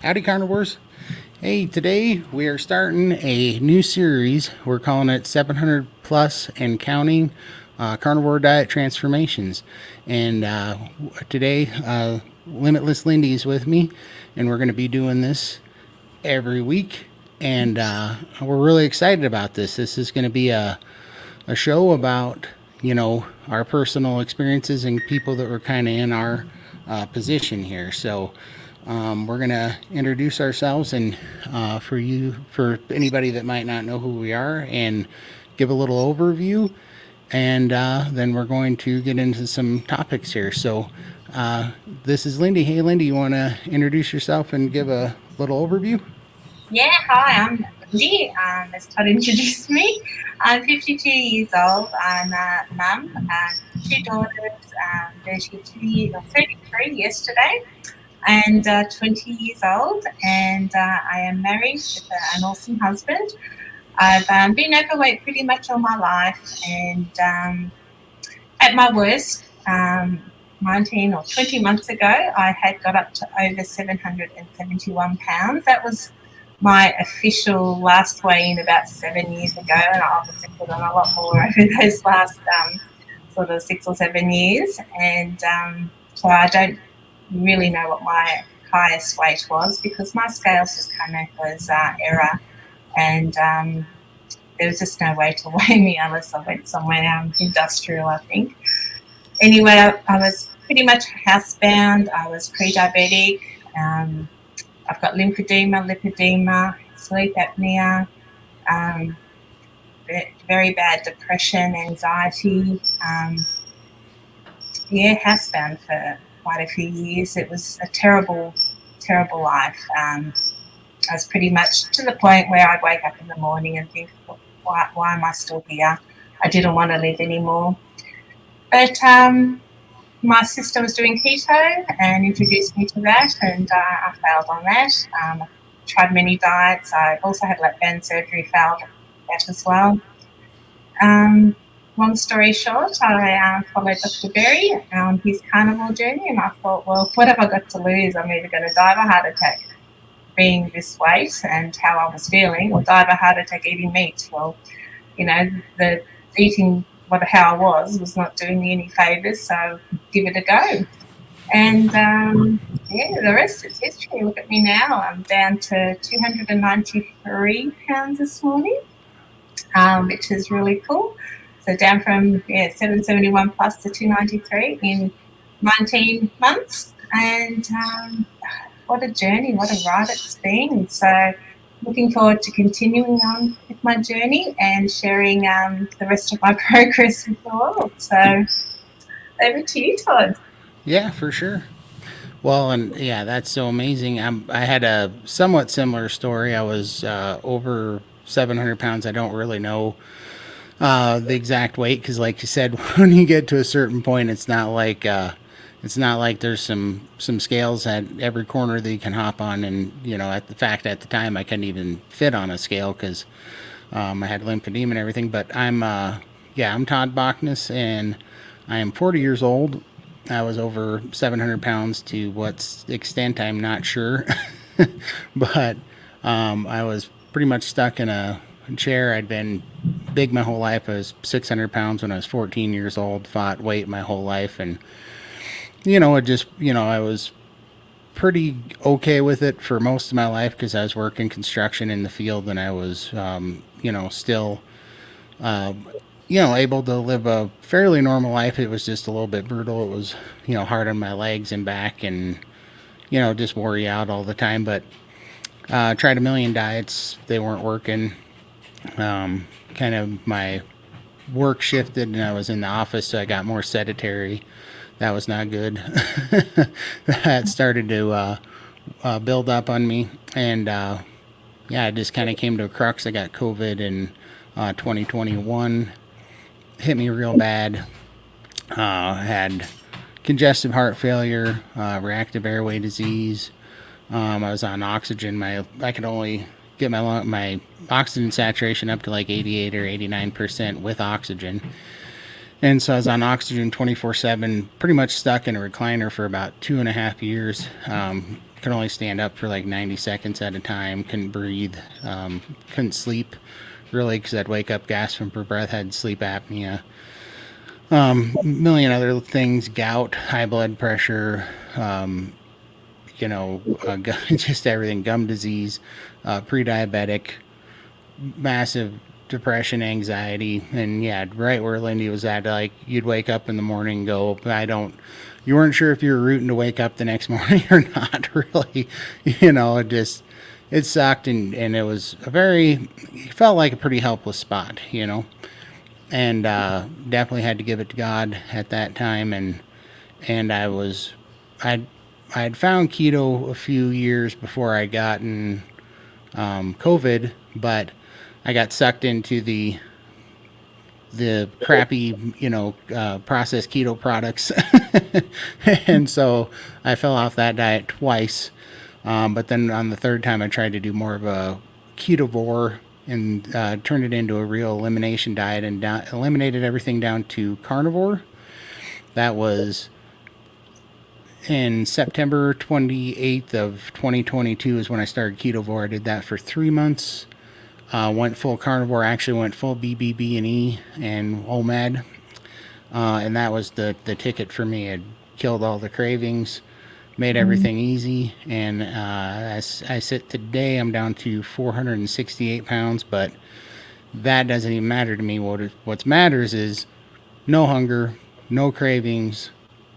Howdy, carnivores. Hey, today we are starting a new series. We're calling it 700 plus and counting carnivore diet transformations. And today, Limitless Lindy is with me, and we're going to be doing this every week. And we're really excited about this. This is going to be a show about, our personal experiences and people that were kind of in our position here. So, we're gonna introduce ourselves, and for anybody that might not know who we are, and give a little overview, and then we're going to get into some topics here. So, this is Lindy. Hey, Lindy, you want to introduce yourself and give a little overview? Yeah, hi, I'm Lindy. As Todd introduced me, I'm 52 years old. I'm a mum, two daughters, 32 or 33 yesterday, and 20 years old. And I am married with an awesome husband. I've been overweight pretty much all my life, and at my worst, 19 or 20 months ago, I had got up to over 771 pounds. That was my official last weigh in about 7 years ago, and I obviously put on a lot more over those last sort of 6 or 7 years. And so I don't really know what my highest weight was because my scales just kind of was error, and there was just no way to weigh me unless I went somewhere industrial, I think. Anyway, I was pretty much housebound. I was pre-diabetic. Um, I've got lymphedema, lipedema, sleep apnea, um, very bad depression, anxiety. Yeah, housebound for quite a few years. It was a terrible, terrible life. I was pretty much to the point where I'd wake up in the morning and think, why am I still here? I didn't want to live anymore. But my sister was doing keto and introduced me to that, and I failed on that. I tried many diets. I also had lap band surgery, failed that as well. Um, Long story short, I followed Dr. Berry on his carnivore journey, and I thought, well, what have I got to lose? I'm either going to die of a heart attack being this weight and how I was feeling, or die of a heart attack eating meat. Well, the eating how I was not doing me any favours, so give it a go. And yeah, the rest is history. Look at me now. I'm down to 293 pounds this morning, which is really cool. So down from 771 plus to 293 in 19 months. And what a journey, what a ride it's been. So looking forward to continuing on with my journey and sharing the rest of my progress with the world. So over to you, Todd. Yeah, for sure. Well, and yeah, that's so amazing. I had a somewhat similar story. I was over 700 pounds. I don't really know the exact weight because, like you said, when you get to a certain point, it's not like there's some scales at every corner that you can hop on. And at the time, I couldn't even fit on a scale because I had lymphedema and everything. But I'm Todd Bachnes, and I am 40 years old. I was over 700 pounds to what extent I'm not sure, but I was pretty much stuck in a chair. I'd been big my whole life. I was 600 pounds when I was 14 years old, fought weight my whole life, and I was pretty okay with it for most of my life because I was working construction in the field, and I was, still able to live a fairly normal life. It was just a little bit brutal. It was, hard on my legs and back, and just wore you out all the time. But tried a million diets, they weren't working. Kind of my work shifted, and I was in the office, so I got more sedentary. That was not good. That started to build up on me, and yeah, it just kind of came to a crux. I got COVID in 2021, hit me real bad. Had congestive heart failure, reactive airway disease. I was on oxygen. I could only get my oxygen saturation up to like 88 or 89% with oxygen. And so I was on oxygen 24/7, pretty much stuck in a recliner for about 2.5 years. could only stand up for like 90 seconds at a time, couldn't breathe, couldn't sleep really because I'd wake up gasping for breath, had sleep apnea, million other things, gout, high blood pressure, just everything, gum disease, pre-diabetic, massive depression, anxiety, and yeah, right where Lindy was at, like you'd wake up in the morning and go, you weren't sure if you were rooting to wake up the next morning or not, really. It sucked, and it was it felt like a pretty helpless spot, and definitely had to give it to God at that time, and I'd, I'd found keto a few years before I'd gotten COVID, but I got sucked into the crappy, processed keto products, and so I fell off that diet twice. But then on the third time, I tried to do more of a ketovore and turned it into a real elimination diet and eliminated everything down to carnivore. That was in September 28th of 2022 is when I started ketovore. I did that for 3 months. Went full carnivore. Actually went full BBB and E and OMAD, and that was the ticket for me. It killed all the cravings, made everything easy, and as I sit today, I'm down to 468 pounds. But that doesn't even matter to me. What matters is no hunger, no cravings,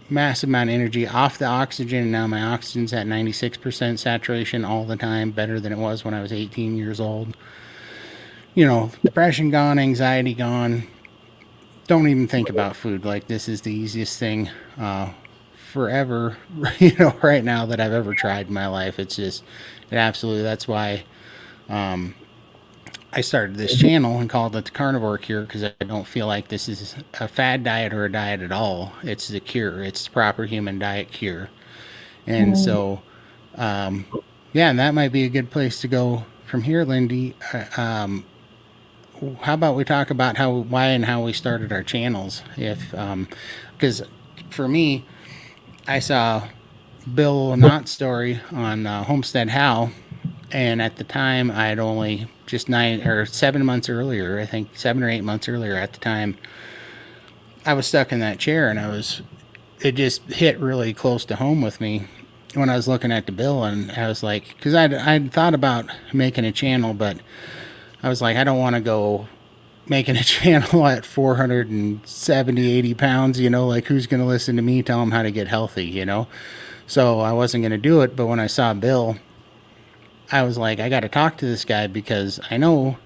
massive amount of energy, off the oxygen. Now my oxygen's at 96% saturation all the time, better than it was when I was 18 years old. Depression gone, anxiety gone. Don't even think about food. Like, this is the easiest thing forever, right now that I've ever tried in my life. That's why I started this channel and called it the Carnivore Cure, because I don't feel like this is a fad diet or a diet at all. It's the cure. It's the proper human diet cure. And so, yeah, and that might be a good place to go from here, Lindy. How about we talk about why and how we started our channels? Because for me, I saw Bill Knott's story on Homestead How, and at the time I had only just 7 months earlier, I think 7 or 8 months earlier at the time, I was stuck in that chair, and it just hit really close to home with me when I was looking at the bill, and I was like, because I'd thought about making a channel, but I was like, I don't want to go making a channel at 470, 80 pounds, like who's going to listen to me tell them how to get healthy, So I wasn't going to do it. But when I saw Bill, I was like, I got to talk to this guy, because I know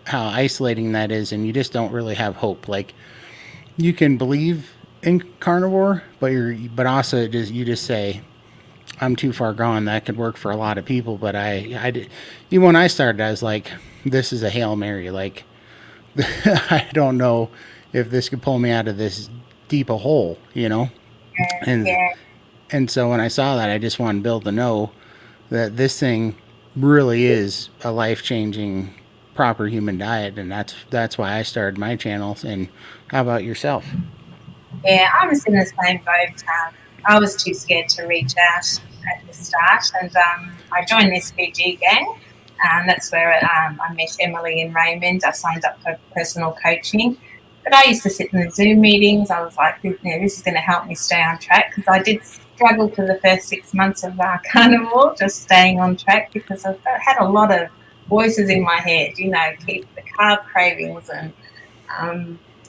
how isolating that is, and you just don't really have hope. Like, you can believe in carnivore, but also you just say, I'm too far gone. That could work for a lot of people, but even when I started, I was like, this is a Hail Mary. Like, I don't know if this could pull me out of this deep a hole, And Yeah. and so when I saw that, I just wanted Bill to know that this thing really is a life-changing, proper human diet, and that's why I started my channel. And how about yourself? Yeah, I was in the same boat. I was too scared to reach out at the start, and I joined this BG gang. That's where I met Emily and Raymond. I signed up for personal coaching. But I used to sit in the Zoom meetings. I was like, this is going to help me stay on track, because I did struggle for the first 6 months of carnivore, just staying on track, because I had a lot of voices in my head, keep the carb cravings, and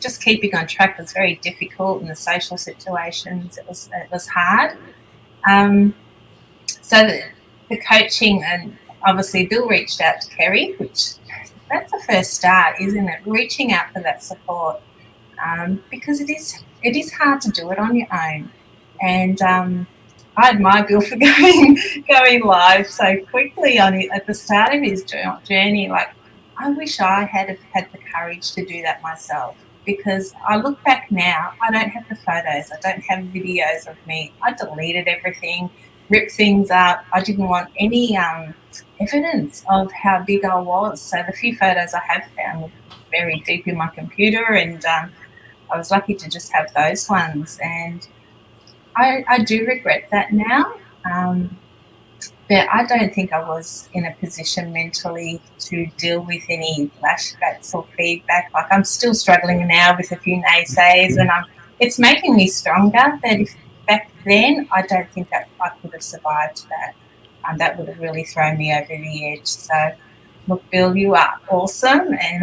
just keeping on track was very difficult. In the social situations, it was hard. So the coaching, and obviously Bill reached out to Kerry, which that's the first start, isn't it? Reaching out for that support, because it is hard to do it on your own. And I admire Bill for going live so quickly at the start of his journey. Like, I wish I had the courage to do that myself, because I look back now, I don't have the photos, I don't have videos of me. I deleted everything, ripped things up. I didn't want any evidence of how big I was. So the few photos I have found were buried deep in my computer, and I was lucky to just have those ones. And I do regret that now. But I don't think I was in a position mentally to deal with any flashbacks or feedback. Like, I'm still struggling now with a few naysays, and it's making me stronger. But if back then, I don't think that I could have survived that. That would have really thrown me over the edge. So, look, Bill, you are awesome, and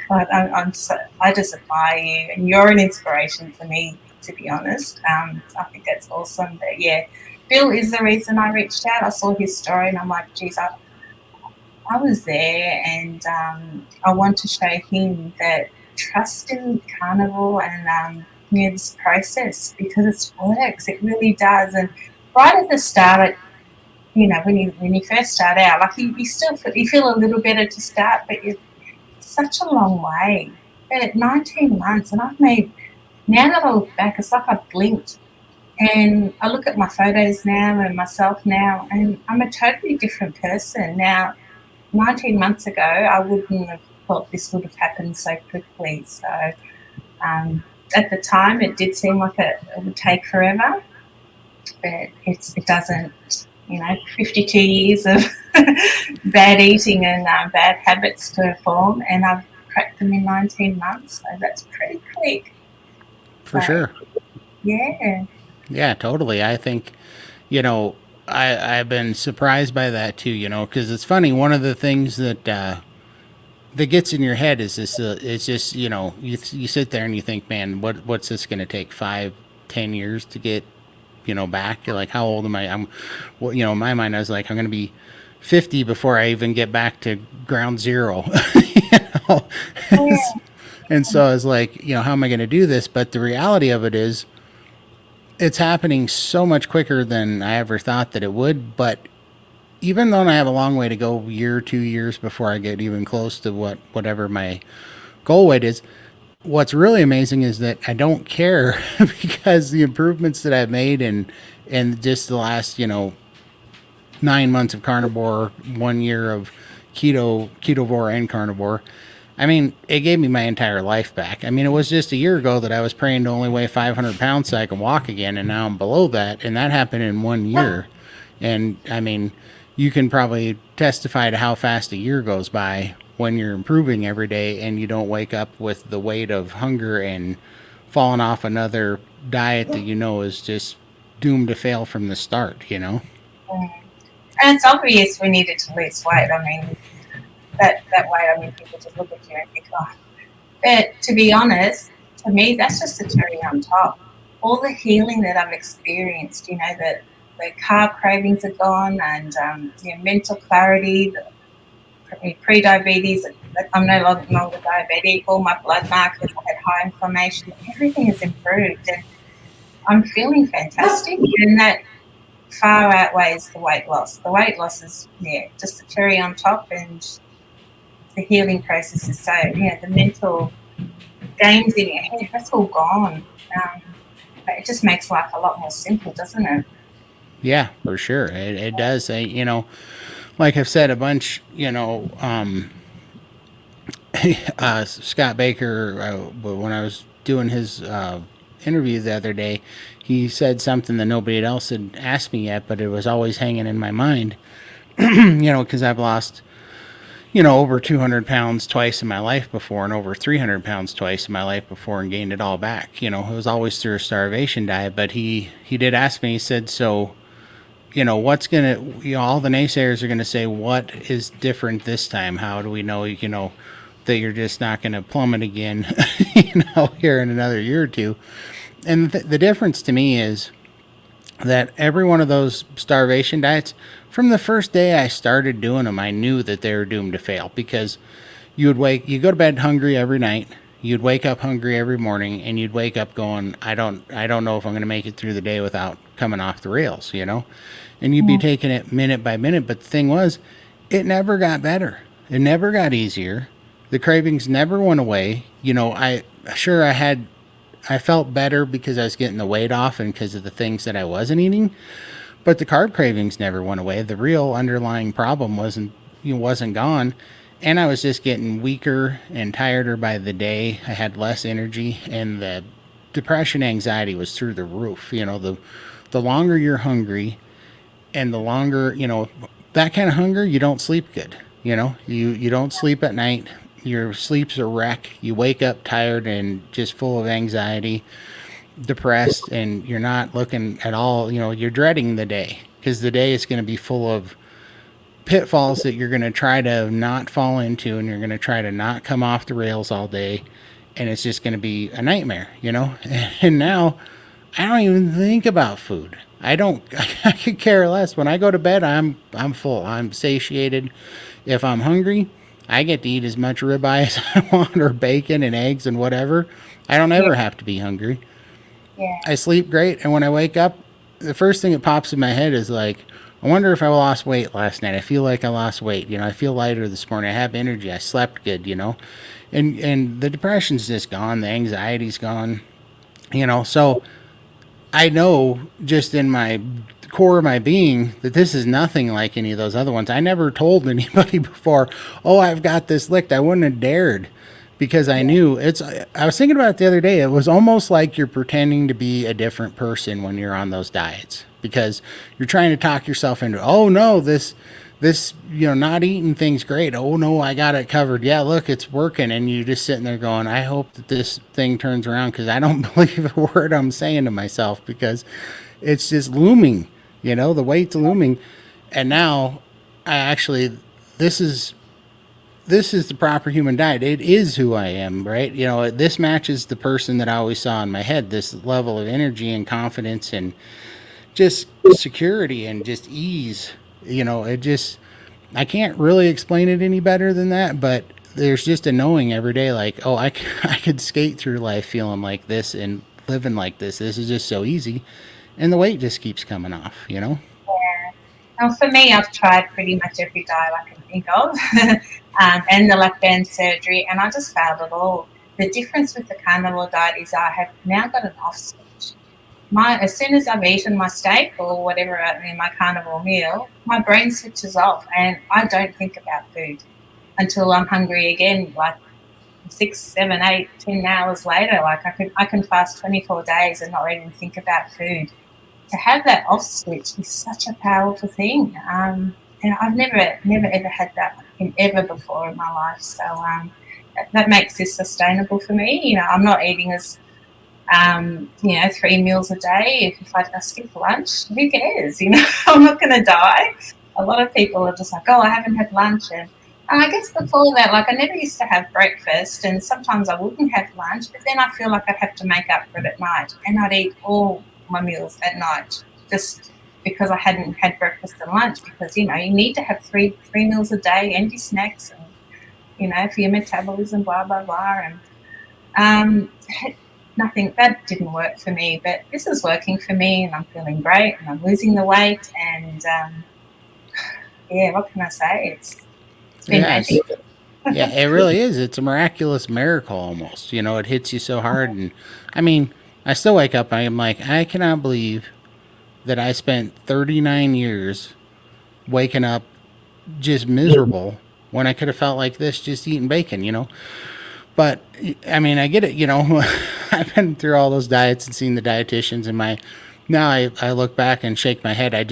I just admire you, and you're an inspiration to me, to be honest. I think that's awesome. But yeah, Bill is the reason I reached out. I saw his story, and I'm like, geez, I was there, and I want to show him that trust in carnivore and this process, because it works. It really does. And right at the start, when you first start out, like you feel a little better to start, but it's such a long way. But at 19 months, and now that I look back, it's like I've blinked. And I look at my photos now and myself now, and I'm a totally different person. Now, 19 months ago, I wouldn't have thought this would have happened so quickly. So at the time, it did seem like it would take forever, but it doesn't. 52 years of bad eating and bad habits to form, and I've cracked them in 19 months. So that's pretty quick. For sure. Yeah. Yeah, totally. I think, I've been surprised by that too, because it's funny. One of the things that gets in your head is this, it's just, you sit there and you think, man, what's this going to take 5-10 years to get, back? You're like, how old am I? In my mind, I was like, I'm going to be 50 before I even get back to ground zero. Yeah. And so I was like, how am I going to do this? But the reality of it is, it's happening so much quicker than I ever thought that it would. But even though I have a long way to go, year, 2 years before I get even close to whatever my goal weight is, what's really amazing is that I don't care because the improvements that I've made and just the last 9 months of carnivore, 1 year of ketovore and carnivore. I mean, it gave me my entire life back. I mean, it was just a year ago that I was praying to only weigh 500 pounds so I could walk again, and now I'm below that, and that happened in 1 year. And I mean, you can probably testify to how fast a year goes by when you're improving every day and you don't wake up with the weight of hunger and falling off another diet that is just doomed to fail from the start. And it's obvious we needed to lose weight. I mean, that way, people just look at you and think, oh. But to be honest, to me, that's just the cherry on top. All the healing that I've experienced, that the carb cravings are gone, and mental clarity, the pre-diabetes, I'm no longer diabetic, all my blood markers, I had high inflammation, everything has improved, and I'm feeling fantastic, and that far outweighs the weight loss. The weight loss is, just the cherry on top, and the healing process is the mental games in your head, that's all gone. But it just makes life a lot more simple, doesn't it? Yeah, for sure. It does. Like I've said a bunch, Scott Baker, when I was doing his interview the other day, he said something that nobody else had asked me yet, but it was always hanging in my mind, because I've lost over 200 pounds twice in my life before, and over 300 pounds twice in my life before, and gained it all back. It was always through a starvation diet. But he did ask me, he said, so, what's going to, all the naysayers are going to say, what is different this time? How do we know, that you're just not going to plummet again, here in another year or two? And the difference to me is that every one of those starvation diets, from the first day I started doing them, I knew that they were doomed to fail, because you go to bed hungry every night, you'd wake up hungry every morning, and you'd wake up going, I don't know if I'm going to make it through the day without coming off the rails, and you'd be taking it minute by minute. But the thing was, it never got better. It never got easier. The cravings never went away. I felt better because I was getting the weight off and because of the things that I wasn't eating, but the carb cravings never went away. The real underlying problem wasn't gone, and I was just getting weaker and tireder by the day. I had less energy, and the depression, anxiety was through the roof. The longer you're hungry, And the longer, that kind of hunger, you don't sleep good. You don't sleep at night. Your sleep's a wreck. You wake up tired and just full of anxiety, depressed, and you're not looking at all. You're dreading the day because the day is going to be full of pitfalls that you're going to try to not fall into, and you're going to try to not come off the rails all day, and it's just going to be a nightmare. And now I don't even think about food. I don't. I could care less. When I go to bed, I'm full. I'm satiated. If I'm hungry, I get to eat as much ribeye as I want, or bacon and eggs and whatever. I don't Yeah, ever have to be hungry. yeah, I sleep great, and when I wake up, the first thing that pops in my head is like, I wonder if I lost weight last night. I feel like I lost weight. I feel lighter this morning. I have energy. I slept good. And the depression's just gone. The anxiety's gone. So I know just in my core of my being that this is nothing like any of those other ones. I never told anybody before, oh, I've got this licked. I wouldn't have dared because I yeah, knew I was thinking about it the other day. It was almost like you're pretending to be a different person when you're on those diets because you're trying to talk yourself into, oh no, this not eating things great. Oh no, I got it covered. Yeah, look, it's working. And you just sitting there going, I hope that this thing turns around because I don't believe a word I'm saying to myself because it's just looming. The weight's looming. And now I actually this is this is the proper human diet. It is who I am, right? This matches the person that I always saw in my head. This level of energy and confidence and just security and just ease. It just I can't really explain it any better than that, but there's just a knowing every day like, oh, I could skate through life feeling like this and living like this. This is just so easy. And the weight just keeps coming off. yeah. Well, for me, I've tried pretty much every diet I can think of, and the lap band surgery, and I just failed it all. The difference with the carnivore diet is I have now got an off switch. As soon as I've eaten my steak or whatever in my carnivore meal, my brain switches off, and I don't think about food until I'm hungry again. Like 6, 7, 8, 10 hours later, like I can fast 24 days and not even think about food. To have that off switch is such a powerful thing. And I've never ever had that ever before in my life. So that makes this sustainable for me. I'm not eating as 3 meals a day. If I skip lunch, who cares? I'm not going to die. A lot of people are just like, oh, I haven't had lunch. And I guess before that, like I never used to have breakfast, and sometimes I wouldn't have lunch, but then I feel like I'd have to make up for it at night, and I'd eat all my meals at night just because I hadn't had breakfast and lunch. Because you need to have three meals a day and your snacks, and for your metabolism, blah blah blah, and um, nothing that didn't work for me, but this is working for me, and I'm feeling great, and I'm losing the weight, and yeah, what can I say? It's been Yes. magic. Yeah, it really is. It's a miraculous miracle almost. It hits you so hard. And I mean, I still wake up. I'm like, I cannot believe that I spent 39 years waking up just miserable when I could have felt like this just eating bacon. But I mean, I get it. I've been through all those diets and seen the dietitians, and now I look back and shake my head. I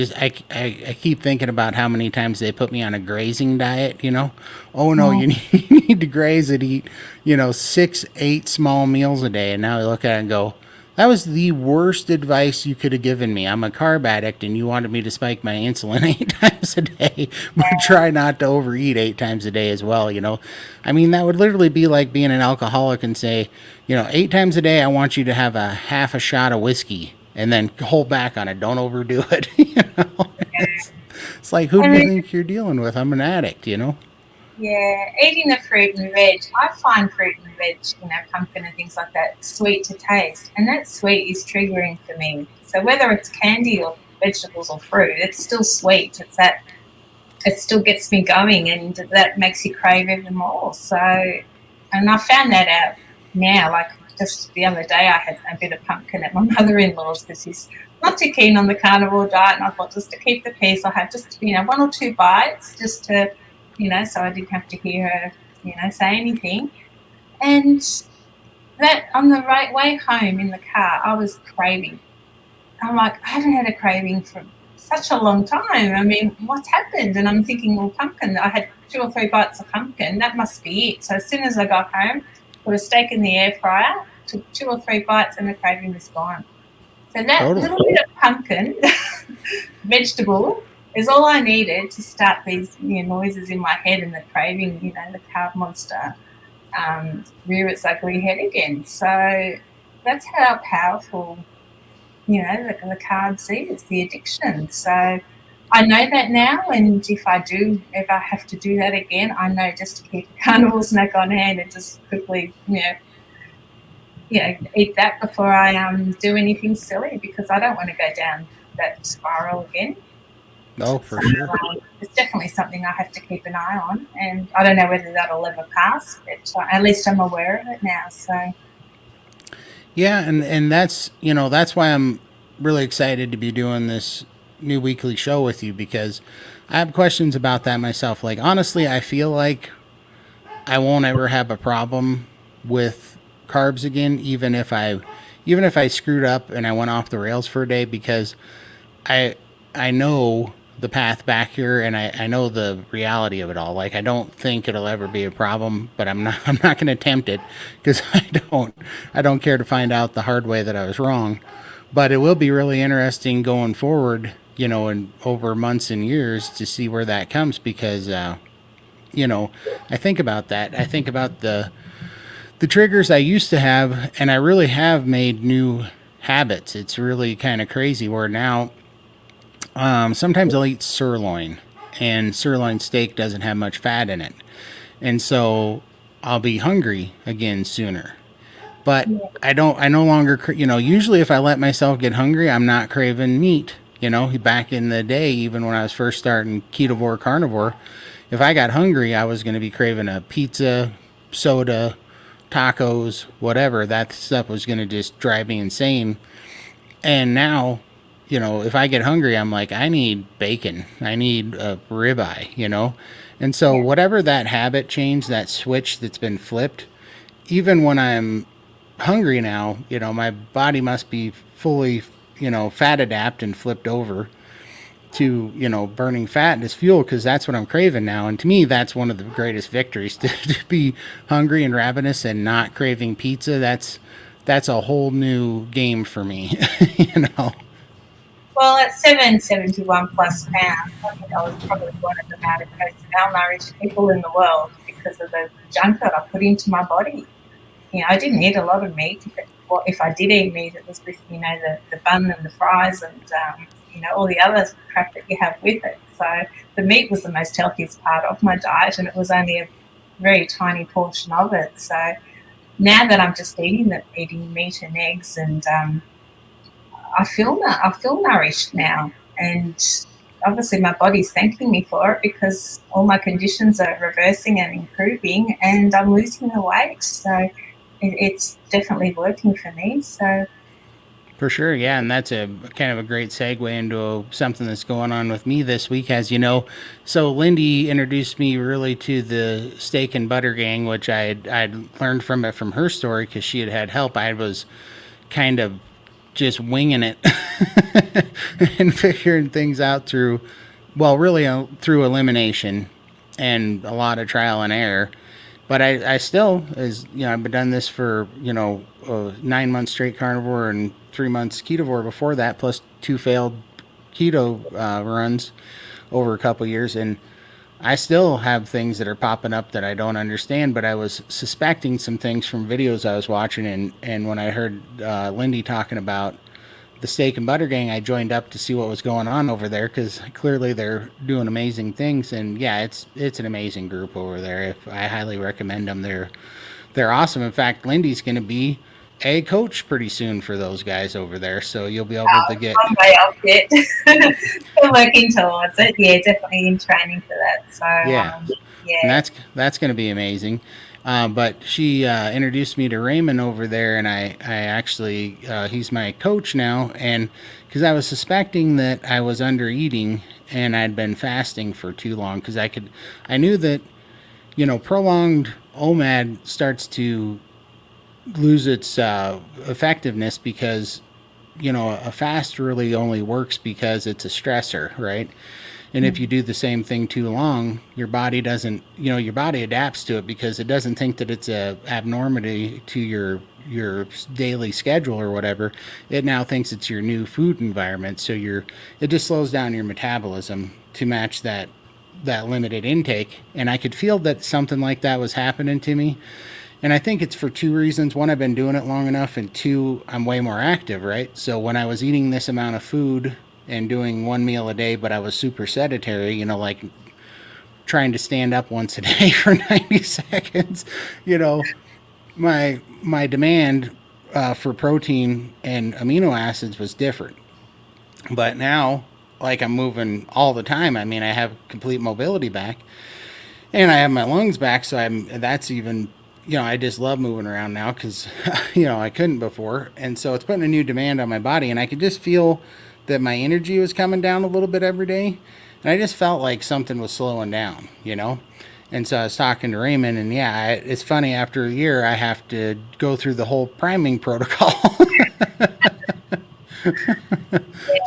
keep thinking about how many times they put me on a grazing diet. Oh no, Mm, you need to graze and eat 6, 8 small meals a day. And now I look at it and go, that was the worst advice you could have given me. I'm a carb addict, and you wanted me to spike my insulin 8 times a day, but try not to overeat 8 times a day as well. I mean, that would literally be like being an alcoholic and say, 8 times a day, I want you to have a half a shot of whiskey and then hold back on it. Don't overdo it. It's like, who do you and think you're dealing with? I'm an addict. yeah, eating the fruit and veg. I find fruit and veg, pumpkin and things like that, sweet to taste, and that sweet is triggering for me. So whether it's candy or vegetables or fruit, it's still sweet. It still gets me going, and that makes you crave even more. So, and I found that out now. Like just the other day, I had a bit of pumpkin at my mother-in-law's because she's not too keen on the carnivore diet, and I thought just to keep the peace, I had just 1 or 2 bites just to, so I didn't have to hear her, say anything. And that on the way home in the car, I was craving. I'm like, I haven't had a craving for such a long time. I mean, what's happened? And I'm thinking, well, pumpkin, I had 2 or 3 bites of pumpkin. That must be it. So as soon as I got home, put a steak in the air fryer, took 2 or 3 bites, and the craving was gone. So that Totally. little bit of pumpkin vegetable is all I needed to start these noises in my head and the craving, the carb monster rear its ugly head again. So that's how powerful, the carbs is, the addiction. So I know that now, and if I do ever have to do that again, I know just to keep a carnivore snack on hand and just quickly, eat that before I do anything silly, because I don't want to go down that spiral again. Oh, for sure. It's definitely something I have to keep an eye on, and I don't know whether that'll ever pass, but at least I'm aware of it now. So Yeah, and that's why I'm really excited to be doing this new weekly show with you, because I have questions about that myself. Like, honestly, I feel like I won't ever have a problem with carbs again, even if I screwed up and I went off the rails for a day, because I I know the path back here, and I know the reality of it all. Like, I don't think it'll ever be a problem, but I'm not going to attempt it, because I don't care to find out the hard way that I was wrong. But it will be really interesting going forward, in over months and years, to see where that comes, because you know, I think about that. I think about the triggers I used to have, and I really have made new habits. It's really kind of crazy where now sometimes I'll eat sirloin, and sirloin steak doesn't have much fat in it, and so I'll be hungry again sooner. But I don't. I no longer. Usually if I let myself get hungry, I'm not craving meat. Back in the day, even when I was first starting ketovore carnivore, if I got hungry, I was going to be craving a pizza, soda, tacos, whatever. That stuff was going to just drive me insane. And now, if I get hungry, I'm like, I need bacon. I need a ribeye. And so, yeah, whatever that habit change, that switch that's been flipped, even when I'm hungry now, my body must be fully, fat adapt and flipped over to, burning fat as fuel, because that's what I'm craving now. And to me, that's one of the greatest victories to be hungry and ravenous and not craving pizza. That's a whole new game for me, you know. well, at 771 plus pounds, I think I was probably one of the most malnourished people in the world because of the junk that I put into my body. I didn't eat a lot of meat. If I did eat meat, it was with, the bun and the fries and, all the other crap that you have with it. So the meat was the most healthiest part of my diet, and it was only a very tiny portion of it. So now that I'm just eating meat and eggs, and I feel nourished now, and obviously my body's thanking me for it, because all my conditions are reversing and improving, and I'm losing the weight. So it's definitely working for me. So For sure, yeah, and that's a kind of a great segue into something that's going on with me this week, as you know. So Lindy introduced me really to the steak and butter gang, which I'd learned from it from her story, because she had had help. I was kind of just winging it and figuring things out through, well, really through elimination and a lot of trial and error. But I still, I've been done this for 9 months straight carnivore and 3 months ketovore before that, plus two failed keto runs over a couple years, and I still have things that are popping up that I don't understand. But I was suspecting some things from videos I was watching, and when I heard Lindy talking about the steak and butter gang, I joined up to see what was going on over there, because clearly they're doing amazing things. And yeah, it's an amazing group over there. If I highly recommend them, they're awesome. In fact, Lindy's going to be a coach pretty soon for those guys over there, so you'll be able to get, I'm way off yet. Still working towards it. Yeah, definitely in training for that. So yeah, and yeah, that's going to be amazing. But she introduced me to Raymond over there, and I actually he's my coach now, and because I was suspecting that I was under eating and I'd been fasting for too long, because I knew that prolonged OMAD starts to lose its effectiveness, because a fast really only works because it's a stressor, right? And if you do the same thing too long, your body doesn't, your body adapts to it because it doesn't think that it's a abnormality to your daily schedule or whatever. It now thinks it's your new food environment. So it just slows down your metabolism to match that limited intake. And I could feel that something like that was happening to me. And I think it's for two reasons. One, I've been doing it long enough, and two, I'm way more active, right? So when I was eating this amount of food and doing one meal a day, but I was super sedentary, like trying to stand up once a day for 90 seconds, you know, my demand for protein and amino acids was different. But now, like, I'm moving all the time. I mean, I have complete mobility back, and I have my lungs back, so that's even, I just love moving around now because I couldn't before, and so it's putting a new demand on my body, and I could just feel that my energy was coming down a little bit every day, and I just felt like something was slowing down. And so I was talking to Raymond, and yeah, it's funny, after a year I have to go through the whole priming protocol.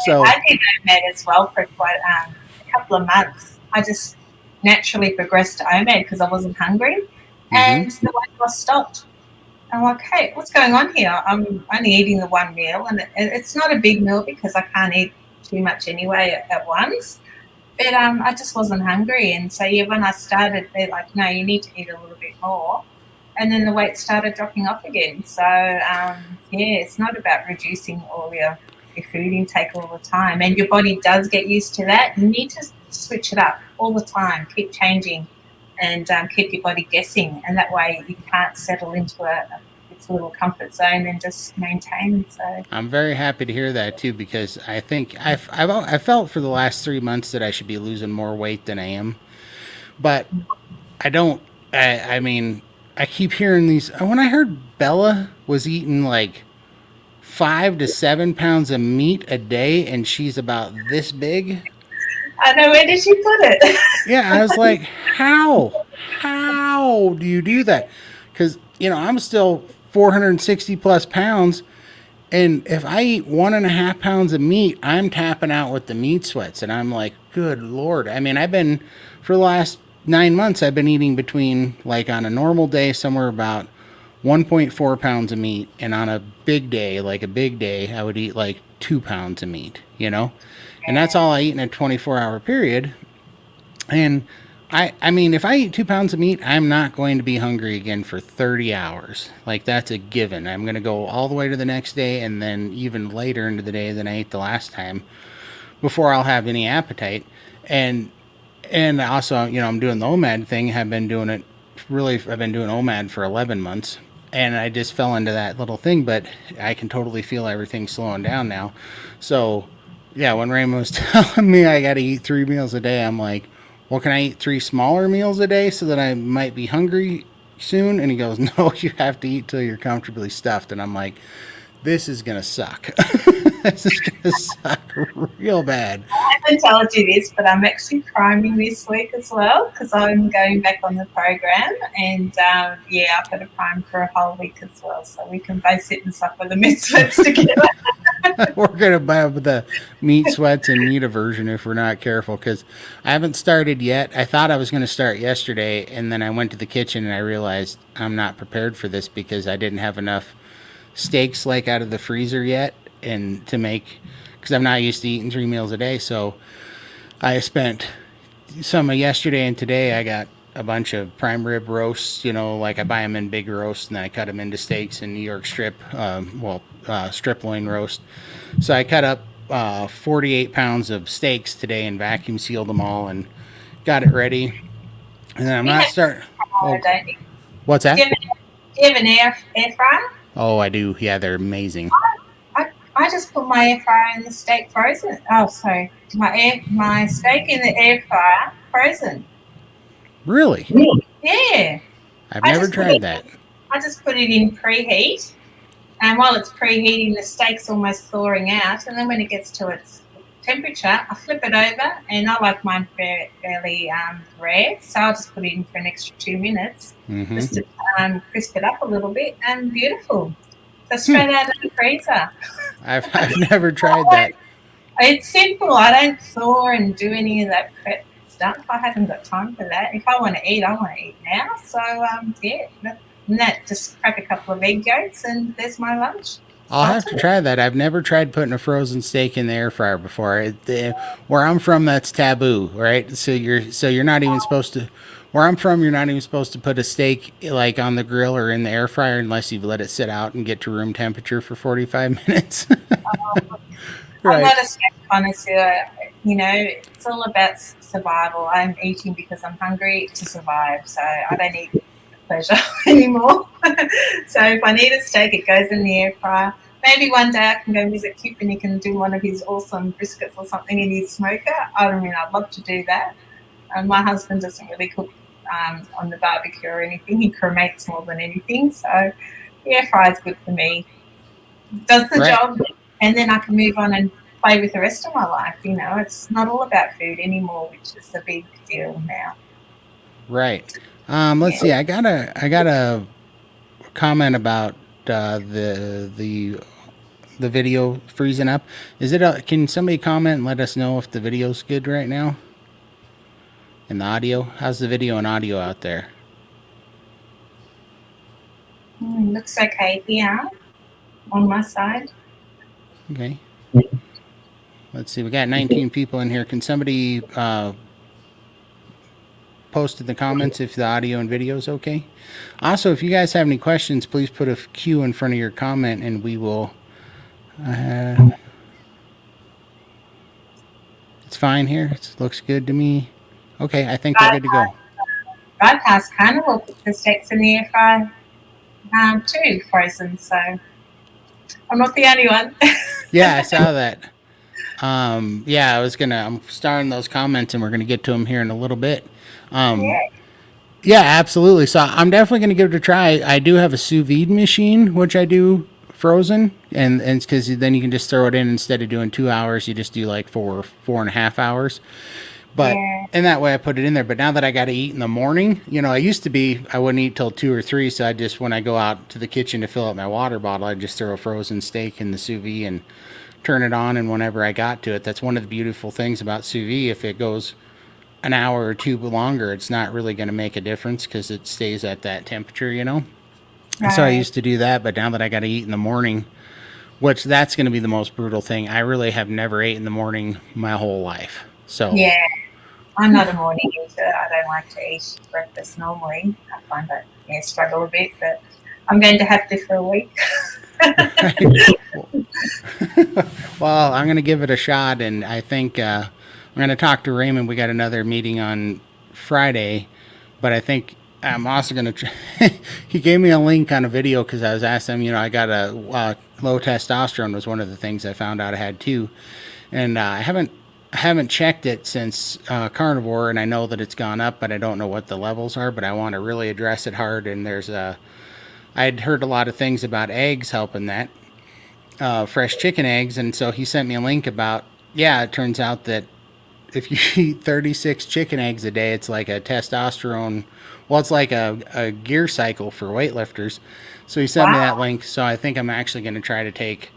So I did OMAD as well for quite a couple of months. I just naturally progressed to OMAD because I wasn't hungry, mm-hmm. and the weight loss stopped. I'm like, hey, what's going on here? I'm only eating the one meal, and it's not a big meal because I can't eat too much anyway at once. But I just wasn't hungry, and so yeah, when I started, they're like, no, you need to eat a little bit more, and then the weight started dropping off again. So yeah, it's not about reducing all your food intake all the time, and your body does get used to that. You need to switch it up all the time, keep changing, and keep your body guessing, and that way you can't settle into its little comfort zone and just maintain. So I'm very happy to hear that too, because I think I've felt for the last 3 months that I should be losing more weight than I am, but I don't. I mean, I keep hearing these. When I heard Bella was eating like 5 to 7 pounds of meat a day, and she's about this big. I know, where did you put it? Yeah, I was like, how? How do you do that? Because I'm still 460 plus pounds, and if I eat 1.5 pounds of meat, I'm tapping out with the meat sweats. And I'm like, good Lord. I mean, for the last 9 months, I've been eating between, like, on a normal day, somewhere about 1.4 pounds of meat. And on a big day, like a big day, I would eat like 2 pounds of meat. And that's all I eat in a 24-hour period. And I mean, if I eat 2 pounds of meat, I'm not going to be hungry again for 30 hours. Like, that's a given. I'm going to go all the way to the next day, and then even later into the day than I ate the last time, before I'll have any appetite. And also, I'm doing the OMAD thing. I've been doing it really. I've been doing OMAD for 11 months, and I just fell into that little thing. But I can totally feel everything slowing down now. So yeah, when Raymond was telling me I got to eat 3 meals a day, I'm like, well, can I eat 3 smaller meals a day so that I might be hungry soon? And he goes, no, you have to eat till you're comfortably stuffed. And I'm like, this is going to suck. This is going to suck real bad. I haven't told you this, but I'm actually priming this week as well because I'm going back on the program, and yeah, I've got to prime for a whole week as well, so we can both sit and suffer the meat sweats together. We're going to buy the meat sweats and meat aversion if we're not careful, because I haven't started yet. I thought I was going to start yesterday, and then I went to the kitchen and I realized I'm not prepared for this because I didn't have enough steaks, like, out of the freezer yet, and to make, because I'm not used to eating 3 meals a day. So I spent some of yesterday and today. I got a bunch of prime rib roasts, like I buy them in big roasts, and then I cut them into steaks in New York strip, strip loin roast. So I cut up 48 pounds of steaks today and vacuum sealed them all and got it ready. And then I'm You not have starting. Oh, don't you? what's that? Do you have an air fryer? Oh, I do. Yeah, they're amazing. I just put my air fryer in the steak frozen. Oh, sorry, my steak in the air fryer frozen. Really? Yeah, I've I never just put tried it. that. I just put it in preheat, and while it's preheating, the steak's almost thawing out, and then when it gets to its temperature, I flip it over, and I like mine fairly rare, so I'll just put it in for an extra 2 minutes Mm-hmm. just to crisp it up a little bit, and beautiful. So straight out of the freezer. I've never tried that. It's simple. I don't thaw and do any of that prep stuff. I haven't got time for that. If I want to eat, I want to eat now. So yeah, and that just crack a couple of egg yolks and there's my lunch. I'll have to Sorted. try that. I've never tried putting a frozen steak in the air fryer before. Where I'm from, that's taboo, right? So you're not even supposed to. Where I'm from, you're not even supposed to put a steak like on the grill or in the air fryer unless you've let it sit out and get to room temperature for 45 minutes. I'm Right. not a steak connoisseur. You know, it's all about survival. I'm eating because I'm hungry to survive. So I don't eat for pleasure anymore. So if I need a steak, it goes in the air fryer. Maybe one day I can go visit Kip and he can do one of his awesome briskets or something in his smoker. I mean, I'd love to do that. My husband doesn't really cook on the barbecue or anything. He cremates more than anything. So the air fryer is good for me. Does the Right. job, and then I can move on and play with the rest of my life. You know, it's not all about food anymore, which is the big deal now. Right. Let's Yeah. see. I got a comment about the video freezing up. Is it? Can somebody comment and let us know if the video's good right now? And the audio? How's the video and audio out there? Looks okay here on my side. Okay. Let's see. We got 19 people in here. Can somebody post in the comments if the audio and video is okay? Also, if you guys have any questions, please put a Q in front of your comment and we will. It's fine here. It looks good to me. Okay, I think we're good to go. Bypass Carnivore put the steaks in the air fryer too, frozen. So I'm not the only one. Yeah, I saw that. Yeah, I'm starting those comments and we're gonna get to them here in a little bit. Um, Yeah. yeah, absolutely. So I'm definitely gonna give it a try. I do have a sous vide machine, which I do frozen, and it's because then you can just throw it in instead of doing 2 hours, you just do like 4.5 hours. But Yeah. and that way I put it in there. But now that I got to eat in the morning, I used to be I wouldn't eat till 2 or 3. So I just when I go out to the kitchen to fill up my water bottle, I just throw a frozen steak in the sous vide and turn it on. And whenever I got to it, that's one of the beautiful things about sous vide. If it goes an hour or two longer, it's not really going to make a difference because it stays at that temperature. And so I Right. used to do that. But now that I got to eat in the morning, which that's going to be the most brutal thing. I really have never ate in the morning my whole life. So Yeah. I'm not a morning eater. I don't like to eat breakfast normally. I find that struggle a bit, but I'm going to have to for a week. right. Well, I'm going to give it a shot, and I think I'm going to talk to Raymond. We got another meeting on Friday, but I think I'm also going to. He gave me a link on a video because I was asking him. I got a low testosterone was one of the things I found out I had too, and I haven't checked it since carnivore, and I know that it's gone up, but I don't know what the levels are. But I want to really address it hard, and I'd heard a lot of things about eggs helping that, fresh chicken eggs, and so he sent me a link about. Yeah, it turns out that if you eat 36 chicken eggs a day, it's like a testosterone. Well, it's like a gear cycle for weightlifters. So he sent me that Wow. link. So I think I'm actually going to try to take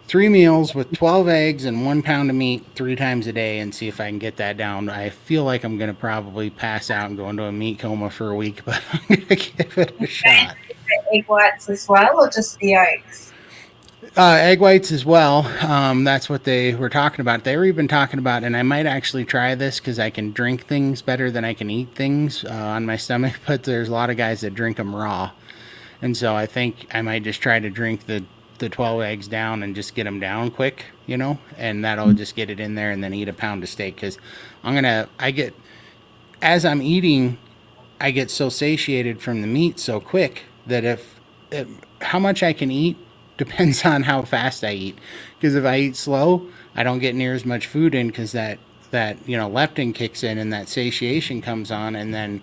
3 meals with 12 eggs and 1 pound of meat 3 times a day and see if I can get that down. I feel like I'm going to probably pass out and go into a meat coma for a week, but I'm going to give it a shot. The egg whites as well, or just the yolks? Egg whites as well. That's what they were talking about. They were even talking about, and I might actually try this because I can drink things better than I can eat things on my stomach. But there's a lot of guys that drink them raw, and so I think I might just try to drink the 12 eggs down and just get them down quick, and that'll just get it in there, and then eat a pound of steak because I get as I'm eating, I get so satiated from the meat so quick that if how much I can eat depends on how fast I eat. Because if I eat slow, I don't get near as much food in because that leptin kicks in and that satiation comes on, and then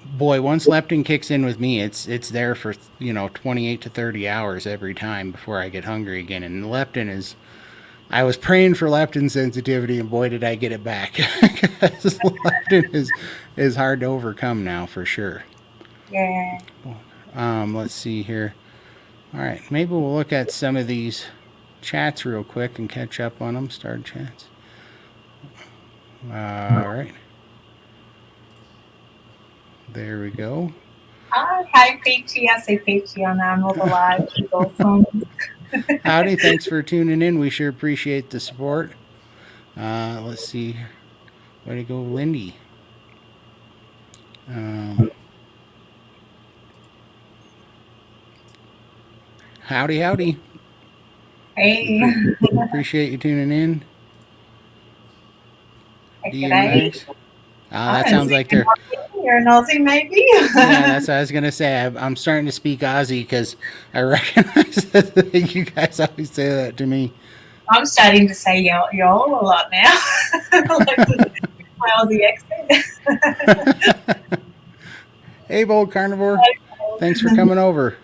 boy, once leptin kicks in with me, it's there for 28 to 30 hours every time before I get hungry again. And leptin is I was praying for leptin sensitivity, and boy, did I get it back. Because leptin is hard to overcome now for sure. Yeah. Let's see here. All right, maybe we'll look at some of these chats real quick and catch up on them. Start chats. All right. There we go. Hi, Peachy. I see Peachy on all the live. She's awesome. Howdy, thanks for tuning in. We sure appreciate the support. Let's see. Way to go, Lindy. Howdy, howdy. Hey. Appreciate you tuning in. D and G'day. Max. That sounds like they're. You're an Aussie, maybe? Yeah, that's what I was gonna say. I'm starting to speak Aussie because I recognize that you guys always say that to me. I'm starting to say y'all a lot now. Like my Aussie accent. Hey, Bold Carnivore. Thanks for coming over.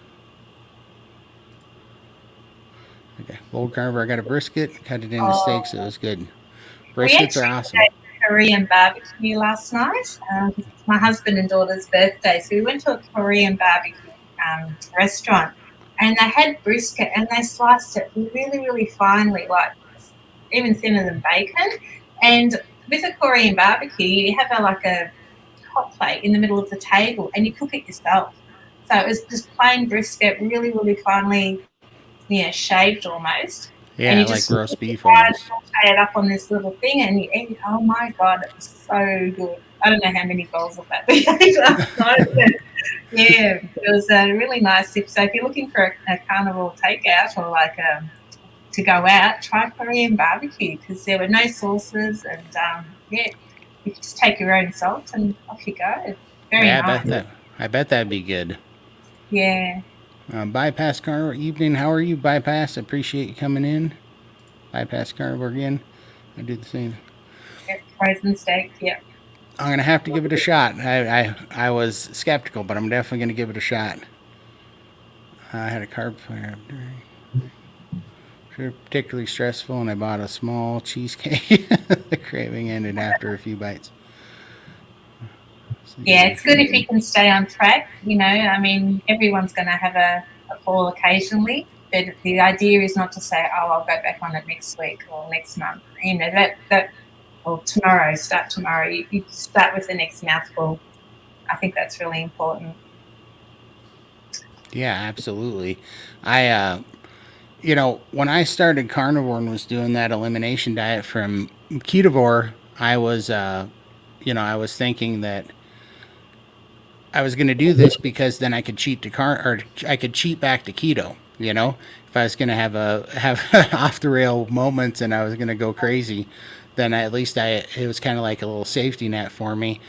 Okay, Bold Carnivore. I got a brisket. Cut it into steaks. So it was good. Briskets are awesome. We actually Korean barbecue last night. It's my husband and daughter's birthday, so we went to a Korean barbecue restaurant, and they had brisket, and they sliced it really, really finely, like even thinner than bacon. And with a Korean barbecue, you have like a hot plate in the middle of the table, and you cook it yourself. So it was just plain brisket, really, really finely, shaved almost. Yeah, and you like just roast beef almost. it up on this little thing, and you eat. Oh my god, it was so good. I don't know how many bowls of that we ate last night. Yeah, it was a really nice tip. So if you're looking for a carnival takeout or like to go out, try Korean barbecue because there were no sauces, and yeah, you just take your own salt and off you go. Very nice. I bet that'd be good. Yeah. Bypass Carnivore evening. How are you, Bypass? Appreciate you coming in. Bypass Carnivore again. I did the same. Yep, frozen steak. Yep. I'm gonna have to give it a shot. I was skeptical, but I'm definitely gonna give it a shot. I had a carb flare up during. Particularly stressful, and I bought a small cheesecake. The craving ended after a few bites. So yeah, it's good if you can stay on track. I mean, everyone's going to have a fall occasionally, but the idea is not to say, "Oh, I'll go back on it next week or next month." Or tomorrow. Start tomorrow. You start with the next mouthful. I think that's really important. Yeah, absolutely. When I started carnivore and was doing that elimination diet from ketovore, I was, I was thinking that I was going to do this because then I could cheat to I could cheat back to keto. If I was going to have off the rail moments and I was going to go crazy, then at least it was kind of like a little safety net for me.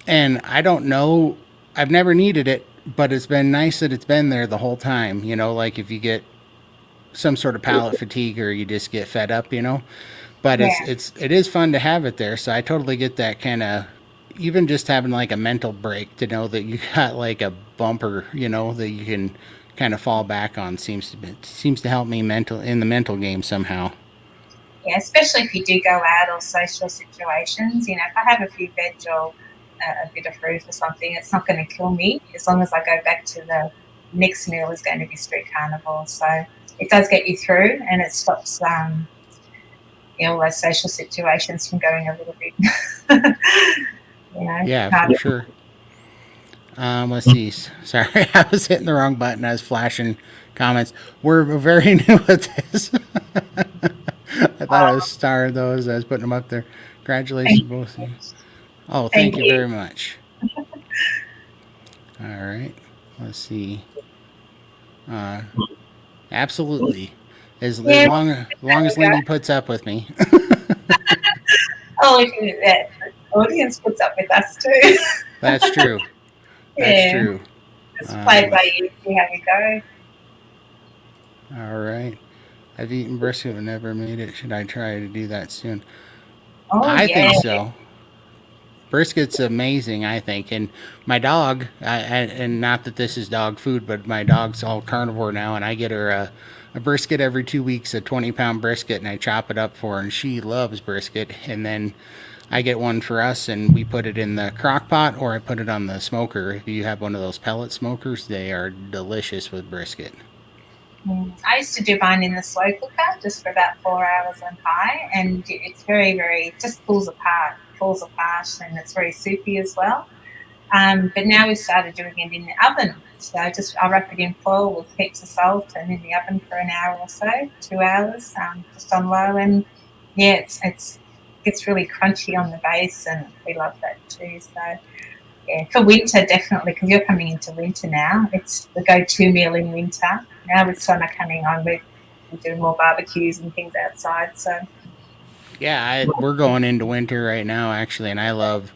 And I don't know, I've never needed it, but it's been nice that it's been there the whole time. Like if you get some sort of palate fatigue or you just get fed up, But Yeah. it is fun to have it there. So I totally get that kind of, even just having like a mental break to know that you got like a bumper, that you can kind of fall back on seems to help me in the mental game somehow. Yeah, especially if you do go out or social situations. If I have a few veg or a bit of fruit or something, it's not going to kill me as long as I go back to the next meal is going to be strict carnivore. So it does get you through, and it stops all those social situations from going a little bit. Yeah, for sure. Let's see. Sorry, I was hitting the wrong button. I was flashing comments. We're very new at this. I thought I was starring those. I was putting them up there. Congratulations, both of you. Oh, thank you very much. All right. Let's see. Absolutely. As long as Lindy puts up with me. Oh, the audience puts up with us too. That's true. That's true. Just play by ear, see how we go. All right. I've eaten brisket but never made it. Should I try to do that soon? Oh, I think so. Brisket's amazing, I think. And my dog, and not that this is dog food, but my dog's all carnivore now, and I get her a brisket every 2 weeks, a 20-pound brisket, and I chop it up for her, and she loves brisket. And then I get one for us, and we put it in the crock pot, or I put it on the smoker. If you have one of those pellet smokers, they are delicious with brisket. I used to do mine in the slow cooker just for about 4 hours on high, and it's very, very, it just falls apart, and it's very soupy as well. But now we've started doing it in the oven. So I'll wrap it in foil with heaps of salt and in the oven for an hour or so, 2 hours, just on low. And yeah, it's gets really crunchy on the base, and we love that too. So yeah, for winter definitely, because you're coming into winter now. It's the go-to meal in winter. Now with summer coming on, we do more barbecues and things outside. So Yeah, we're going into winter right now actually, and I love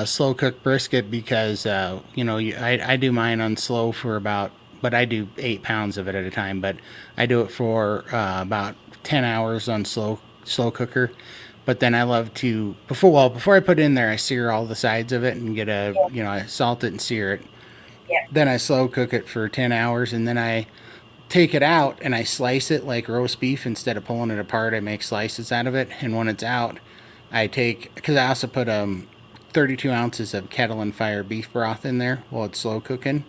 slow cooked brisket because I do mine on slow for about, but I do 8 pounds of it at a time, but I do it for about 10 hours on slow cooker. But then I love to before I put it in there, I sear all the sides of it and get I salt it and sear it. yeah, Then I slow cook it for 10 hours, and then I take it out and I slice it like roast beef. Instead of pulling it apart, I make slices out of it. And when it's out, I take, because I also put 32 ounces of kettle and fire beef broth in there while it's slow cooking.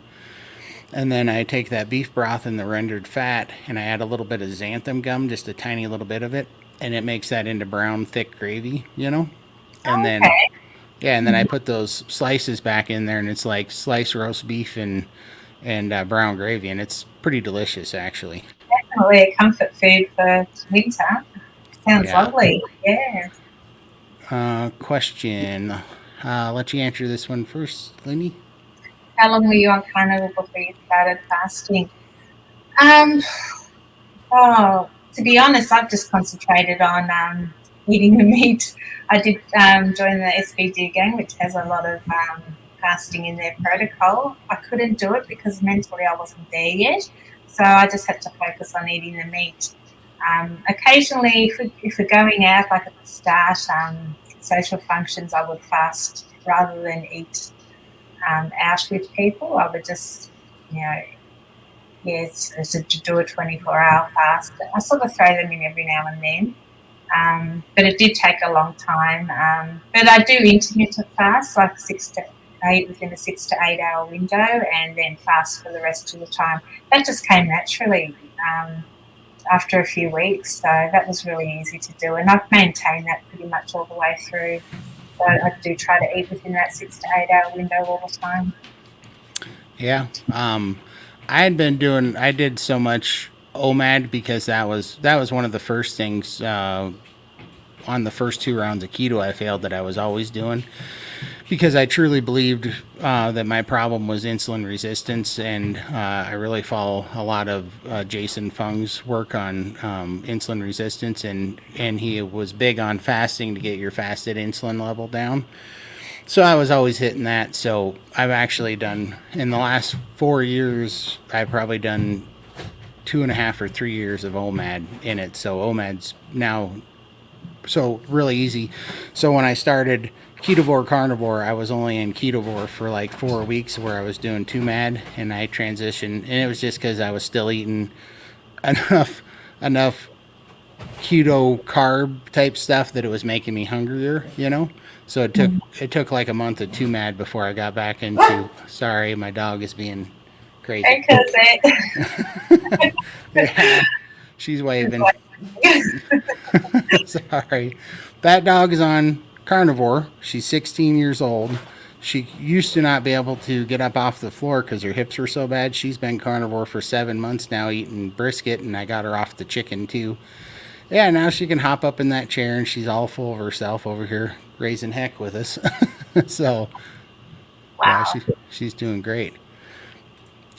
And then I take that beef broth and the rendered fat and I add a little bit of xanthan gum, just a tiny little bit of it. And it makes that into brown, thick gravy. And then, okay. yeah, and then I put those slices back in there and it's like sliced roast beef and brown gravy. And it's pretty delicious, actually. Definitely a comfort food for winter. Sounds Yeah. lovely. Yeah. Question. I'll let you answer this one first, Lindy. How long were you on carnivore before you started fasting? Um, to be honest, I've just concentrated on eating the meat. I did join the SBD gang, which has a lot of fasting in their protocol. I couldn't do it because mentally I wasn't there yet. So I just had to focus on eating the meat. Occasionally, if we're going out, like at the start, social functions, I would fast rather than eat out with people. I would just, you know, yes, to do a 24-hour fast. I sort of throw them in every now and then. But it did take a long time. But I do intermittent fast, like 6 to 8, within a 6 to 8 hour window, and then fast for the rest of the time. That just came naturally after a few weeks. So that was really easy to do. And I've maintained that pretty much all the way through. So I do try to eat within that 6 to 8 hour window all the time. Yeah. I did so much OMAD because that was one of the first things on the first 2 rounds of keto I failed that I was always doing because I truly believed that my problem was insulin resistance, and I really follow a lot of Jason Fung's work on insulin resistance, and he was big on fasting to get your fasted insulin level down. So I was always hitting that. So I've actually done in the last 4 years, I've probably done 2.5 or 3 years of OMAD in it. So OMAD's now so really easy. So when I started ketovore carnivore, I was only in ketovore for like 4 weeks where I was doing 2MAD, and I transitioned, and it was just because I was still eating enough keto carb type stuff that it was making me hungrier. So it took like a month of 2MAD before I got back into. Sorry, my dog is being crazy. Because Yeah, she's waving. it, Sorry. That dog is on carnivore. She's 16 years old. She used to not be able to get up off the floor because her hips were so bad. She's been carnivore for 7 months now, eating brisket, and I got her off the chicken too. Yeah, now she can hop up in that chair, and she's all full of herself over here, raising heck with us. So, yeah, wow. she's doing great.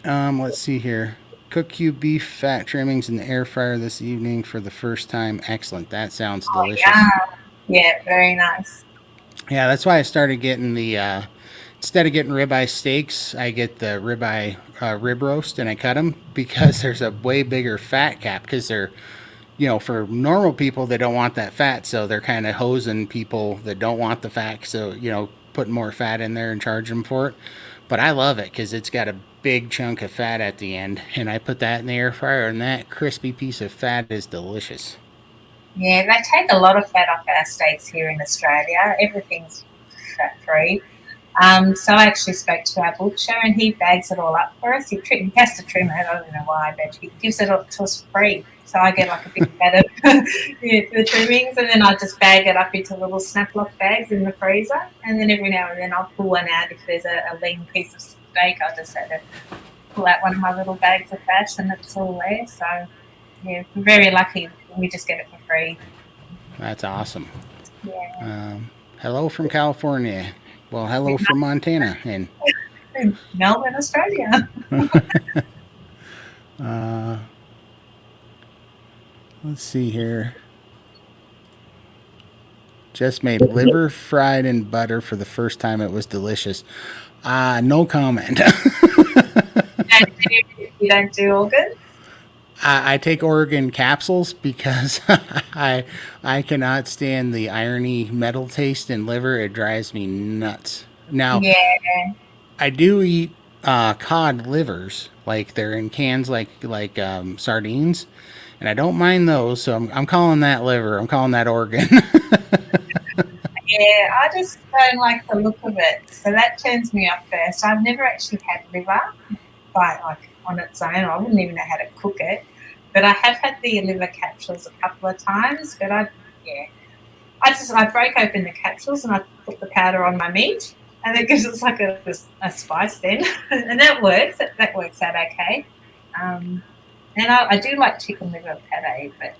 Let's see here. Cook cube beef fat trimmings in the air fryer this evening for the first time. Excellent. That sounds Oh, delicious. yeah. Yeah, very nice. Yeah, that's why I started getting the instead of getting ribeye steaks, I get the ribeye rib roast and I cut them because there's a way bigger fat cap because for normal people they don't want that fat, so they're kind of hosing people that don't want the fat, so putting more fat in there and charging them for it. But I love it because it's got a big chunk of fat at the end, and I put that in the air fryer, and that crispy piece of fat is delicious. Yeah, they take a lot of fat off our steaks here in Australia. Everything's fat free. So I actually spoke to our butcher, and he bags it all up for us. He has to trim it. I don't know why, but he gives it up to us free. So I get like a big bag of the trimmings, and then I just bag it up into little snap-lock bags in the freezer. And then every now and then I'll pull one out if there's a lean piece of steak. I'll just have to pull out one of my little bags of fat, and it's all there. So yeah, we're very lucky. We just get it for free. That's awesome. Yeah. Hello from California. Well, hello from Montana. And In Melbourne, Australia. let's see here. Just made liver fried in butter for the first time. It was delicious. No comment. You don't do organs? I take organ capsules because I cannot stand the irony metal taste in liver. It drives me nuts. Now, Yeah. I do eat cod livers, like they're in cans, like sardines, and I don't mind those. So I'm calling that liver. I'm calling that organ. Yeah, I just don't like the look of it. So that turns me off first. I've never actually had liver by like on its own. I wouldn't even know how to cook it. But I have had the liver capsules a couple of times. But yeah, I break open the capsules and I put the powder on my meat, and it gives us like a spice then, and that works. That works out okay. Um, and I do like chicken liver pate, but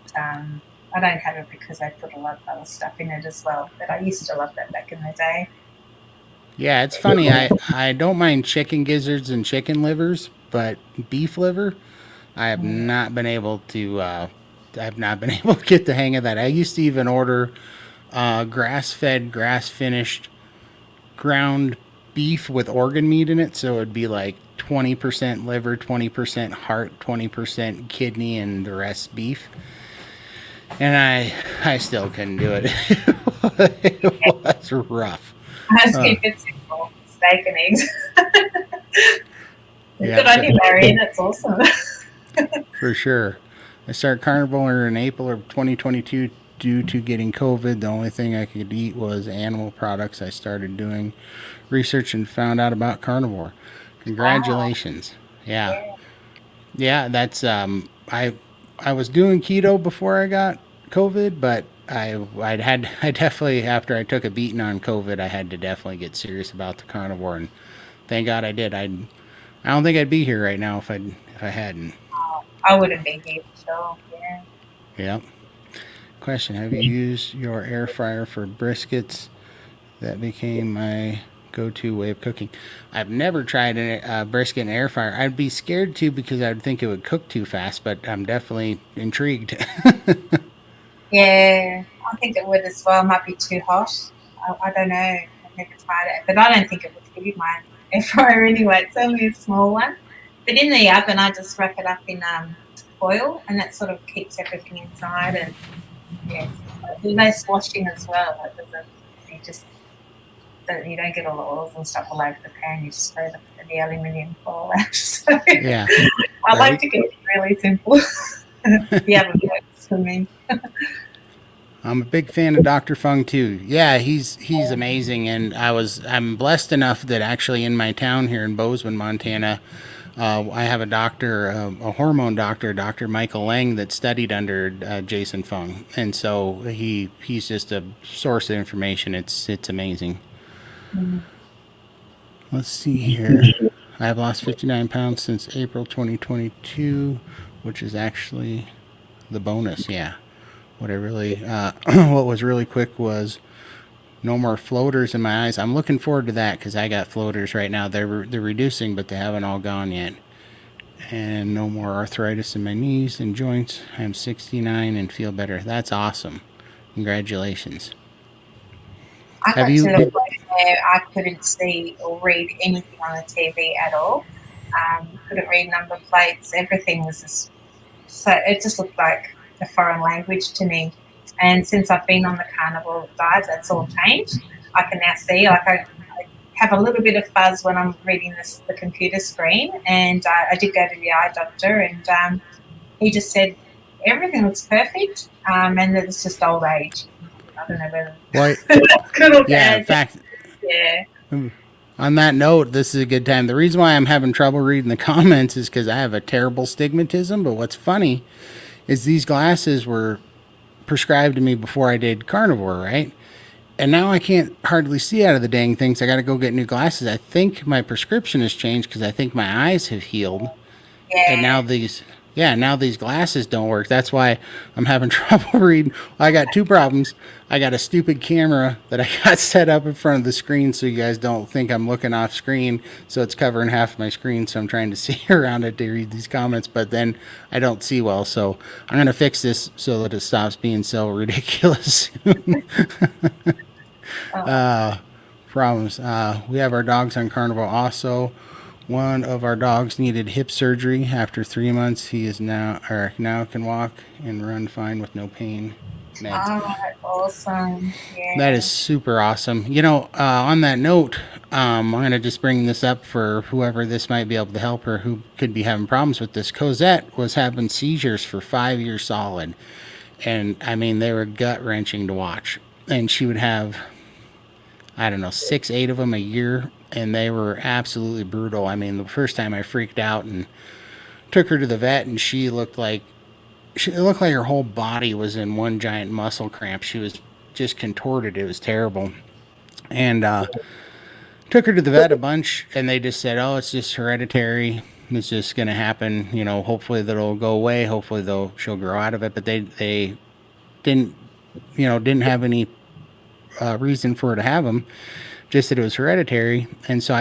I don't have it because I put a lot of other stuff in it as well. But I used to love that back in the day. Yeah, it's funny. I don't mind chicken gizzards and chicken livers, but beef liver, I have Mm. not been able to. I have not been able to get the hang of that. I used to even order grass-fed, grass-finished ground beef with organ meat in it, so it'd be like 20% liver, 20% heart, 20% kidney, and the rest beef. And I still couldn't do it. It was rough. I just Uh, keep it simple: steak and eggs. yeah, Good on you, Marion. That's awesome. for sure. I started carnivore in April of 2022 due to getting COVID. The only thing I could eat was animal products. I started doing research and found out about carnivore. Wow. Congratulations. Yeah. Yeah. Yeah, that's I was doing keto before I got COVID, but I definitely, after I took a beating on COVID, I had to definitely get serious about the carnivore, and thank God I did. I don't think I'd be here right now if I hadn't. I wouldn't be here for sure. Yeah. Yeah. Question: have you used your air fryer for briskets? That became my go-to way of cooking. I've never tried a brisket in an air fryer. I'd be scared to because I'd think it would cook too fast, but I'm definitely intrigued. Yeah, I think it would as well. Might be too hot. I don't know. I've never tried it, but I don't think it would fit in my air fryer anyway. It's only a small one. But in the oven, I just wrap it up in foil, and that sort of keeps everything inside. And yes, there's no squashing as well. Like you just you don't get all the oils and stuff all over the pan. You just throw the aluminium foil out. So Yeah, I like right. to keep it really simple. The oven works for me. I'm a big fan of Dr. Fung too. Yeah, he's amazing, and I'm blessed enough that actually in my town here in Bozeman, Montana, I have a doctor, a hormone doctor, Dr. Michael Lang, that studied under Jason Fung, and so he's just a source of information. It's amazing. Mm. Let's see here. I've lost 59 pounds since April 2022, which is actually the bonus. Yeah. What I really, what was really quick was no more floaters in my eyes. I'm looking forward to that because I got floaters right now. They're reducing, but they haven't all gone yet. And no more arthritis in my knees and joints. I'm 69 and feel better. That's awesome. Congratulations. I Have got to you the did? point where I couldn't see or read anything on the TV at all. Couldn't read number plates. Everything was just so it just looked like a foreign language to me. And since I've been on the carnivore diet, that's all changed. I can now see. I have a little bit of fuzz when I'm reading the computer screen. And I did go to the eye doctor, and he just said everything looks perfect, and that it's just old age. I don't know whether Well, that's good or yeah. In bad, but fact, yeah. On that note, this is a good time. The reason why I'm having trouble reading the comments is because I have a terrible stigmatism. But what's funny is these glasses were prescribed to me before I did carnivore, right? And now I can't hardly see out of the dang things. I got to go get new glasses. I think my prescription has changed because I think my eyes have healed, and Yeah. now these glasses don't work. That's why I'm having trouble reading. I got two problems. I got a stupid camera that I got set up in front of the screen so you guys don't think I'm looking off screen, so it's covering half of my screen, so I'm trying to see around it to read these comments, but then I don't see well. So I'm going to fix this so that it stops being so ridiculous. Oh, Problems. We have our dogs on carnival also. One of our dogs needed hip surgery. After 3 months, he is now can walk and run fine with no pain meds. oh, awesome. That Yeah. is super awesome. On that note, I'm gonna just bring this up for whoever this might be able to help or who could be having problems with this. Cosette was having seizures for 5 years solid, and I mean they were gut wrenching to watch. And she would have, I don't know, 6, 8 of them a year, and they were absolutely brutal. I mean, the first time I freaked out and took her to the vet, and it looked like her whole body was in one giant muscle cramp. She was just contorted. It was terrible. And took her to the vet a bunch, and they just said, "Oh, it's just hereditary. It's just going to happen. Hopefully that'll go away. Hopefully she'll grow out of it." But they didn't, didn't have any reason for her to have them. Just that it was hereditary. And so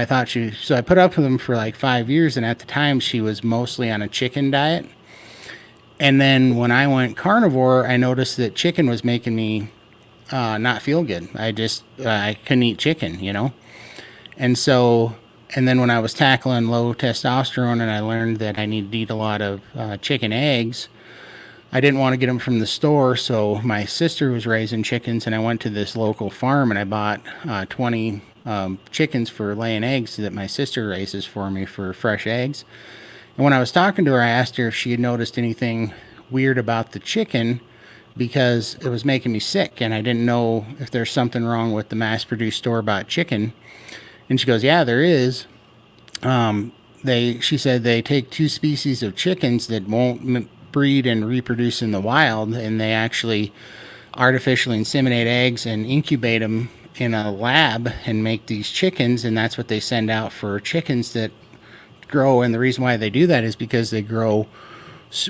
so I put up with them for like 5 years. And at the time, she was mostly on a chicken diet. And then when I went carnivore, I noticed that chicken was making me not feel good. I couldn't eat chicken. And so, and then when I was tackling low testosterone and I learned that I needed to eat a lot of chicken eggs, I didn't want to get them from the store. So my sister was raising chickens, and I went to this local farm and I bought 20 chickens for laying eggs that my sister raises for me for fresh eggs. And when I was talking to her, I asked her if she had noticed anything weird about the chicken because it was making me sick, and I didn't know if there's something wrong with the mass-produced store-bought chicken. And she goes, "Yeah, there is. She said they take two species of chickens that won't breed and reproduce in the wild, and they actually artificially inseminate eggs and incubate them in a lab and make these chickens, and that's what they send out for chickens that grow. And the reason why they do that is because they grow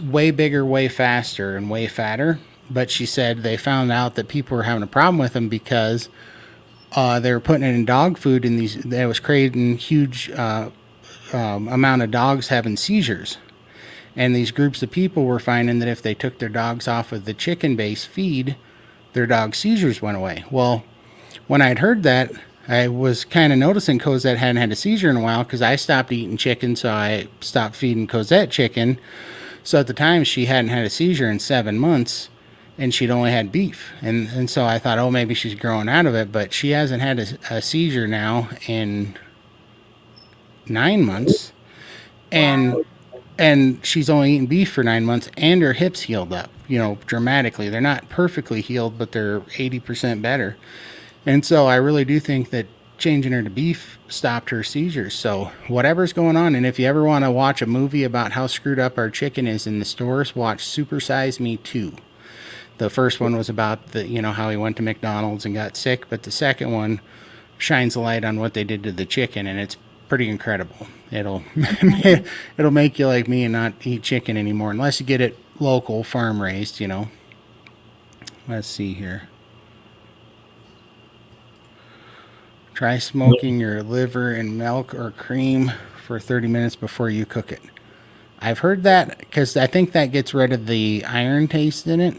way bigger, way faster, and way fatter." But she said they found out that people were having a problem with them because they were putting it in dog food, and that was creating huge amount of dogs having seizures. And these groups of people were finding that if they took their dogs off of the chicken-based feed, their dog seizures went away. Well, when I'd heard that, I was kind of noticing Cosette hadn't had a seizure in a while because I stopped eating chicken, so I stopped feeding Cosette chicken. So at the time, she hadn't had a seizure in 7 months, and she'd only had beef. And so I thought, oh, maybe she's growing out of it, but she hasn't had a seizure now in 9 months. And Wow. and she's only eaten beef for 9 months, and her hips healed up, dramatically. They're not perfectly healed, but they're 80% better. And so I really do think that changing her to beef stopped her seizures. So whatever's going on, and if you ever want to watch a movie about how screwed up our chicken is in the stores, watch Super Size Me 2. The first one was about how he went to McDonald's and got sick, but the second one shines a light on what they did to the chicken, and it's pretty incredible. It'll it'll make you like me and not eat chicken anymore unless you get it local, farm raised. Let's see here. Try smoking your liver in milk or cream for 30 minutes before you cook it. I've heard that because I think that gets rid of the iron taste in it.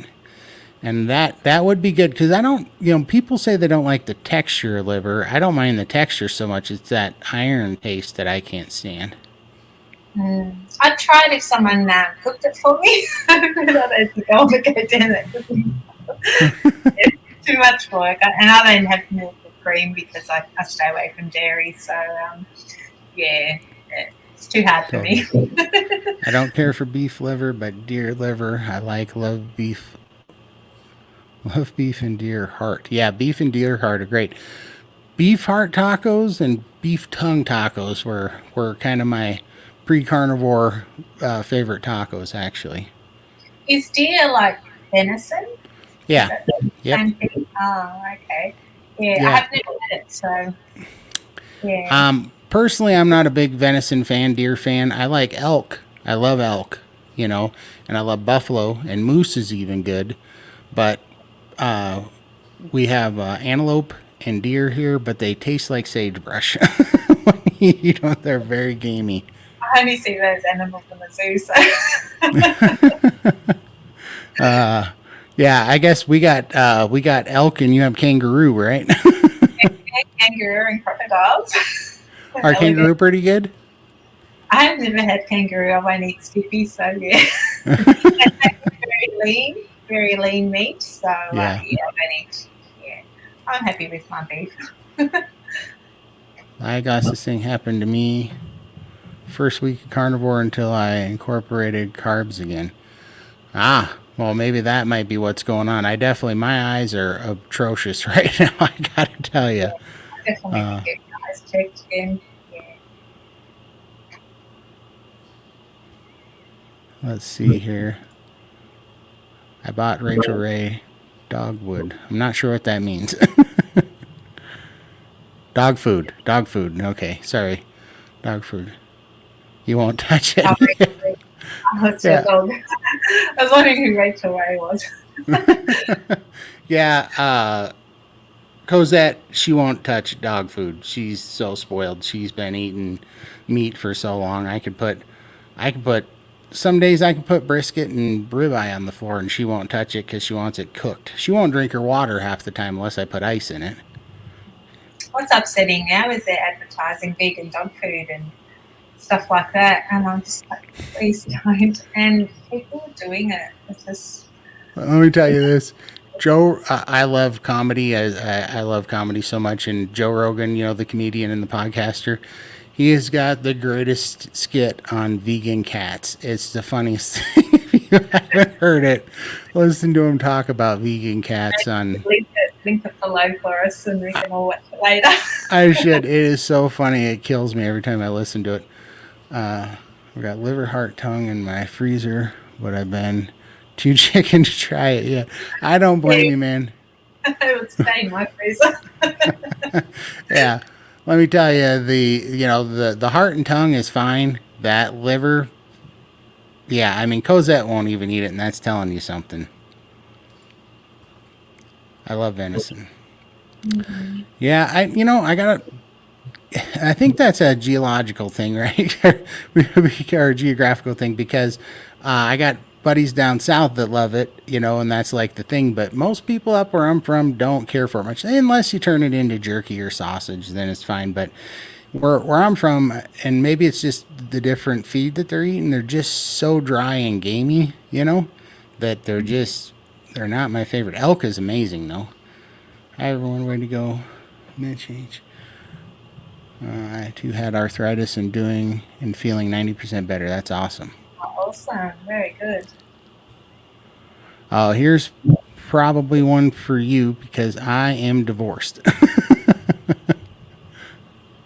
And that would be good because I don't, people say they don't like the texture of liver. I don't mind the texture so much. It's that iron taste that I can't stand. I tried if someone cooked it for me, but I don't think I'll go down that. It's too much work, and I don't have milk or cream because I stay away from dairy. So yeah, it's too hard for me. I don't care for beef liver, but deer liver, love beef. Love beef and deer heart. Yeah, beef and deer heart are great. Beef heart tacos and beef tongue tacos were kind of my pre-carnivore favorite tacos, actually. Is deer like venison? Is Yeah. that the Yep. same thing? Oh, okay. Yeah, I Yeah. have never had it, so yeah. Personally, I'm not a big venison fan, deer fan. I like elk. I love elk, you know, and I love buffalo, and moose is even good. But we have antelope and deer here, but they taste like sagebrush. You know, they're very gamey. I only see those animals in the zoo, so Yeah, I guess we got elk and you have kangaroo, right? kangaroo and crocodiles and Are alligator. kangaroo pretty good? I have never had kangaroo. I won't eat stiffy, so yeah. Very lean meat. So Yeah. yeah, I don't eat. Yeah, I'm happy with my beef. I guess this thing happened to me first week of carnivore until I incorporated carbs again. Ah, well, maybe that might be what's going on. I definitely, my eyes are atrocious right now. I gotta tell you. Yeah, I definitely need to get my eyes checked again. Yeah. Let's see here. I bought Rachel Ray dogwood. I'm not sure what that means. Dog food. Dog food. Okay, sorry. Dog food. You won't touch it. Oh, Rachel, oh, it's your Yeah. dog. I was wondering who Rachel Ray was. Yeah. Cosette, she won't touch dog food. She's so spoiled. She's been eating meat for so long. I could put, some days I can put brisket and ribeye on the floor and she won't touch it because she wants it cooked. She won't drink her water half the time unless I put ice in it. What's upsetting now is they're advertising vegan dog food and stuff like that, and I'm just like, please don't. And people are doing it. It's just Let me tell you this. Joe, I love comedy. I love comedy so much. And Joe Rogan, you know, the comedian and the podcaster, he has got the greatest skit on vegan cats. It's the funniest thing. If you haven't heard it, listen to him talk about vegan cats on. link it below for us, and we can all watch it later. I should. It is so funny. It kills me every time I listen to it. I've got liver, heart, tongue in my freezer, but I've been too chicken to try it yet. I don't blame you, man. It would stay in my freezer. Yeah. Let me tell you, the heart and tongue is fine. That liver, yeah, I mean Cosette won't even eat it, and that's telling you something. I love venison. Mm-hmm. Yeah, I got to I think that's a geological thing, right? Or a geographical thing because I got buddies down south that love it, you know, and that's like the thing. But most people up where I'm from don't care for it much, unless you turn it into jerky or sausage, then it's fine. But where I'm from, and maybe it's just the different feed that they're eating, they're just so dry and gamey, you know, that they're not my favorite. Elk is amazing though. Hi everyone, way to go. Net change. I too had arthritis and doing and feeling 90% better. That's awesome. Awesome, very good. Here's probably one for you because I am divorced.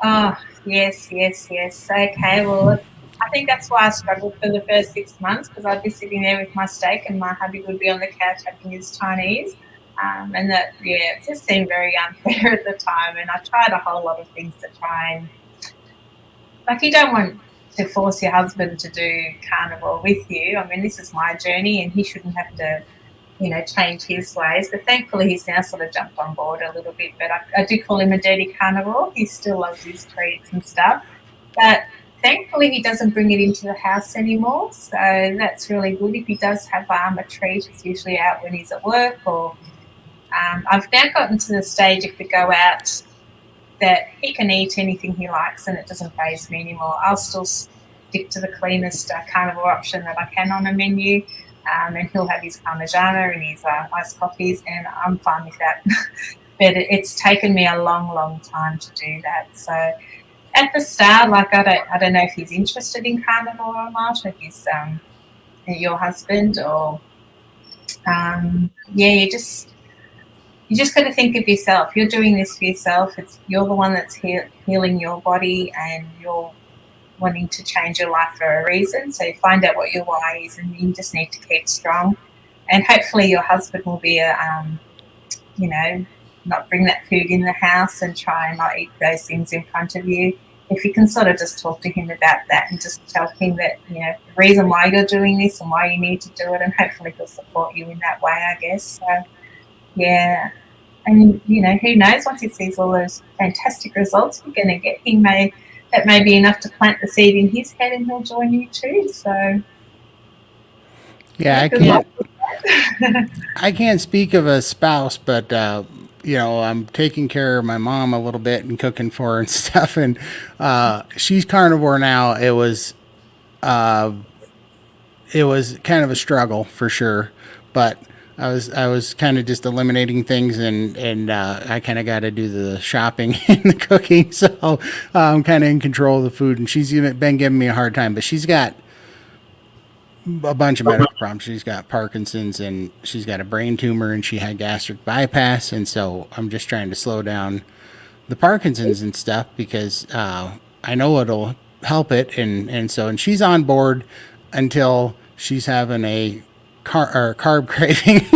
Oh, yes, yes, yes. Okay, well, I think that's why I struggled for the first 6 months because I'd be sitting there with my steak and my hubby would be on the couch having his Chinese. And that, yeah, it just seemed very unfair at the time. And I tried a whole lot of things to try and, like, you don't want to force your husband to do carnivore with you. I mean, this is my journey and he shouldn't have to, change his ways. But thankfully, he's now sort of jumped on board a little bit. But I do call him a dirty carnivore. He still loves his treats and stuff. But thankfully, he doesn't bring it into the house anymore. So that's really good. If he does have a treat, it's usually out when he's at work or I've now gotten to the stage if we go out that he can eat anything he likes and it doesn't faze me anymore. I'll still stick to the cleanest carnivore option that I can on a menu. And he'll have his Parmigiana and his iced coffees, and I'm fine with that. But it's taken me a long, long time to do that. So at the start, like I don't know if he's interested in carnivore or not, if he's your husband or yeah, you just you just got to think of yourself. You're doing this for yourself. You're the one that's healing your body, and you're wanting to change your life for a reason. So find out what your why is, and you just need to keep strong. And hopefully your husband will be you know, not bring that food in the house and try and not eat those things in front of you. If you can sort of just talk to him about that and just tell him that, you know, the reason why you're doing this and why you need to do it, and hopefully he'll support you in that way, I guess. So, yeah. And, you know, who knows, once he sees all those fantastic results you're going to get, that may be enough to plant the seed in his head, and he'll join you too. So, Yeah, I can't speak of a spouse, but you know, I'm taking care of my mom a little bit and cooking for her and stuff. And she's carnivore now. Uh, it was kind of a struggle for sure, but I was kind of just eliminating things, and I kind of got to do the shopping and the cooking, so I'm kind of in control of the food. And she's been giving me a hard time, but she's got a bunch of medical problems. She's got Parkinson's, and she's got a brain tumor, and she had gastric bypass. And so I'm just trying to slow down the Parkinson's and stuff, because I know it'll help it. And she's on board until she's having a carb craving,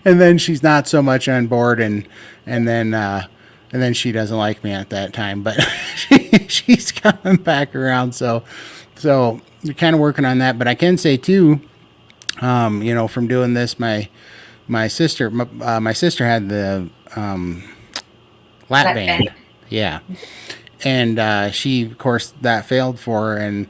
and then she's not so much on board, and then and then she doesn't like me at that time. But she's coming back around. So you're kind of working on that. But I can say too, you know, from doing this, my sister had the lap band, yeah, and she, of course, that failed for her. And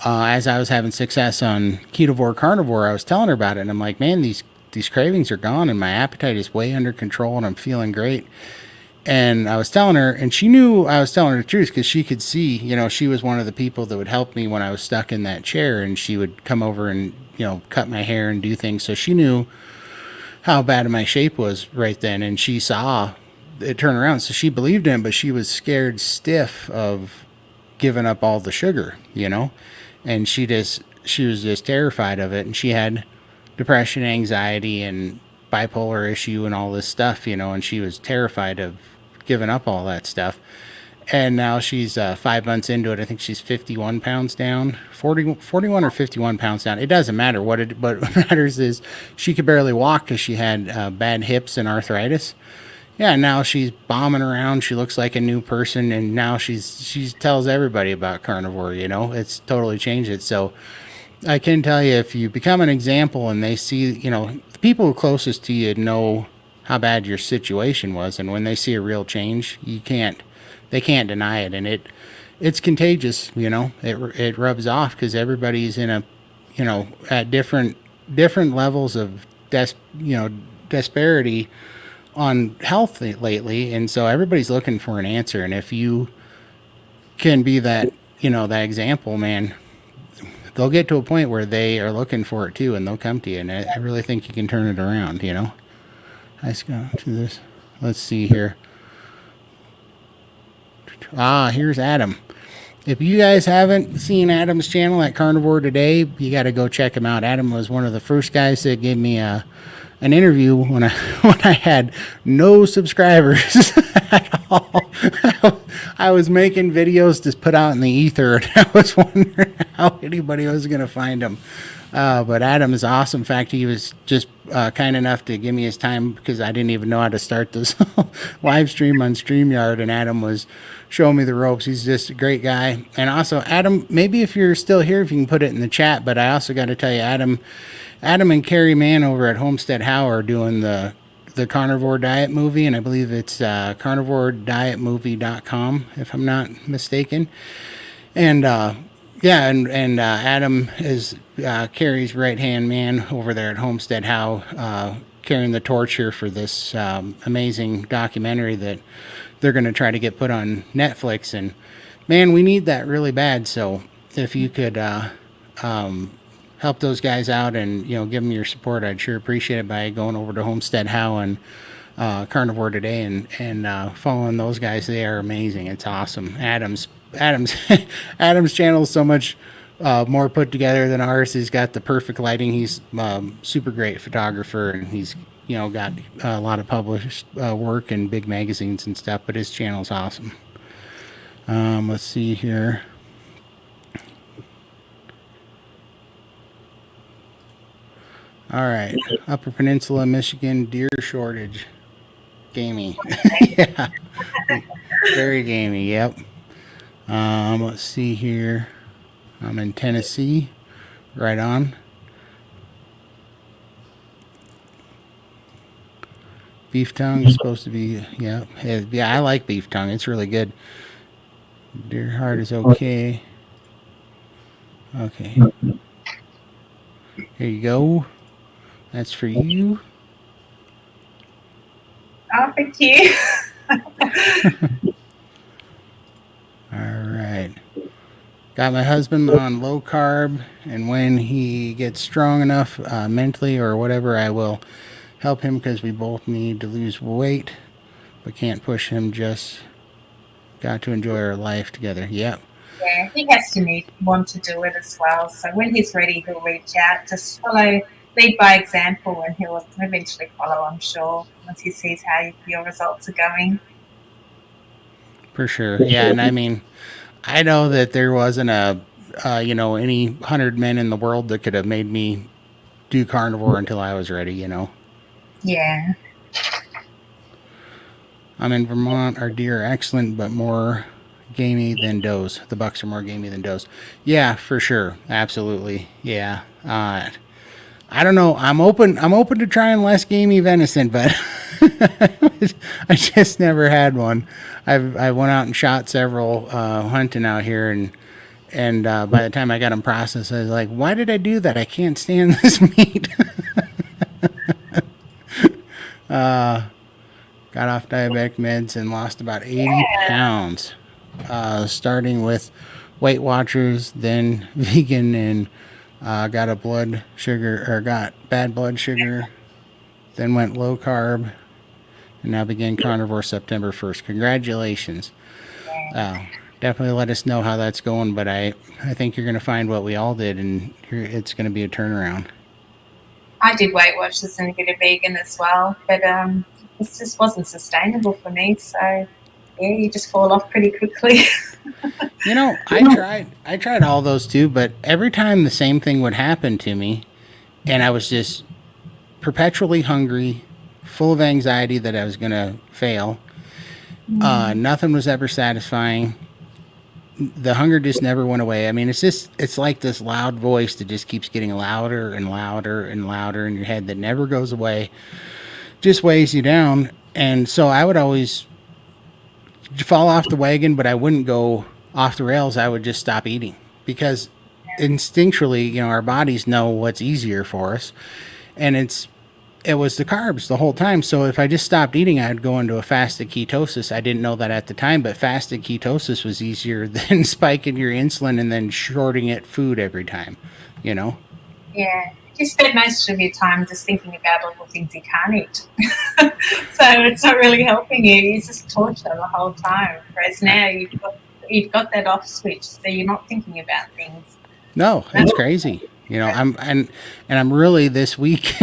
as I was having success on carnivore, I was telling her about it, and I'm like, man, these cravings are gone, and my appetite is way under control, and I'm feeling great. And I was telling her, and she knew I was telling her the truth, because she could see, you know, she was one of the people that would help me when I was stuck in that chair, and she would come over and, you know, cut my hair and do things. So she knew how bad my shape was right then, and she saw it turn around. So she believed in it, but she was scared stiff of giving up all the sugar, you know, and she was just terrified of it. And she had depression, anxiety, and bipolar issue and all this stuff, you know, and she was terrified of giving up all that stuff. And now she's 5 months into it. I think she's 51 pounds down, 41 or 51 pounds down. It doesn't matter. What matters is she could barely walk because she had bad hips and arthritis. Yeah, now she's bombing around. She looks like a new person, and now she tells everybody about carnivore. You know, it's totally changed it. So I can tell you, if you become an example and they see, you know, the people closest to you know how bad your situation was, and when they see a real change, they can't deny it, and it's contagious. You know, it rubs off, because everybody's in a, you know, at different levels of disparity on health lately, and so everybody's looking for an answer. And if you can be that, you know, that example, man, they'll get to a point where they are looking for it too, and they'll come to you. And I really think you can turn it around, you know. Let's go to this. Let's see here. Here's Adam. If you guys haven't seen Adam's channel at Carnivore Today, you got to go check him out. Adam was one of the first guys that gave me an interview when I had no subscribers at all. I was making videos to put out in the ether, and I was wondering how anybody was going to find them. But Adam is awesome. In fact, he was just kind enough to give me his time, because I didn't even know how to start this live stream on StreamYard, and Adam was showing me the ropes. He's just a great guy. And also, Adam, maybe if you're still here, if you can put it in the chat, but I also got to tell you, Adam and Carrie Mann over at Homestead How are doing the carnivore diet movie, and I believe it's carnivoredietmovie.com, if I'm not mistaken. And yeah, and Adam is Carrie's right-hand man over there at Homestead How, carrying the torch here for this amazing documentary that they're going to try to get put on Netflix. And man, we need that really bad. So if you could help those guys out and, you know, give them your support, I'd sure appreciate it by going over to Homestead How and Carnivore Today and following those guys. They are amazing. It's awesome. Adam's Adam's channel is so much more put together than ours. He's got the perfect lighting. He's super great photographer, and he's got a lot of published work in big magazines and stuff. But his channel's awesome. Let's see here. All right, Upper Peninsula, Michigan, deer shortage, gamey. Yeah, very gamey. Yep. Let's see here. I'm in Tennessee. Right on. Beef tongue is supposed to be, yeah. Yeah, I like beef tongue. It's really good. Deer heart is okay. Okay. Here you go. That's for you. Oh, thank you. All right. Got my husband on low carb, and when he gets strong enough mentally or whatever, I will help him because we both need to lose weight, but can't push him. Just got to enjoy our life together. Yep. Yeah, he has to want to do it as well. So when he's ready, he'll reach out. Just lead by example, and he'll eventually follow, I'm sure, once he sees how your results are going. For sure. Yeah, and I mean, I know that there wasn't any 100 men in the world that could have made me do carnivore until I was ready. Yeah. I'm in Vermont. Our deer are excellent, but more gamey than does. The bucks are more gamey than does. Yeah, for sure. Absolutely. Yeah. I don't know. I'm open to trying less gamey venison, but I just never had one. I went out and shot several hunting out here, and by the time I got them processed, I was like, why did I do that? I can't stand this meat. Got off diabetic meds and lost about 80 pounds, starting with Weight Watchers, then vegan, and got bad blood sugar, then went low carb, and now began carnivore September 1st. Congratulations. Definitely let us know how that's going, but I think you're going to find what we all did, and it's going to be a turnaround. I did Weight Watchers and a bit of vegan as well, but it just wasn't sustainable for me. So yeah, you just fall off pretty quickly. I tried all those too, but every time the same thing would happen to me, and I was just perpetually hungry, full of anxiety that I was going to fail. Nothing was ever satisfying. The hunger just never went away. I mean, it's like this loud voice that just keeps getting louder and louder and louder in your head that never goes away, just weighs you down. And so I would always fall off the wagon, but I wouldn't go off the rails. I would just stop eating because instinctually, our bodies know what's easier for us. And it was the carbs the whole time. So if I just stopped eating, I'd go into a fasted ketosis. I didn't know that at the time, but fasted ketosis was easier than spiking your insulin and then shorting it food every time, Yeah. You spend most of your time just thinking about all the things you can't eat. So it's not really helping you. You just torture the whole time. Whereas now you've got that off switch, so you're not thinking about things. No, it's crazy. I'm really this week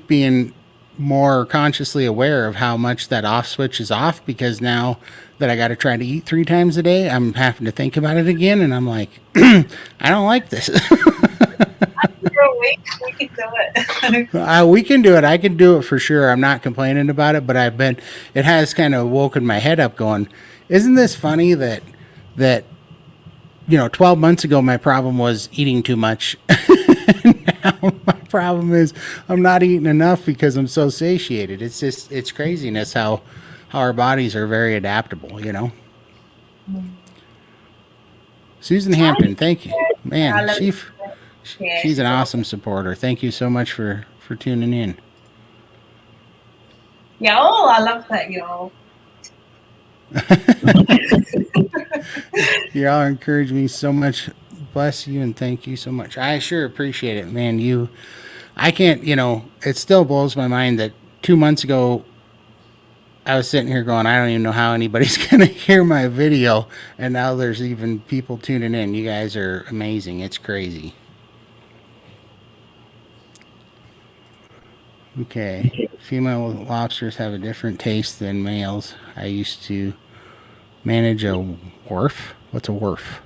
being more consciously aware of how much that off switch is off, because now that I got to try to eat 3 times a day, I'm having to think about it again, and I'm like, I don't like this. For a week, we can do it. We can do it. I can do it for sure. I'm not complaining about it, but it has kind of woken my head up going, isn't this funny that 12 months ago, my problem was eating too much. Now my problem is I'm not eating enough because I'm so satiated. It's craziness how our bodies are very adaptable, Susan Hampton, thank you. Man, she's an awesome supporter. Thank you so much for tuning in. Y'all, I love that, y'all. Y'all encourage me so much. Bless you and thank you so much. I sure appreciate it, man. I can't, it still blows my mind that 2 months ago I was sitting here going, I don't even know how anybody's going to hear my video, and now there's even people tuning in. You guys are amazing. It's crazy. Okay. Female lobsters have a different taste than males. I used to manage a wharf. What's a wharf?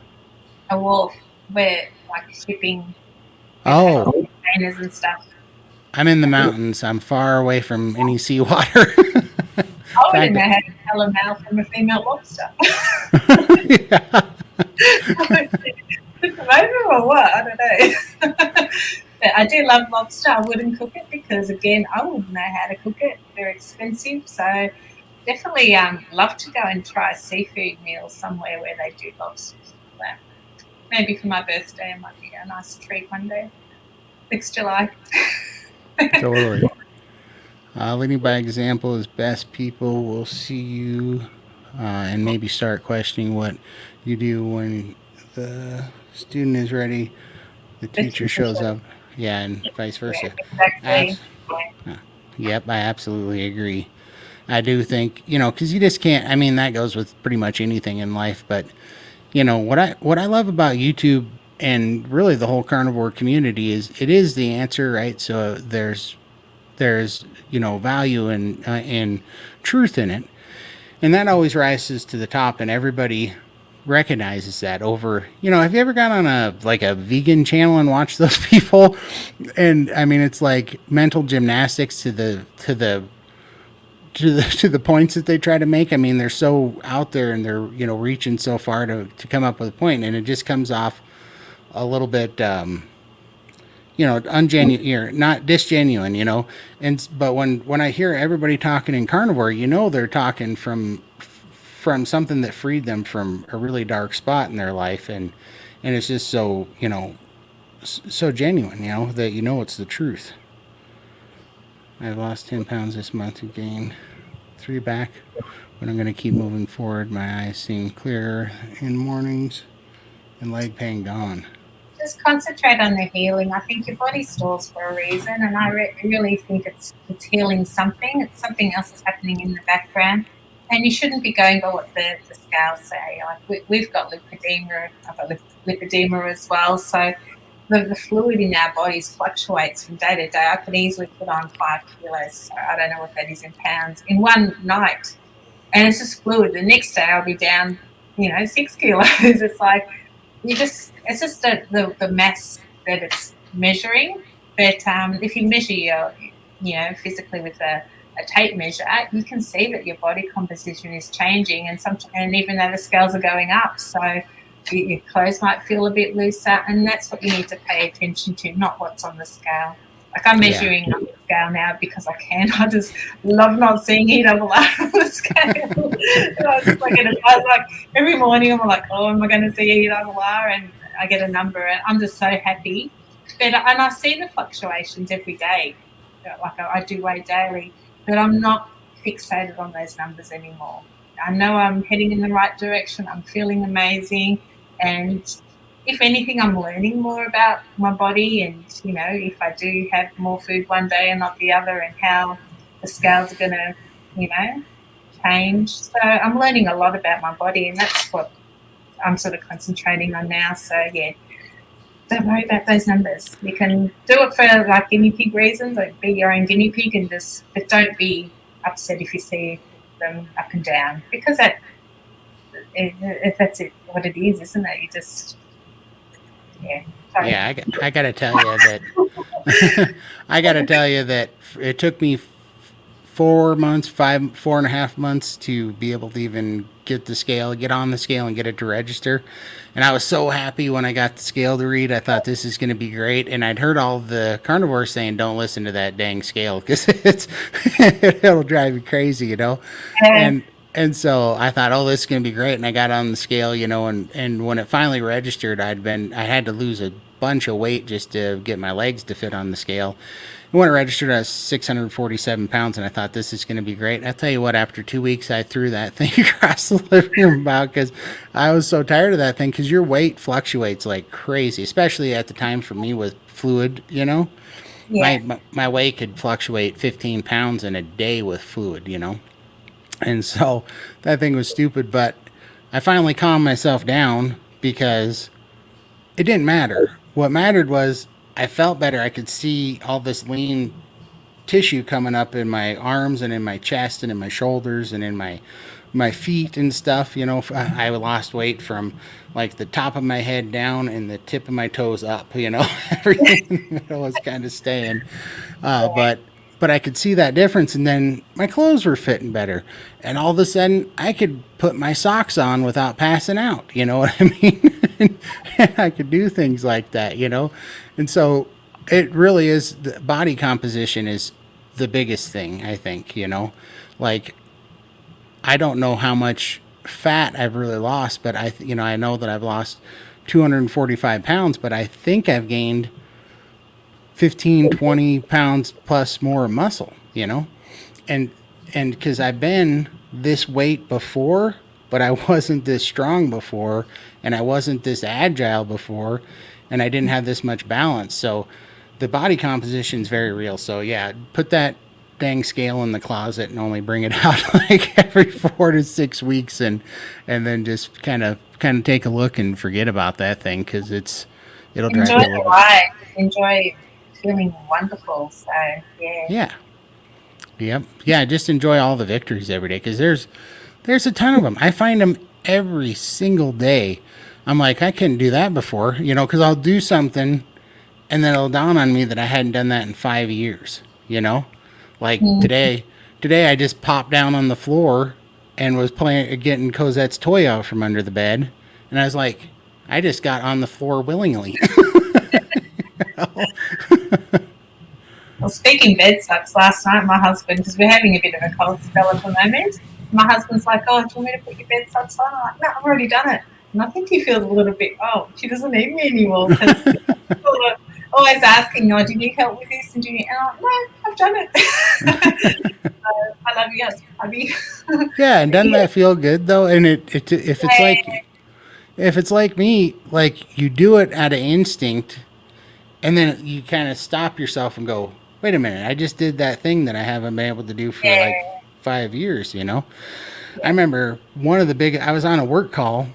A wharf where like shipping with Oh, containers and stuff. I'm in the mountains. I'm far away from any seawater. In I wouldn't fact, know how to tell a male from a female lobster. yeah. Cook them over or what? I don't know. But I do love lobster. I wouldn't cook it because, again, I wouldn't know how to cook it. They're expensive. So definitely love to go and try a seafood meal somewhere where they do lobsters. But maybe for my birthday, it might be a nice treat one day. Next July. Totally. Leading by example is best. People will see you and maybe start questioning what you do when the student is ready. The teacher shows up. Yeah, and vice Yeah, versa. exactly. Abs- yep, I absolutely agree. I do think because you just can't. I mean, that goes with pretty much anything in life. But what I love about YouTube and really the whole carnivore community is it is the answer, right? So there's value and truth in it, and that always rises to the top, and everybody recognizes that over have you ever gone on a vegan channel and watched those people? And I mean, it's like mental gymnastics to the points that they try to make. I mean, they're so out there and they're reaching so far to come up with a point, and it just comes off a little bit ungenuine, or not disgenuine, and but when I hear everybody talking in carnivore, they're talking from something that freed them from a really dark spot in their life, and it's just so so genuine, that it's the truth. I've lost 10 pounds this month and gained 3 back, but I'm going to keep moving forward. My eyes seem clearer in mornings and leg pain gone. Just concentrate on the healing. I think your body stores for a reason, and I really think it's healing something. It's something else that's happening in the background, and you shouldn't be going by what the scales say. Like we've got lipedema, I've got lipedema as well, so the fluid in our bodies fluctuates from day to day. I could easily put on 5 kilos, so I don't know what that is in pounds, in one night, and it's just fluid. The next day I'll be down, 6 kilos. It's like it's just the mass that it's measuring. But if you measure physically with a tape measure, you can see that your body composition is changing, and even though the scales are going up, so your clothes might feel a bit looser, and that's what you need to pay attention to, not what's on the scale. Like I'm Yeah. measuring up the scale now because I can. I just love not seeing E double R on the scale. I just like every morning I'm like, oh, am I going to see E double R? And I get a number, and I'm just so happy. And I see the fluctuations every day. Like I do weigh daily, but I'm not fixated on those numbers anymore. I know I'm heading in the right direction. I'm feeling amazing, and if anything, I'm learning more about my body, and if I do have more food one day and not the other, and how the scales are going to, change. So I'm learning a lot about my body, and that's what I'm sort of concentrating on now. So yeah, don't worry about those numbers. You can do it for like guinea pig reasons, like be your own guinea pig, but don't be upset if you see them up and down, because if that's what it is, isn't it? You just yeah. Sorry. Yeah, I gotta tell you that I gotta tell you that it took me 4 months, 4.5 months to be able to even get on the scale, and get it to register. And I was so happy when I got the scale to read. I thought this is going to be great. And I'd heard all the carnivores saying, "Don't listen to that dang scale because it'll drive you crazy," Yeah. And so I thought, oh, this is gonna be great, and I got on the scale, and when it finally registered, I had to lose a bunch of weight just to get my legs to fit on the scale. And when it registered, I was 647 pounds, and I thought this is gonna be great. I tell you what, after 2 weeks, I threw that thing across the living room about because I was so tired of that thing. Because your weight fluctuates like crazy, especially at the time for me with fluid. Yeah. My weight could fluctuate 15 pounds in a day with fluid. And so that thing was stupid, but I finally calmed myself down because it didn't matter. What mattered was I felt better. I could see all this lean tissue coming up in my arms and in my chest and in my shoulders and in my feet and stuff. I lost weight from like the top of my head down and the tip of my toes up. Everything in the middle was kind of staying. But I could see that difference, and then my clothes were fitting better, and all of a sudden I could put my socks on without passing out. You know what I mean? And I could do things like that. And so it really is. The body composition is the biggest thing, I think. Like, I don't know how much fat I've really lost, but I know that I've lost 245 pounds, but I think I've gained 15, 20 pounds plus more muscle. And because I've been this weight before, but I wasn't this strong before, and I wasn't this agile before, and I didn't have this much balance. So the body composition is very real. So yeah, put that dang scale in the closet and only bring it out like every 4 to 6 weeks, and then just kind of take a look and forget about that thing, because it'll drive Enjoy you a the little bit. ride. Enjoy feeling wonderful. So yeah. Yeah. Yep. Yeah. Just enjoy all the victories every day, because there's a ton of them. I find them every single day. I'm like, I couldn't do that before, because I'll do something and then it'll dawn on me that I hadn't done that in 5 years. Like today I just popped down on the floor and was playing, getting Cosette's toy out from under the bed, and I was like, I just got on the floor willingly. Well, speaking bed sucks, last night my husband, because we're having a bit of a cold spell at the moment, my husband's like, oh, do you want me to put your bed sucks on? I'm like, no, I've already done it. And I think he feels a little bit, oh, she doesn't need me anymore. Because people are always asking, oh, do you need help with this? And I'm like, no, I've done it. I love you, hubby. Yeah, and doesn't Yeah. that feel good though? And if it's like me, like you do it out of instinct, and then you kind of stop yourself and go, wait a minute, I just did that thing that I haven't been able to do for like Yeah. 5 years. I remember I was on a work call,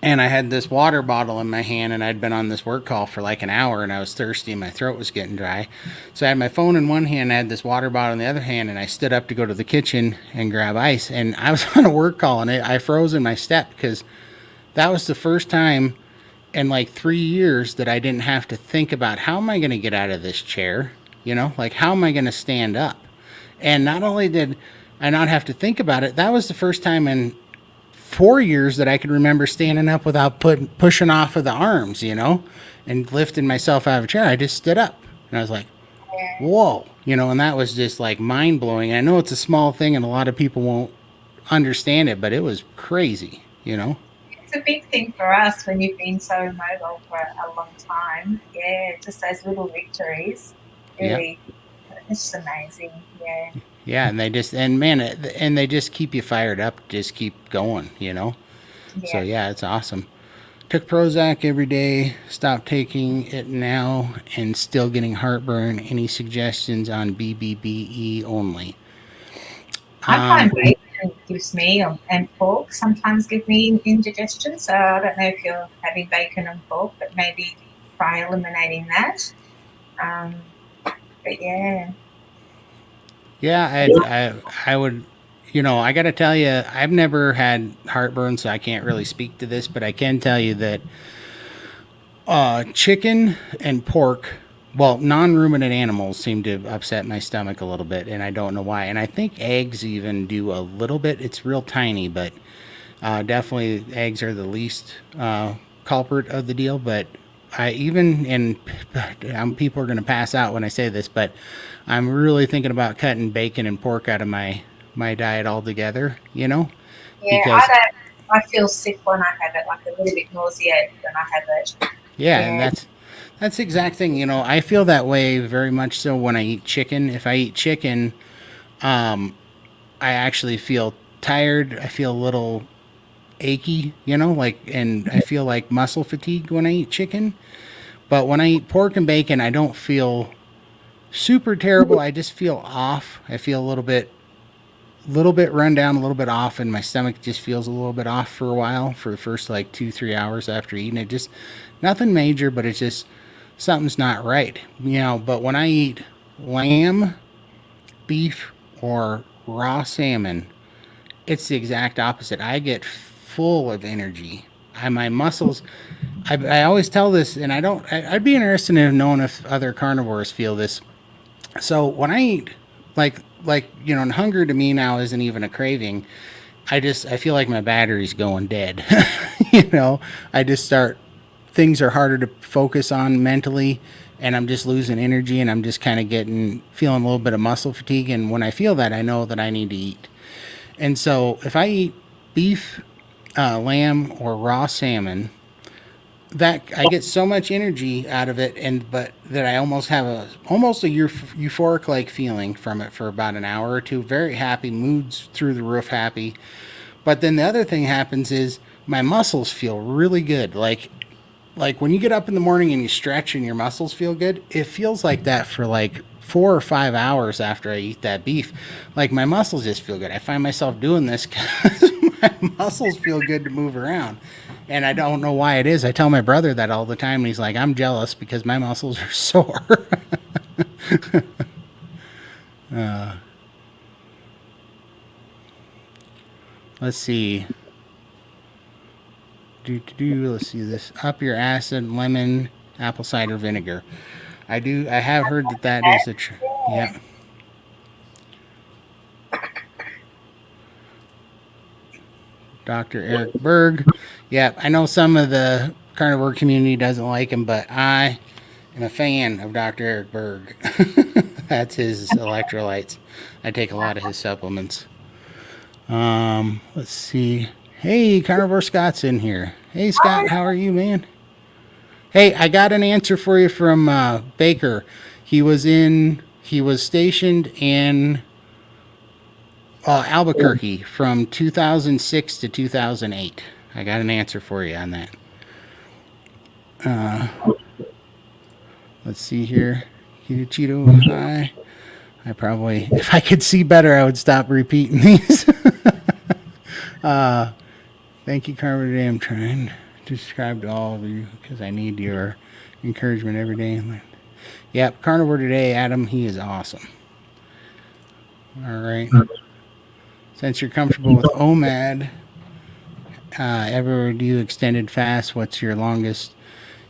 and I had this water bottle in my hand, and I'd been on this work call for like an hour, and I was thirsty and my throat was getting dry. So I had my phone in one hand, I had this water bottle in the other hand, and I stood up to go to the kitchen and grab ice. And I was on a work call, and I froze in my step, because that was the first time in like 3 years that I didn't have to think about, how am I going to get out of this chair? Like, how am I going to stand up? And not only did I not have to think about it, that was the first time in 4 years that I could remember standing up without pushing off of the arms, and lifting myself out of a chair. I just stood up, and I was like, whoa, and that was just like mind blowing. I know it's a small thing and a lot of people won't understand it, but it was crazy. It's a big thing for us when you've been so mobile for a long time. Yeah, just those little victories. Yeah. Really, it's amazing. Yeah. Yeah, and they just keep you fired up, just keep going. So Yeah. yeah, it's awesome. Took Prozac every day, stopped taking it now, and still getting heartburn. Any suggestions on BBBE only? I find bacon gives me, and pork sometimes give me indigestion. So I don't know if you're having bacon and pork, but maybe try eliminating that. Um, but yeah, Yeah, I would. I got to tell you, I've never had heartburn, so I can't really speak to this, but I can tell you that chicken and pork, well, non-ruminant animals seem to upset my stomach a little bit, and I don't know why. And I think eggs even do a little bit. It's real tiny, but definitely eggs are the least culprit of the deal. But people are going to pass out when I say this, but I'm really thinking about cutting bacon and pork out of my diet altogether, yeah. because I feel sick when I have it, like a little bit nauseated when I have it. yeah, and Yeah, that's the exact thing. I feel that way very much so when I eat chicken. If I eat chicken, I actually feel tired. I feel a little achy, like, and I feel like muscle fatigue when I eat chicken. But when I eat pork and bacon, I don't feel super terrible. I just feel off. I feel a little bit run down, a little bit off, and my stomach just feels a little bit off for a while, for the first like 2-3 hours after eating it. Just nothing major, but it's just something's not right. But when I eat lamb beef or raw salmon, it's the exact opposite. I get full of energy. My muscles. I always tell this, and I don't. I'd be interested in knowing if other carnivores feel this. So when I eat, and hunger to me now isn't even a craving. I feel like my battery's going dead. you know, I just start things are harder to focus on mentally, and I'm just losing energy, and I'm just kind of feeling a little bit of muscle fatigue. And when I feel that, I know that I need to eat. And so if I eat beef, lamb, or raw salmon, that I get so much energy out of it, and but that I almost have a euphoric like feeling from it for about an hour or two. Very happy, moods through the roof, happy. But then the other thing happens is my muscles feel really good. Like when you get up in the morning and you stretch and your muscles feel good, it feels like that for like 4 or 5 hours after I eat that beef. Like my muscles just feel good. I find myself doing this because my muscles feel good to move around. And I don't know why it is. I tell my brother that all the time, and he's like, I'm jealous because my muscles are sore. Let's see. Let's see this. Up your acid, lemon, apple cider vinegar. I have heard that is yeah. Dr. Eric Berg. Yeah, I know some of the carnivore community doesn't like him, but I am a fan of Dr. Eric Berg. That's his electrolytes. I take a lot of his supplements. Let's see. Hey, Carnivore Scott's in here. Hey, Scott, how are you, man? Hey, I got an answer for you from Baker. He was stationed in Albuquerque from 2006 to 2008. I got an answer for you on that. Let's see here. Cheeto, hi. I probably, if I could see better, I would stop repeating these. Thank you, Carver. Today I'm trying to subscribe to all of you because I need your encouragement every day. Yep, Carnivore Today, Adam, he is awesome. All right. Since you're comfortable with OMAD, ever do extended fast? What's your longest?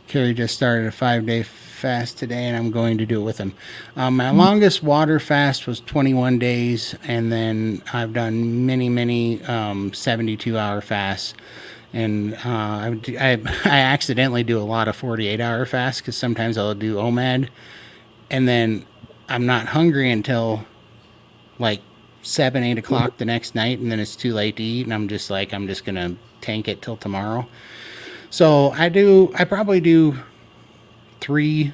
Kerry just started a 5-day fast today, and I'm going to do it with him. My longest water fast was 21 days, and then I've done many 72-hour fasts. And I accidentally do a lot of 48-hour fasts because sometimes I'll do OMAD, and then I'm not hungry until like 7, 8 o'clock the next night, and then it's too late to eat, and I'm just gonna tank it till tomorrow. So I probably do 3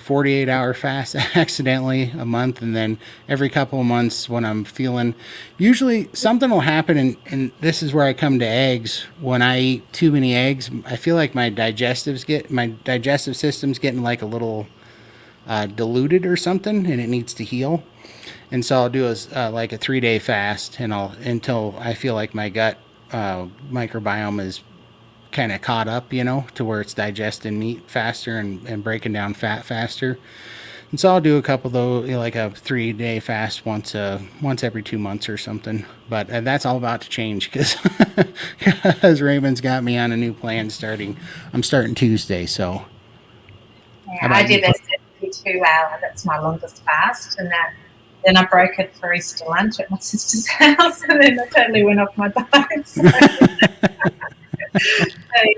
48-hour fasts accidentally a month, and then every couple of months when I'm feeling, usually something will happen, and this is where I come to eggs. When I eat too many eggs, I feel like my digestive system's getting like a little diluted or something, and it needs to heal. And so I'll do like a 3-day fast, and until I feel like my gut microbiome is kind of caught up, to where it's digesting meat faster and breaking down fat faster. And so I'll do a couple of those, like a 3-day fast once every 2 months or something. But that's all about to change because Raymond's got me on a new plan starting. I'm starting Tuesday, so. Yeah, I did a 72-hour. That's my longest fast, and then I broke it for Easter lunch at my sister's house, and then I totally went off my diet. So,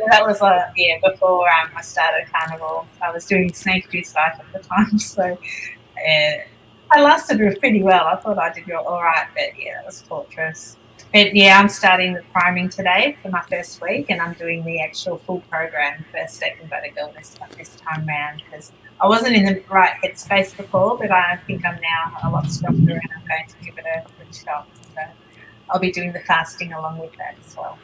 that was before I started carnivore. I was doing snake juice diet at the time, so I lasted pretty well. I thought I did all right, but yeah, it was torturous. But yeah, I'm starting the priming today for my first week, and I'm doing the actual full program for Steak and Butter Girl this time round because I wasn't in the right headspace before, but I think I'm now a lot stronger, and I'm going to give it a good shot. So I'll be doing the fasting along with that as well.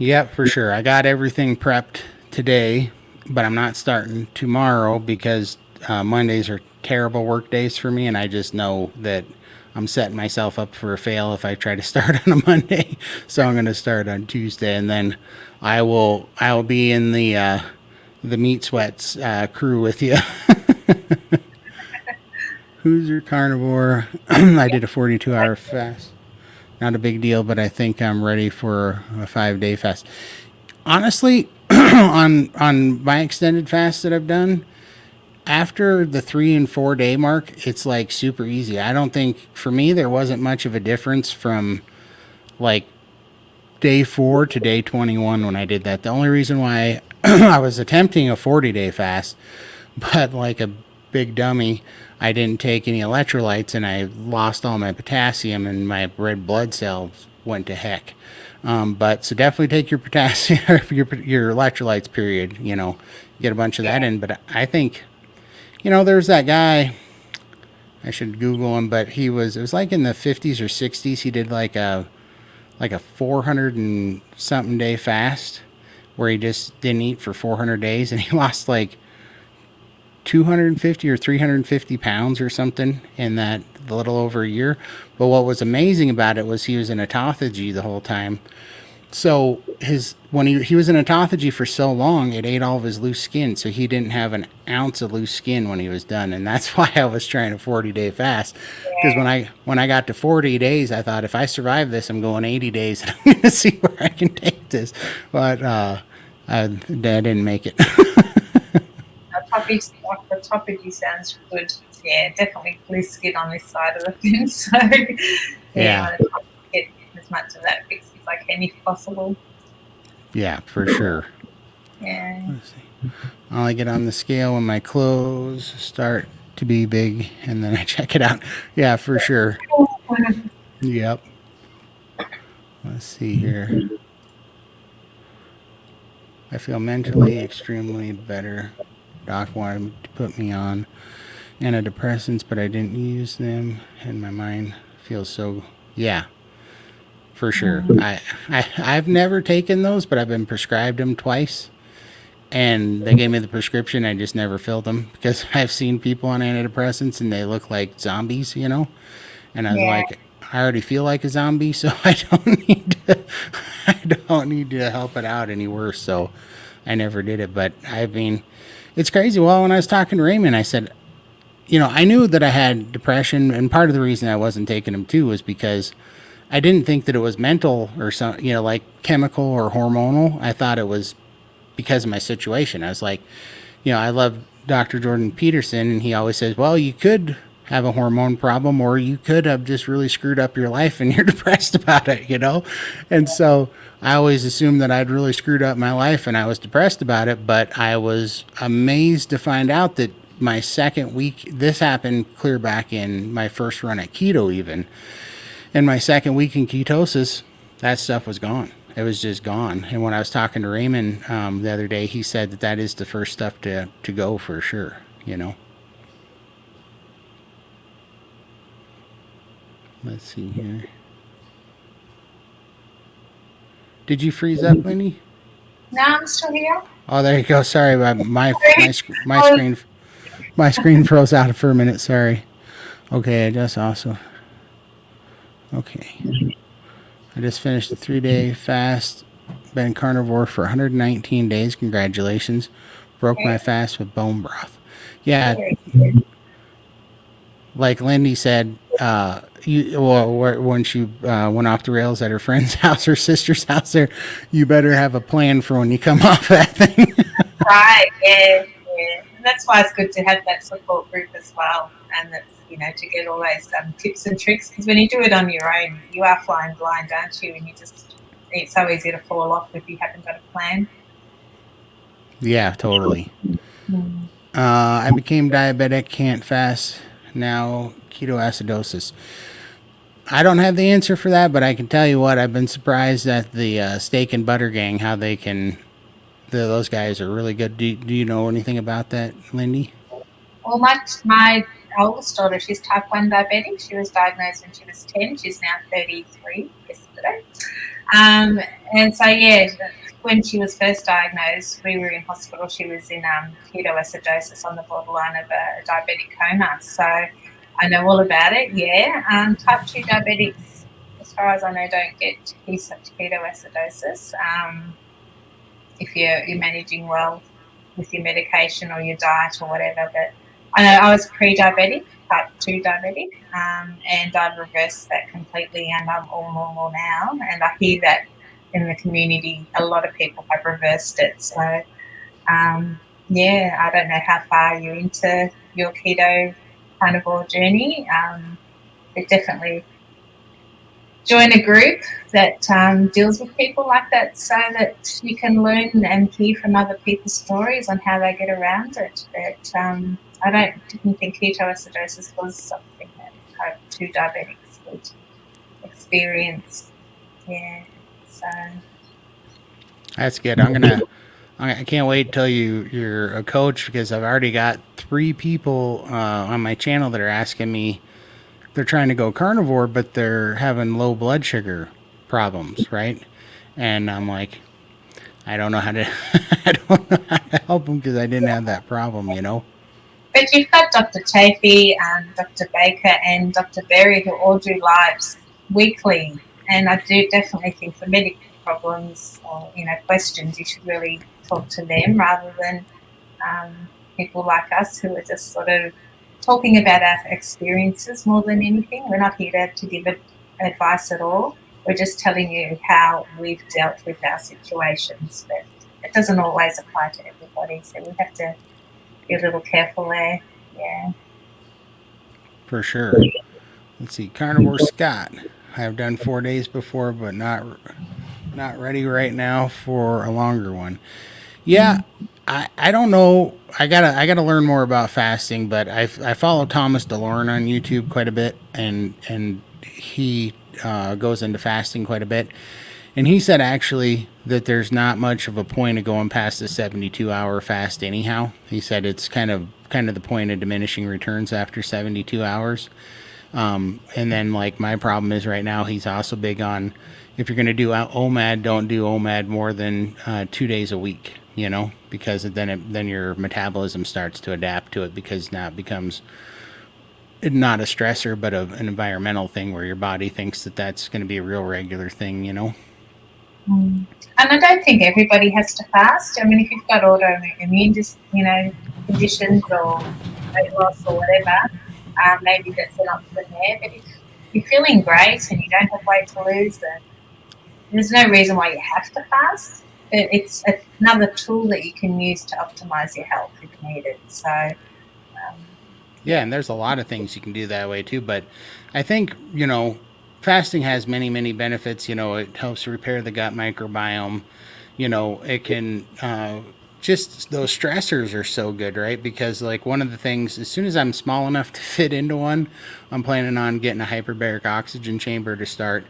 Yep, for sure. I got everything prepped today, but I'm not starting tomorrow because Mondays are terrible work days for me, and I just know that I'm setting myself up for a fail if I try to start on a Monday. So I'm going to start on Tuesday, and then I will be in the Meat Sweats crew with you. Who's carnivore? I did a 42-hour fast. Not a big deal, but I think I'm ready for a 5-day fast. Honestly, on my extended fast that I've done, after the 3 and 4 day mark, it's like super easy. I don't think for me there wasn't much of a difference from like day 4 to day 21 when I did that. The only reason why I was attempting a 40-day fast, but like a big dummy, I didn't take any electrolytes and I lost all my potassium and my red blood cells went to heck. But so definitely take your potassium, your electrolytes. Period. Get a bunch of that in. But I think, there's that guy. I should Google him, but it was like in the 50s or 60s. He did like a 400 and something day fast where he just didn't eat for 400 days and he lost like 250 or 350 pounds or something in that little over a year. But what was amazing about it was he was in autophagy the whole time. So when he was in autophagy for so long, it ate all of his loose skin. So he didn't have an ounce of loose skin when he was done, and that's why I was trying a 40-day fast. Because when I got to 40 days, I thought if I survive this, I'm going 80 days, and I'm going to see where I can take this. But I didn't make it. Autophagy sounds good. Yeah, definitely loose skin on this side of the fence. So Yeah. I try to get as much of that fixed as I can if possible. Yeah, for sure. Yeah. Let's see. I'll get on the scale when my clothes start to be big, and then I check it out. Yeah, for sure. Yep. Let's see here. I feel mentally extremely better. Doc wanted to put me on antidepressants, but I didn't use them, and my mind feels so. Yeah, for sure. I've never taken those, but I've been prescribed them twice, and they gave me the prescription. I just never filled them because I've seen people on antidepressants and they look like zombies, And I was like, I already feel like a zombie, so I don't need to help it out any worse. So I never did it. But I mean, it's crazy. Well, when I was talking to Raymond, I said, I knew that I had depression, and part of the reason I wasn't taking them too was because I didn't think that it was mental or some, like chemical or hormonal. I thought it was because of my situation. I was like, I love Dr. Jordan Peterson, and he always says, well, you could have a hormone problem, or you could have just really screwed up your life and you're depressed about it. And so I always assumed that I'd really screwed up my life and I was depressed about it. But I was amazed to find out that my second week, this happened clear back in my first run at keto, even. In my second week in ketosis, that stuff was gone. It was just gone. And when I was talking to Raymond the other day, he said that is the first stuff to go for sure, Let's see here. Did you freeze up, Lindy? No, I'm still here. Oh, there you go. Sorry about my screen froze out for a minute. Sorry. Okay, that's awesome. Okay. I just finished a 3-day fast. Been carnivore for 119 days. Congratulations. Broke my fast with bone broth. Yeah. Like Lindy said, when she went off the rails at her friend's house, her sister's house there, you better have a plan for when you come off that thing. Right, yeah. And that's why it's good to have that support group as well. And that's, to get all those tips and tricks. Because when you do it on your own, you are flying blind, aren't you? And it's so easy to fall off if you haven't got a plan. Yeah, totally. I became diabetic, can't fast. Now ketoacidosis. I don't have the answer for that, but I can tell you what, I've been surprised at the steak and butter gang, how they can, those guys are really good. Do you know anything about that, Lindy? Well, my oldest daughter, she's type 1 diabetic. She was diagnosed when she was 10. She's now 33 yesterday. And so, yeah, when she was first diagnosed, we were in hospital. She was in ketoacidosis on the borderline of a diabetic coma. So I know all about it, yeah. Type 2 diabetics, as far as I know, don't get ketoacidosis if you're managing well with your medication or your diet or whatever. But I know I was pre-diabetic, type 2 diabetic, and I've reversed that completely, and I'm all normal now. And I hear that in the community, a lot of people have reversed it. So, yeah, I don't know how far you're into your keto carnivore journey, but definitely join a group that deals with people like that, so that you can learn and hear from other people's stories on how they get around it. But didn't think ketoacidosis was something that type 2 diabetics would experience. Yeah, so That's good. I can't wait till you're a coach, because I've already got 3 people on my channel that are asking me. They're trying to go carnivore, but they're having low blood sugar problems, right? And I'm like, I don't know how to, I don't know how to help them, because I didn't have that problem, you know. but you've got Dr. Chafee, Dr. Baker, and Dr. Berry, who all do lives weekly. And I do definitely think for medical problems or questions, you should really talk to them rather than people like us who are just sort of talking about our experiences more than anything. We're not here to give advice at all. We're just telling you how we've dealt with our situations, but it doesn't always apply to everybody. So we have to be a little careful there. Yeah. For sure. Let's see, Carnivore Scott. I've done 4 days before, but not ready right now for a longer one. Yeah, I don't know. I gotta learn more about fasting, but I follow Thomas DeLorme on YouTube quite a bit, and he goes into fasting quite a bit. And he said actually that there's not much of a point of going past the 72-hour fast anyhow. He said it's kind of the point of diminishing returns after 72 hours. And then, like, my problem is right now, he's also big on, if you're going to do OMAD, don't do OMAD more than 2 days a week, you know, because then your metabolism starts to adapt to it, because now it becomes not a stressor, but an environmental thing where your body thinks that that's going to be a real regular thing, you know. And I don't think everybody has to fast. I mean, if you've got autoimmune, conditions or weight loss or whatever, maybe that's an option there. But if you're feeling great and you don't have weight to lose, then there's no reason why you have to fast. It's another tool that you can use to optimize your health if needed. So, Yeah, and there's a lot of things you can do that way too. But I think, fasting has many, many benefits. It helps repair the gut microbiome. It can, just those stressors are so good, right? Because, like, one of the things, as soon as I'm small enough to fit into one, I'm planning on getting a hyperbaric oxygen chamber to start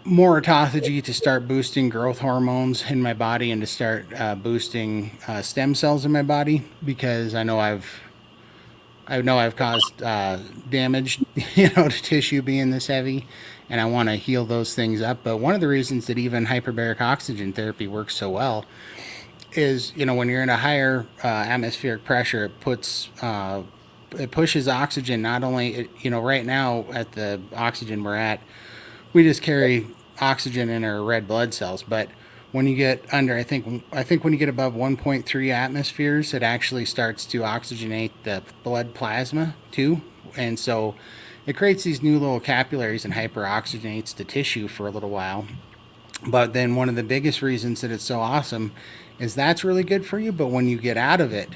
more autophagy, to start boosting growth hormones in my body, and to start boosting stem cells in my body, because I know I've caused damage, to tissue being this heavy, and I want to heal those things up. But one of the reasons that even hyperbaric oxygen therapy works so well is, when you're in a higher atmospheric pressure, it pushes oxygen. Not only, right now at the oxygen we're at, we just carry oxygen in our red blood cells, but when you get under, I think when you get above 1.3 atmospheres, it actually starts to oxygenate the blood plasma too, and so it creates these new little capillaries and hyperoxygenates the tissue for a little while. But then one of the biggest reasons that it's so awesome is that's really good for you. But when you get out of it,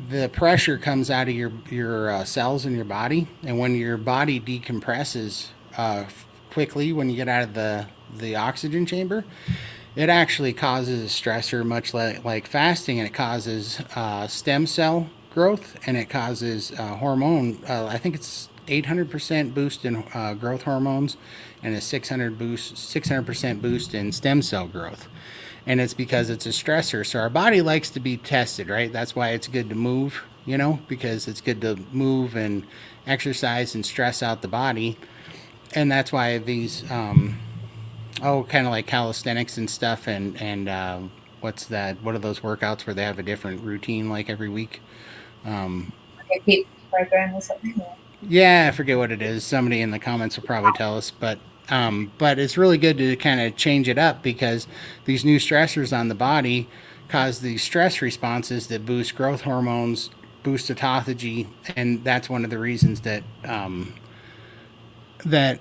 the pressure comes out of your cells in your body, and when your body decompresses quickly, when you get out of the oxygen chamber, it actually causes a stressor, much like fasting, and it causes stem cell growth, and it causes hormone. I think it's 800% boost in growth hormones, and a 600% boost in stem cell growth. And it's because it's a stressor. So our body likes to be tested, right? That's why it's good to move, because it's good to move and exercise and stress out the body. And that's why these kind of like calisthenics and stuff, and what's that? What are those workouts where they have a different routine like every week? like a HIIT program or something. Yeah, I forget what it is. Somebody in the comments will probably tell us, but it's really good to kind of change it up, because these new stressors on the body cause these stress responses that boost growth hormones, boost autophagy, and that's one of the reasons that that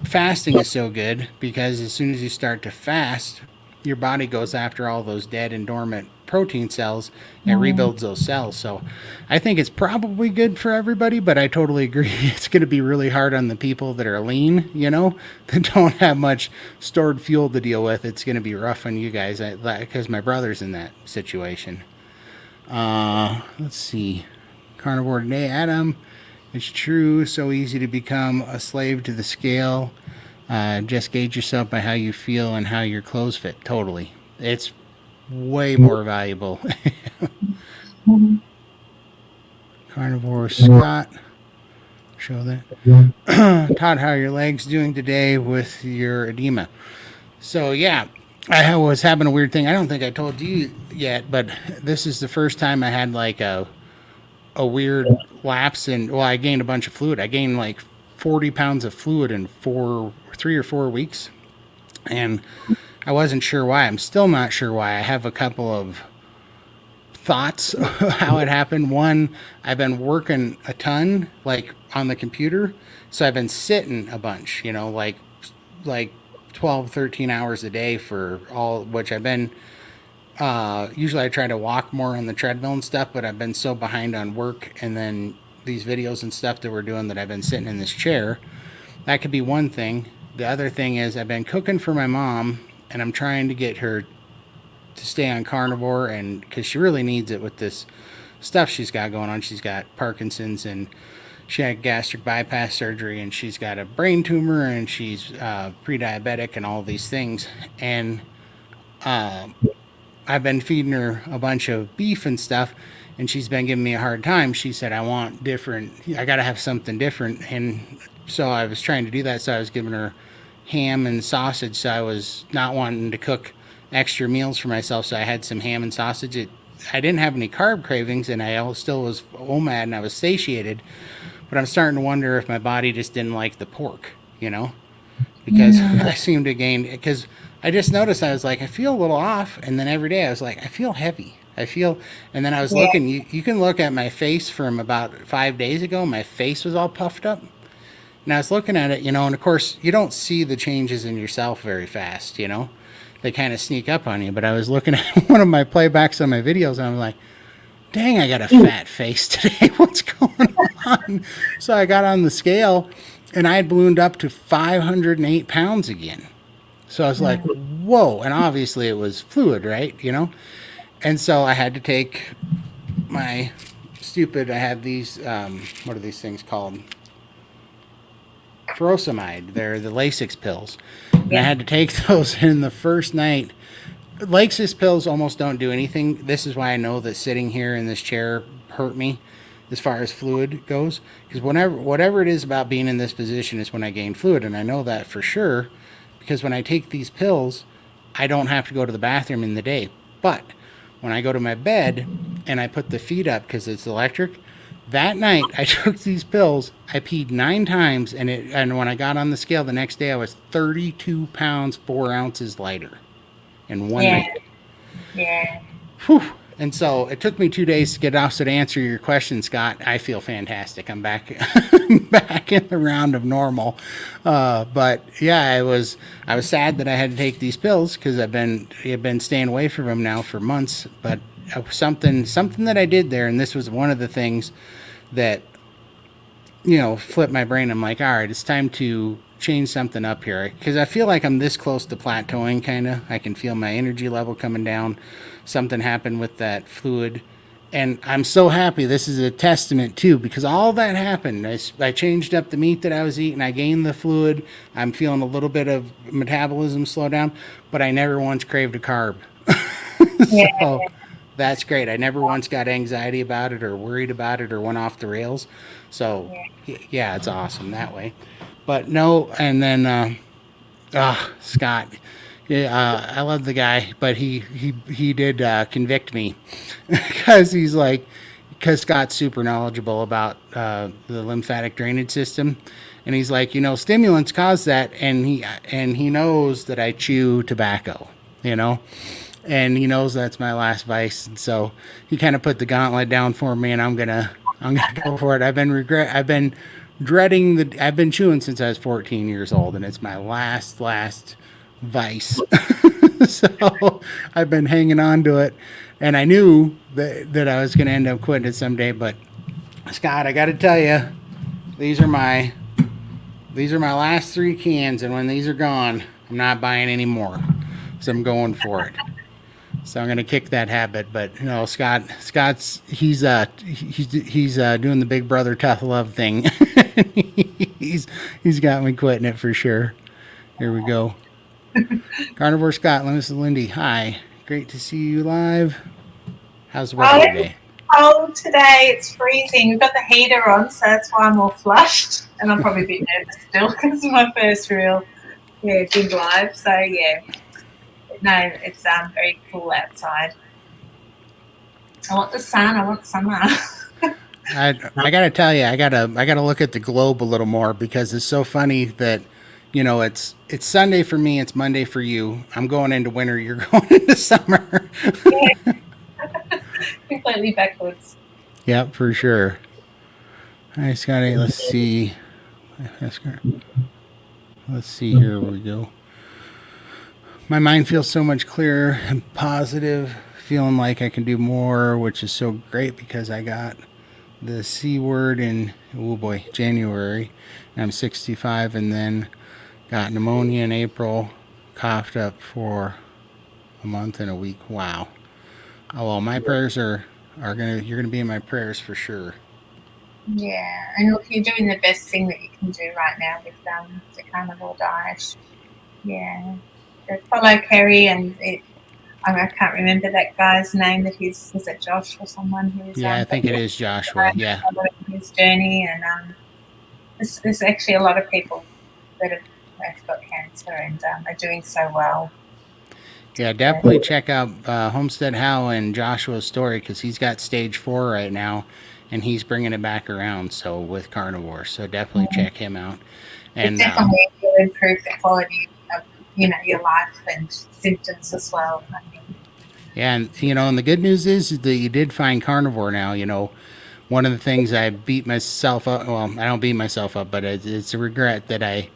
fasting is so good, because as soon as you start to fast, your body goes after all those dead and dormant protein cells and rebuilds those cells. So I think it's probably good for everybody, but I totally agree. It's going to be really hard on the people that are lean, that don't have much stored fuel to deal with. It's going to be rough on you guys, because my brother's in that situation. Let's see. Carnivore today, Adam. It's true. So easy to become a slave to the scale. Just gauge yourself by how you feel and how your clothes fit. Totally. It's way more valuable. Carnivore Scott. Show that. Todd, how are your legs doing today with your edema? So, yeah, I was having a weird thing. I don't think I told you yet, but this is the first time I had like a weird lapse in, well, I gained a bunch of fluid. I gained like 40 pounds of fluid in 3 or 4 weeks. And I wasn't sure why. I'm still not sure why. I have a couple of thoughts how it happened. One, I've been working a ton, like on the computer. So I've been sitting a bunch, like 12, 13 hours a day for all, which I've been, usually I try to walk more on the treadmill and stuff, but I've been so behind on work and then these videos and stuff that we're doing that I've been sitting in this chair. That could be one thing. The other thing is I've been cooking for my mom, and I'm trying to get her to stay on carnivore, and because she really needs it with this stuff she's got going on. She's got Parkinson's, and she had gastric bypass surgery, and she's got a brain tumor, and she's pre-diabetic and all these things. And I've been feeding her a bunch of beef and stuff, and she's been giving me a hard time. She said, I got to have something different. And so I was trying to do that. So I was giving her ham and sausage. So I was not wanting to cook extra meals for myself. So I had some ham and sausage. I didn't have any carb cravings, and I still was OMAD, and I was satiated. But I'm starting to wonder if my body just didn't like the pork, because I seem to gain, because I just noticed I was like, I feel a little off. And then every day I was like, I feel heavy. And then I was looking, you can look at my face from about 5 days ago. My face was all puffed up. And I was looking at it, and of course you don't see the changes in yourself very fast, they kind of sneak up on you. But I was looking at one of my playbacks on my videos, and I'm like, dang, I got a fat face today. What's going on? So I got on the scale, and I had ballooned up to 508 pounds again. So I was like, whoa. And obviously it was fluid, right? And so I had to take I have these, what are these things called? Furosemide. They're the Lasix pills. And I had to take those in the first night. Lasix pills almost don't do anything. This is why I know that sitting here in this chair hurt me as far as fluid goes. Because whatever it is about being in this position is when I gain fluid. And I know that for sure, because when I take these pills, I don't have to go to the bathroom in the day. But when I go to my bed and I put the feet up because it's electric, that night I took these pills, I peed 9 times, and when I got on the scale the next day, I was 32 pounds, 4 ounces lighter in one night. Yeah. Whew. And so it took me 2 days to get off. So to answer your question, Scott, I feel fantastic. I'm back back in the round of normal. But yeah, I was sad that I had to take these pills because I've been staying away from them now for months. But something that I did there, and this was one of the things that flipped my brain. I'm like, all right, it's time to change something up here, because I feel like I'm this close to plateauing, kind of. I can feel my energy level coming down. Something happened with that fluid, and I'm so happy. This is a testament too, because all that happened. I changed up the meat that I was eating. I gained the fluid. I'm feeling a little bit of metabolism slow down, but I never once craved a carb. So that's great. I never once got anxiety about it or worried about it or went off the rails. So yeah, it's awesome that way. But no, and then Scott, I love the guy, but he did convict me because Scott's super knowledgeable about the lymphatic drainage system, and he's like, stimulants cause that, and he knows that I chew tobacco, and he knows that's my last vice, and so he kind of put the gauntlet down for me, and I'm gonna go for it. I've been dreading I've been chewing since I was 14 years old, and it's my last vice. So I've been hanging on to it, and I knew that I was gonna end up quitting it someday. But Scott, I got to tell you, these are my these are my last 3 cans, and when these are gone, I'm not buying any more. So I'm going for it. So I'm gonna kick that habit. But Scott's he's doing the big brother tough love thing. He's got me quitting it for sure. Here we go. Carnivore Scott, this is Lindy. Hi, great to see you live. How's the weather today? Cold today. It's freezing. We've got the heater on, so that's why I'm all flushed, and I'm probably a bit nervous still because it's my first real big live. So yeah. No, it's very cool outside. I want the sun. I want summer. I gotta tell you, I gotta look at the globe a little more because it's so funny that it's Sunday for me, it's Monday for you. I'm going into winter, you're going into summer. Yeah. Completely backwards. Yep, for sure. Hi, Scotty. Let's see. Let's see. Here we go. My mind feels so much clearer and positive, feeling like I can do more, which is so great because I got the C word in, oh boy, January. I'm 65 and then got pneumonia in April, coughed up for a month and a week. Wow. Oh, well, my prayers you're gonna be in my prayers for sure. Yeah, and look, you're doing the best thing that you can do right now with the carnivore diet. Yeah. Follow Kerry and I can't remember that guy's name. Was it Josh or someone who's yeah, I think it is Joshua. Yeah, his journey, and there's actually a lot of people that have got cancer and are doing so well. Yeah, definitely check out Homestead How and Joshua's story because he's got stage 4 right now, and he's bringing it back around. So with carnivore, so definitely check him out. And it definitely will improve the quality of your life and symptoms as well. I think. Yeah, and the good news is that you did find carnivore now. One of the things I beat myself up. Well, I don't beat myself up, but it's a regret that I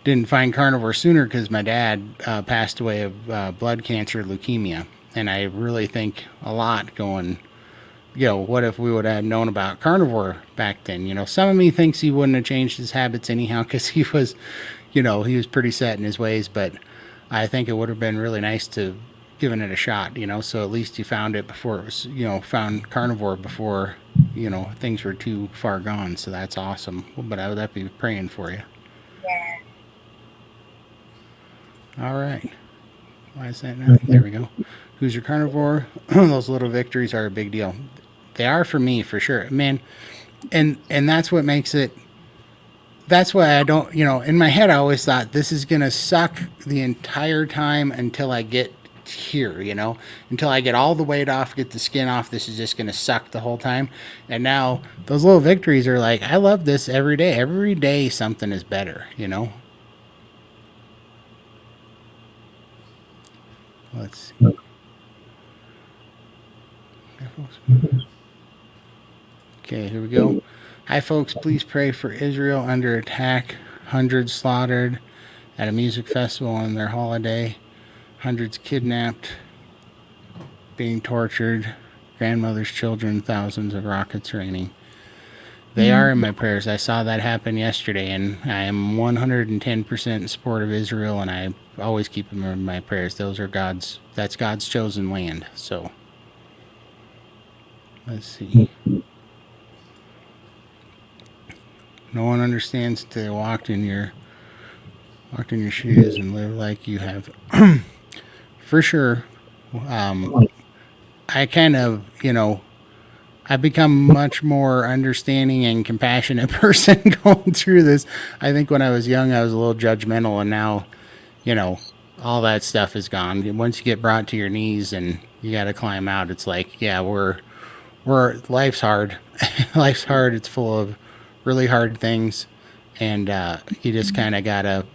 didn't find carnivore sooner because my dad passed away of blood cancer, leukemia, and I really think a lot going. What if we would have known about carnivore back then? Some of me thinks he wouldn't have changed his habits anyhow because he was pretty set in his ways. But I think it would have been really nice to given it a shot. So at least you found it before it was, found carnivore before, things were too far gone. So that's awesome. But I would be praying for you. Yeah. All right. Why is that now? There we go. Who's your carnivore? Those little victories are a big deal. They are for me, for sure, man. And that's what makes it. That's why I don't, in my head, I always thought this is going to suck the entire time until I get here, until I get all the weight off, get the skin off. This is just going to suck the whole time. And now those little victories are like, I love this every day. Every day something is better, Let's see. Okay, here we go. Hi, folks. Please pray for Israel under attack. Hundreds slaughtered at a music festival on their holiday. Hundreds kidnapped, being tortured. Grandmothers, children, thousands of rockets raining. They are in my prayers. I saw that happen yesterday, and I am 110% in support of Israel, and I always keep them in my prayers. That's God's chosen land. So, let's see. No one understands till they walked in your shoes and live like you have. For sure. I kind of, I've become much more understanding and compassionate person going through this. I think when I was young, I was a little judgmental, and now, all that stuff is gone. Once you get brought to your knees and you got to climb out, it's like, yeah, life's hard. Life's hard. It's full of really hard things, and you just kind of gotta,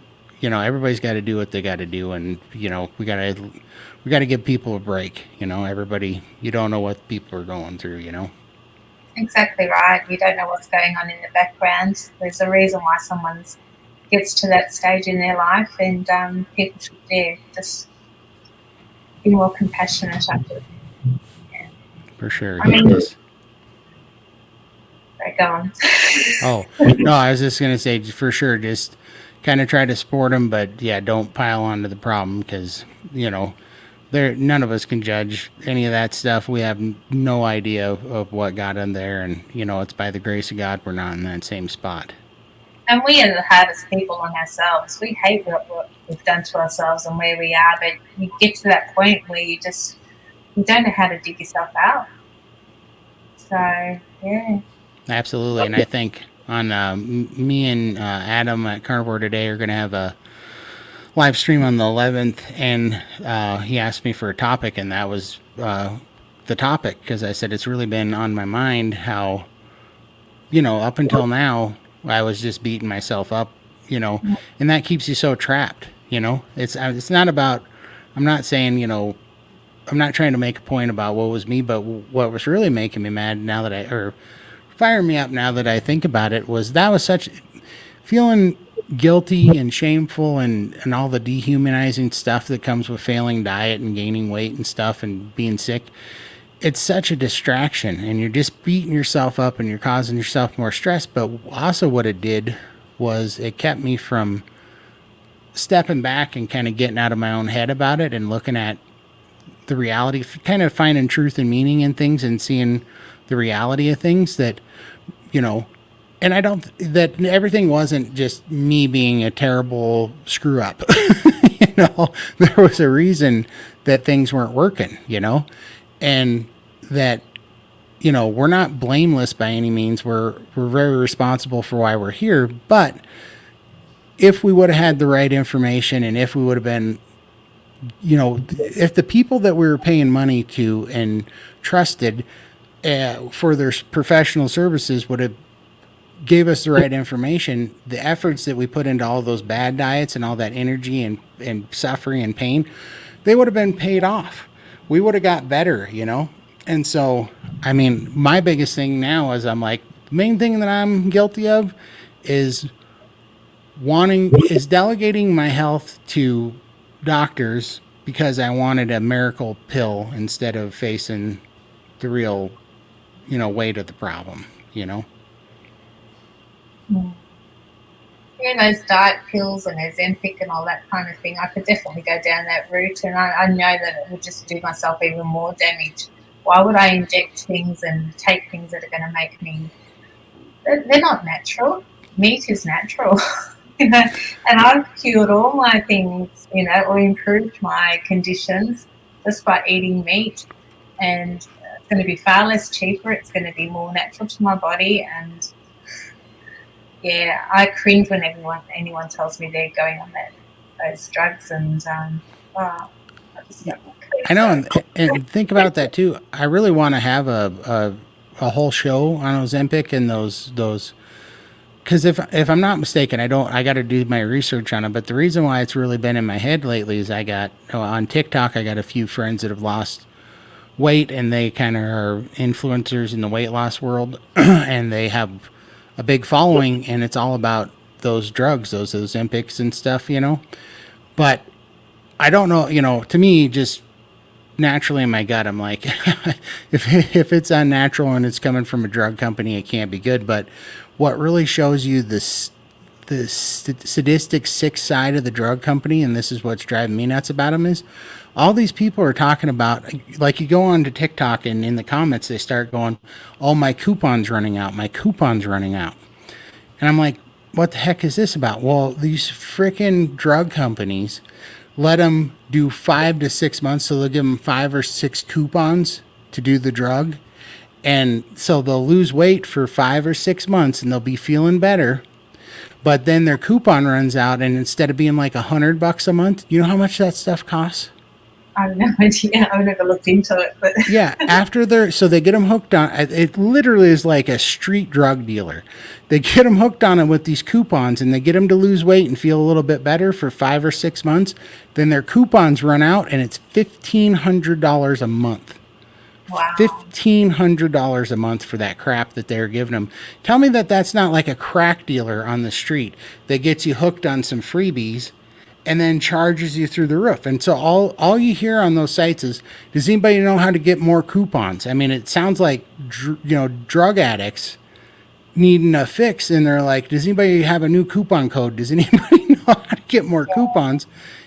everybody's got to do what they got to do, and we got to give people a break. Everybody, you don't know what people are going through. Exactly right. You don't know what's going on in the background. There's a reason why someone gets to that stage in their life, and people should just be more compassionate. I think. For sure. I mean, go on. Oh no, I was just gonna say for sure, just kind of try to support them, but yeah, don't pile onto the problem because there none of us can judge any of that stuff. We have no idea of what got in there, and it's by the grace of God we're not in that same spot. And we are the hardest people on ourselves. We hate what we've done to ourselves and where we are, but you get to that point where you don't know how to dig yourself out. So yeah. Absolutely, and I think on me and Adam at Carnivore today are going to have a live stream on the 11th, and he asked me for a topic, and that was the topic because I said it's really been on my mind how up until now I was just beating myself up, and that keeps you so trapped. It's not about. I'm not saying I'm not trying to make a point about what was me, but what was really making me mad now that or firing me up now that I think about it was that was such feeling guilty and shameful and all the dehumanizing stuff that comes with failing diet and gaining weight and stuff and being sick. It's such a distraction and you're just beating yourself up and you're causing yourself more stress. But also what it did was it kept me from stepping back and kind of getting out of my own head about it and looking at the reality, kind of finding truth and meaning in things and seeing the reality of things that, and I don't, that everything wasn't just me being a terrible screw up. There was a reason that things weren't working, and that, we're not blameless by any means. We're very responsible for why we're here. But if we would have had the right information and if we would have been, if the people that we were paying money to and trusted for their professional services would have gave us the right information, the efforts that we put into all those bad diets and all that energy and suffering and pain, they would have been paid off. We would have got better, And so, I mean, my biggest thing now is I'm like, the main thing that I'm guilty of is delegating my health to doctors because I wanted a miracle pill instead of facing the real, weight of the problem, Those diet pills and Ozempic and all that kind of thing, I could definitely go down that route, and I know that it would just do myself even more damage. Why would I inject things and take things that are going to make me? They're not natural. Meat is natural, and I've cured all my things, or improved my conditions just by eating meat, and it's going to be far less cheaper. It's going to be more natural to my body, and yeah, I cringe when anyone tells me they're going on those drugs, and I know, and think about that too. I really want to have a whole show on Ozempic and those because if I'm not mistaken, I got to do my research on it. But the reason why it's really been in my head lately is I got on TikTok. I got a few friends that have lost weight, and they kind of are influencers in the weight loss world, and they have a big following, and it's all about those drugs, those Ozempics and stuff, But I don't know, to me, just naturally in my gut, I'm like, if it's unnatural and it's coming from a drug company, it can't be good. But what really shows you the sadistic, sick side of the drug company, and this is what's driving me nuts about them, is all these people are talking about, like you go on to TikTok and in the comments, they start going, oh, my coupon's running out. My coupon's running out. And I'm like, what the heck is this about? Well, these freaking drug companies let them do 5 to 6 months. So they'll give them 5 or 6 coupons to do the drug. And so they'll lose weight for 5 or 6 months and they'll be feeling better. But then their coupon runs out, and instead of being like $100 a month, you know how much that stuff costs? I have no idea. I've never looked into it, but Yeah, so they get them hooked on. It literally is like a street drug dealer. They get them hooked on it with these coupons, and they get them to lose weight and feel a little bit better for 5 or 6 months. Then their coupons run out, and it's $1,500 a month. wow. $1,500 a month for that crap that they're giving them. Tell me that that's not like a crack dealer on the street that gets you hooked on some freebies and then charges you through the roof. And so all you hear on those sites is, does anybody know how to get more coupons? I mean, it sounds like drug addicts needing a fix, and they're like, does anybody have a new coupon code? Does anybody know how to get more coupons?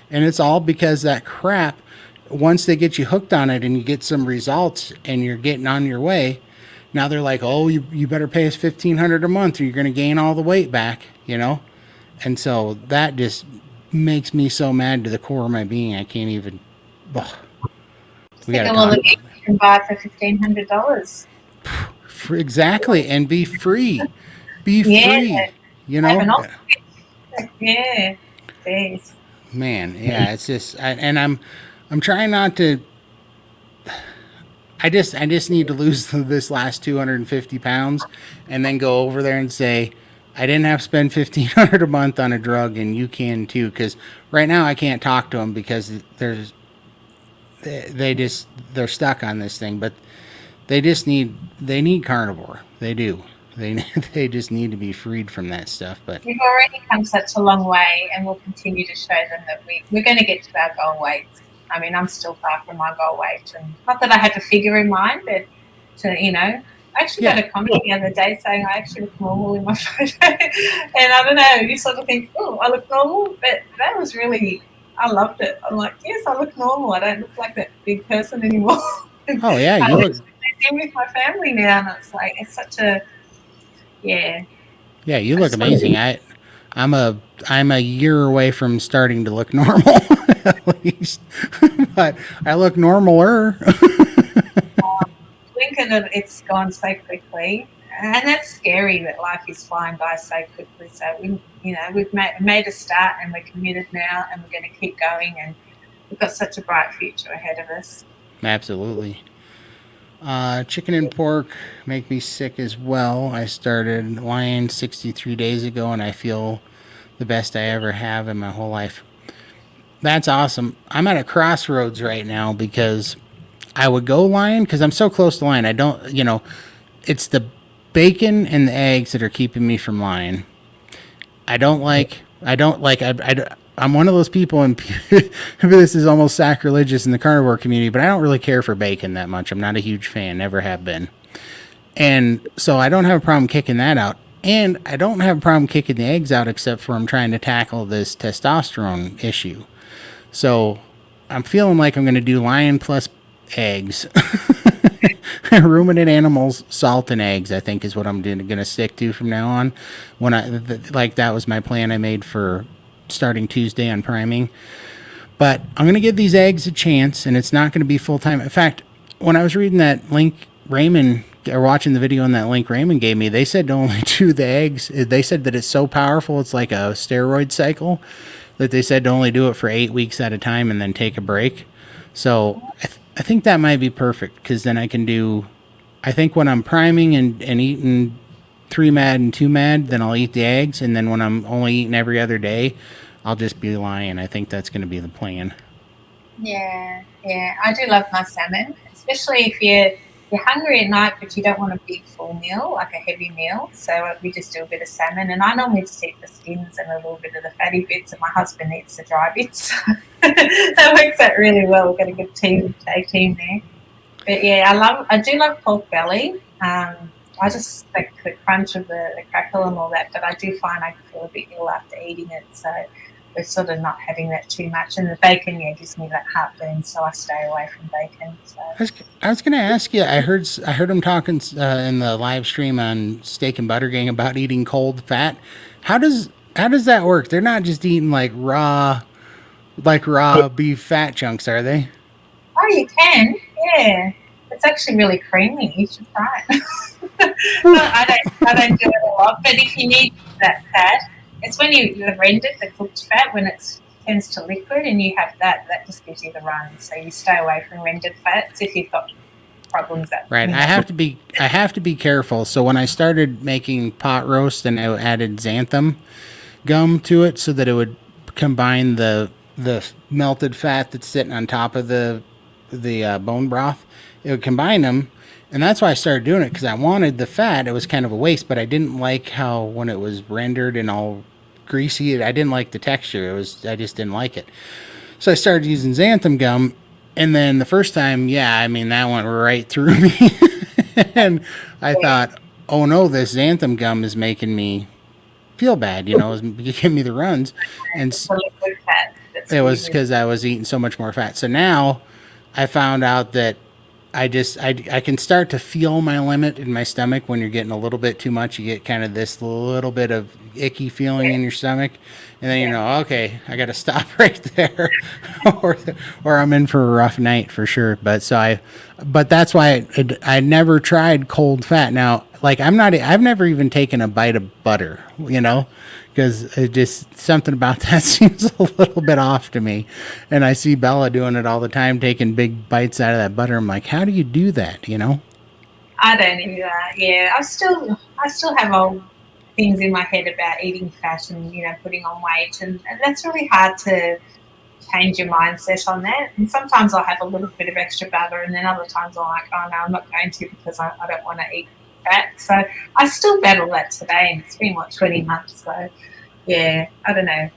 And it's all because that crap, once they get you hooked on it and you get some results and you're getting on your way, now they're like, oh, you better pay us $1,500 a month or you're going to gain all the weight back, And so that just makes me so mad to the core of my being. I can't even. Ugh. We got to talk. You can buy for $1,500. Exactly, and be free. Be free. Yeah. Jeez. Man, yeah, it's just, I'm trying not to. I just need to lose this last 250 pounds, and then go over there and say, I didn't have to spend $1,500 a month on a drug, and you can too. Because right now I can't talk to them because they're stuck on this thing. But they need carnivore. They do. They just need to be freed from that stuff. But we've already come such a long way, and we'll continue to show them that we're going to get to our goal weights. I mean, I'm still far from my goal weight, and not that I have a figure in mind, but I actually got a comment the other day saying I actually look normal in my photo. And I don't know, you sort of think, oh, I look normal, but that was really, I loved it. I'm like, yes, I look normal. I don't look like that big person anymore. Oh yeah, you look. I'm with my family now, and it's like it's such a yeah. Yeah, you look amazing. I'm a year away from starting to look normal, at least, but I look normaler. It's gone so quickly, and that's scary that life is flying by so quickly. So we've made a start, and we're committed now, and we're going to keep going, and we've got such a bright future ahead of us. Absolutely. Chicken and pork make me sick as well. I started lying 63 days ago, and I feel the best I ever have in my whole life. That's awesome. I'm at a crossroads right now because I would go lion because I'm so close to lion. I don't, it's the bacon and the eggs that are keeping me from lying. I'm one of those people, and this is almost sacrilegious in the carnivore community, but I don't really care for bacon that much. I'm not a huge fan, never have been. And so I don't have a problem kicking that out. And I don't have a problem kicking the eggs out, except for I'm trying to tackle this testosterone issue. So I'm feeling like I'm going to do lion plus eggs. Ruminant animals, salt and eggs, I think is what I'm going to stick to from now on. That was my plan I made for starting Tuesday on priming. But I'm going to give these eggs a chance, and it's not going to be full-time. In fact, when I was reading that link Raymond, or watching the video on that link Raymond gave me, they said to only do the eggs. They said that it's so powerful, it's like a steroid cycle, that they said to only do it for 8 weeks at a time and then take a break. So I think that might be perfect, because then I can do, I think when I'm priming and eating 3 mad and 2 mad, then I'll eat the eggs, and then when I'm only eating every other day, I'll just be lying. I think that's going to be the plan. Yeah, I do love my salmon, especially if you're hungry at night but you don't want a big full meal, like a heavy meal. So we just do a bit of salmon, and I normally just eat the skins and a little bit of the fatty bits, and my husband eats the dry bits. That works out really well. We've got a good team there. But yeah, I do love pork belly. I just like the crunch of the crackle and all that, but I do find I feel a bit ill after eating it. So we're sort of not having that too much. And the bacon, gives me that heartburn, so I stay away from bacon. So. I was going to ask you, I heard him talking in the live stream on Steak and Butter Gang about eating cold fat. How does that work? They're not just eating like raw beef fat chunks, are they? Oh, you can, yeah. It's actually really creamy. You should try it. No, I don't do it a lot, but if you need that fat, it's when you render the cooked fat, when it's turns to liquid, and you have that just gives you the runs. So you stay away from rendered fats if you've got problems that Right. I have to be careful. So when I started making pot roast, and I added xanthan gum to it so that it would combine the melted fat that's sitting on top of the bone broth. It would combine them, and that's why I started doing it, because I wanted the fat. It was kind of a waste, but I didn't like how when it was rendered and all greasy, I didn't like the texture. I just didn't like it. So I started using xanthan gum, and then the first time, yeah, I mean that went right through me, and I thought, oh no, this xanthan gum is making me feel bad. It's giving me the runs, and the liquid fat. That's it was really because I was eating so much more fat. So now I found out that I can start to feel my limit in my stomach when you're getting a little bit too much. You get kind of this little bit of icky feeling in your stomach, and then okay, I got to stop right there, or I'm in for a rough night for sure. But that's why I never tried cold fat. Now, like I've never even taken a bite of butter, because it just something about that seems a little bit off to me. And I see Bella doing it all the time, taking big bites out of that butter. I'm like, how do you do that? I don't either. Yeah, I still have old things in my head about eating fat and putting on weight, and that's really hard to change your mindset on that. And sometimes I'll have a little bit of extra butter, and then other times I'm like, oh no, I'm not going to, because I don't want to eat fat. So I still battle that today, and it's been 20 months. So yeah, I don't know.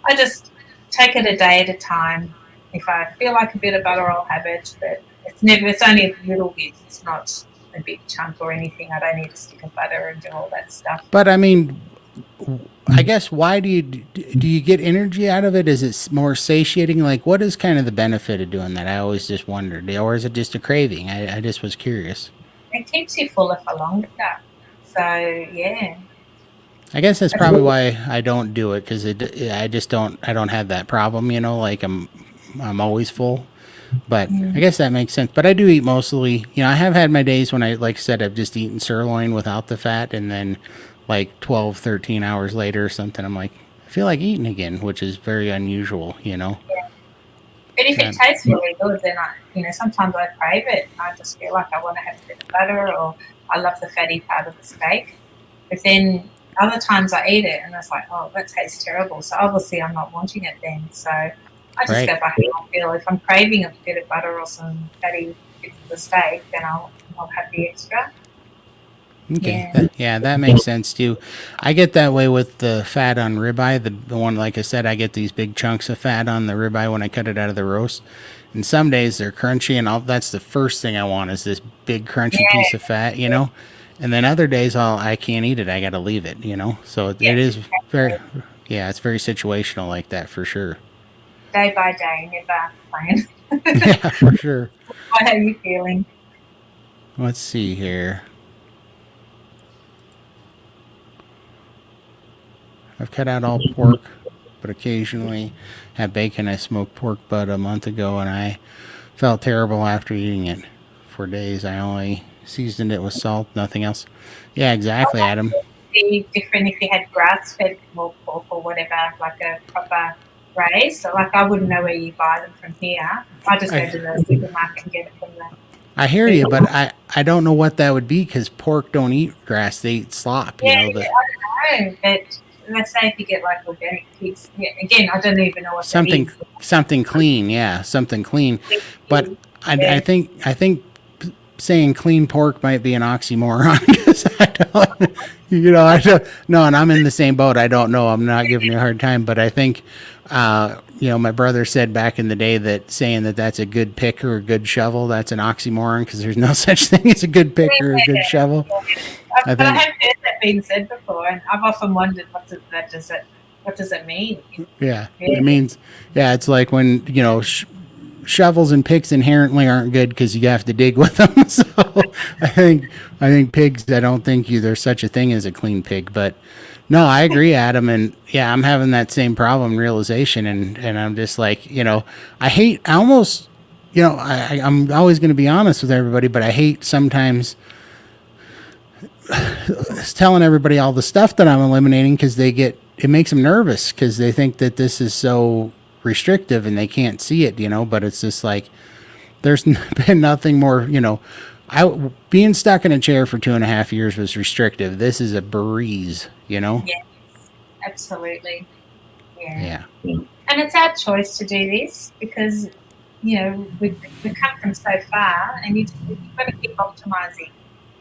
I just take it a day at a time. If I feel like a bit of butter, I'll have it, but it's only a little bit. It's not a big chunk or anything. I don't need a stick of butter and do all that stuff. But I mean, I guess why do you get energy out of it? Is it more satiating? Like, what is kind of the benefit of doing that? I always just wondered. Or is it just a craving? I just was curious. It keeps you fuller for longer. So yeah. I guess that's probably why I don't do it, because I just don't have that problem. Like I'm always full. But I guess that makes sense. But I do eat mostly. I have had my days when like I said, I've just eaten sirloin without the fat, and then like 12, 13 hours later or something, I'm like, I feel like eating again, which is very unusual. Yeah. But if it tastes really good, then sometimes I crave it. I just feel like I want to have a bit of butter, or I love the fatty part of the steak. But then other times I eat it, and it's like, oh, that tastes terrible. So obviously I'm not wanting it then. So I just go by how I feel. If I'm craving a bit of butter or some fatty bits of the steak, then I'll have the extra. Okay. Yeah, that makes sense too. I get that way with the fat on ribeye. The one, like I said, I get these big chunks of fat on the ribeye when I cut it out of the roast. And some days they're crunchy, and that's the first thing I want is this big crunchy piece of fat, And then other days I can't eat it. I got to leave it, So it is very, it's very situational like that for sure. Day by day, never plan. Yeah, for sure. How are you feeling? Let's see here. I've cut out all pork, but occasionally have bacon. I smoked pork butt a month ago, and I felt terrible after eating it for days. I only seasoned it with salt, nothing else. Yeah, exactly, Adam. Be different if you had grass-fed pork or whatever, like a proper raised. So, like, I wouldn't know where you buy them from here. I just go to the supermarket and get it from there. I hear you, but I don't know what that would be, because pork don't eat grass; they eat slop. I don't know, but let's say if you get like organic pigs, again, I don't even know what something clean, something clean. But I think saying clean pork might be an oxymoron, because I don't, no, and I'm in the same boat. I don't know. I'm not giving you a hard time, but I think, my brother said back in the day that saying that that's a good pick or a good shovel, that's an oxymoron, because there's no such thing as a good pick or a good shovel. But I have heard that being said before, and I've often wondered what does it mean? Yeah, it means, it's like when, shovels and picks inherently aren't good because you have to dig with them. So I think pigs, I don't think there's such a thing as a clean pig. But no, I agree, Adam. And yeah, I'm having that same problem realization. And I'm just like, I'm always going to be honest with everybody, but I hate sometimes telling everybody all the stuff that I'm eliminating, because it makes them nervous, because they think that this is so restrictive and they can't see it, but it's just like there's been nothing more, being stuck in a chair for 2.5 years was restrictive. This is a breeze. Yes, absolutely. Yeah. Yeah. And it's our choice to do this because, we come from so far and you've got to keep optimizing.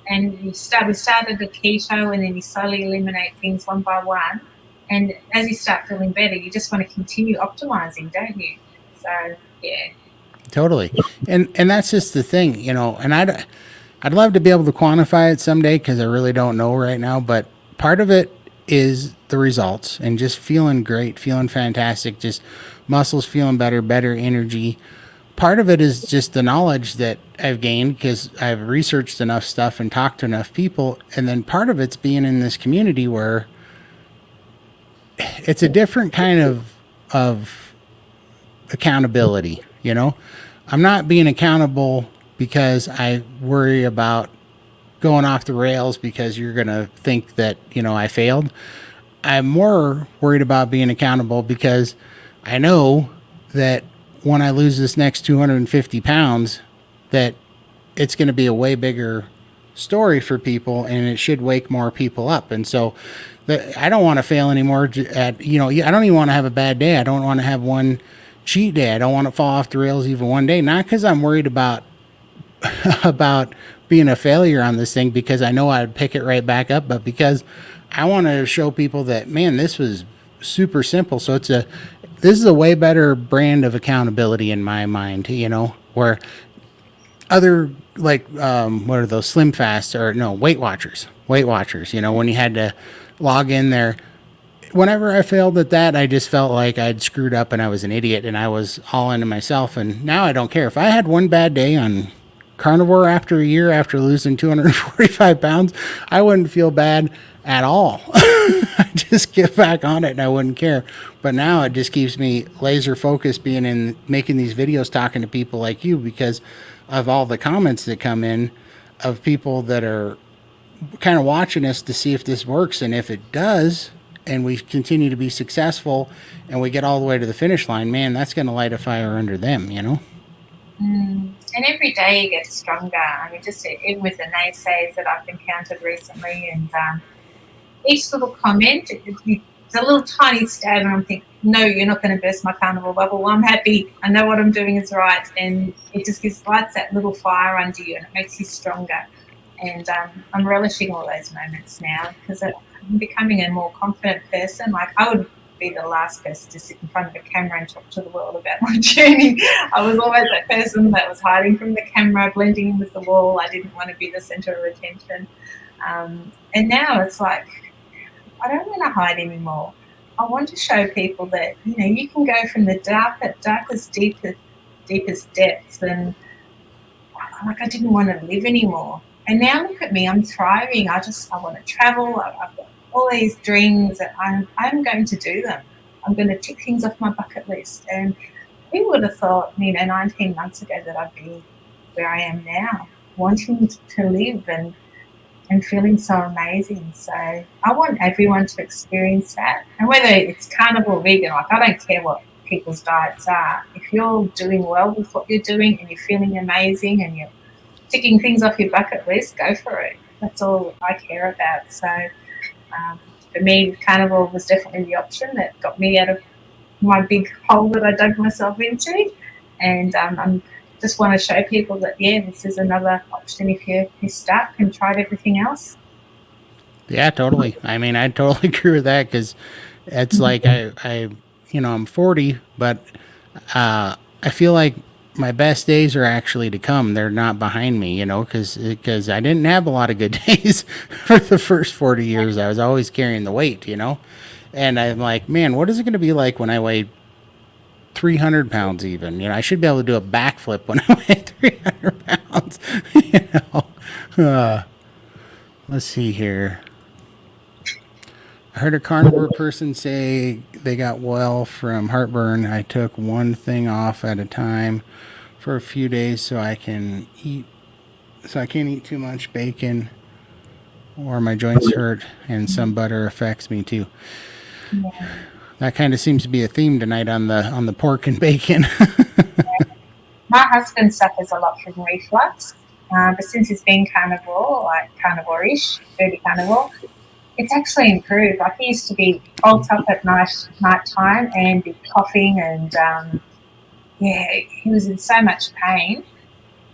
And we started a keto and then you slowly eliminate things one by one. And as you start feeling better, you just want to continue optimizing, don't you? So, yeah. Totally. And that's just the thing, and I'd love to be able to quantify it someday because I really don't know right now, but part of it is the results and just feeling great, feeling fantastic, just muscles feeling better energy. Part of it is just the knowledge that I've gained because I've researched enough stuff and talked to enough people. And then part of it's being in this community where it's a different kind of accountability. I'm not being accountable because I worry about going off the rails because you're going to think that, I failed. I'm more worried about being accountable because I know that when I lose this next 250 pounds, that it's going to be a way bigger story for people and it should wake more people up. And so I don't want to fail anymore I don't even want to have a bad day. I don't want to have one cheat day. I don't want to fall off the rails even one day. Not because I'm worried about about being a failure on this thing because I know I'd pick it right back up, but because I want to show people that, man, this was super simple. So this is a way better brand of accountability in my mind, where other like what are those Slim Fast or no Weight Watchers, when you had to log in there. Whenever I failed at that, I just felt like I'd screwed up and I was an idiot and I was all into myself. And now I don't care. If I had one bad day on Carnivore after a year after losing 245 pounds, I wouldn't feel bad at all. I just get back on it and I wouldn't care. But now it just keeps me laser focused being in making these videos, talking to people like you because of all the comments that come in of people that are kind of watching us to see if this works. And if it does, and we continue to be successful and we get all the way to the finish line, man, that's going to light a fire under them. And every day you get stronger. I mean, just even with the naysayers that I've encountered recently, and each little comment, it's a little tiny stab, and I'm thinking, no, you're not going to burst my carnivore bubble. I'm happy. I know what I'm doing is right, and it just lights that little fire under you, and it makes you stronger. And I'm relishing all those moments now because I'm becoming a more confident person. Like I would be the last person to sit in front of a camera and talk to the world about my journey. I was always that person that was hiding from the camera, blending in with the wall. I didn't want to be the center of attention. And now it's like, I don't want to hide anymore. I want to show people that, you can go from the darkest, deepest depths and like I didn't want to live anymore. And now look at me, I'm thriving. I want to travel. I've got all these dreams that I'm going to do them. I'm going to tick things off my bucket list. And who would have thought, 19 months ago that I'd be where I am now, wanting to live and feeling so amazing. So I want everyone to experience that. And whether it's carnivore, vegan, like I don't care what people's diets are. If you're doing well with what you're doing and you're feeling amazing and you're ticking things off your bucket list, go for it. That's all I care about. So for me, carnivore was definitely the option that got me out of my big hole that I dug myself into. And I just want to show people that, this is another option if you're stuck and tried everything else. Yeah, totally. I mean, I totally agree with that because it's like I'm 40, but I feel like my best days are actually to come. They're not behind me, because I didn't have a lot of good days for the first 40 years. I was always carrying the weight, and I'm like, man, what is it going to be like when I weigh 300 pounds even? I should be able to do a backflip when I weigh 300 pounds, Let's see here. I heard a carnivore person say they got well from heartburn. I took one thing off at a time for a few days so I can't eat too much bacon or my joints hurt and some butter affects me too. Yeah. That kind of seems to be a theme tonight on the pork and bacon. My husband suffers a lot from reflux, but since he's been carnivore, like carnivore-ish, dirty carnivore, it's actually improved. Like he used to be bolt up at night time and be coughing, and he was in so much pain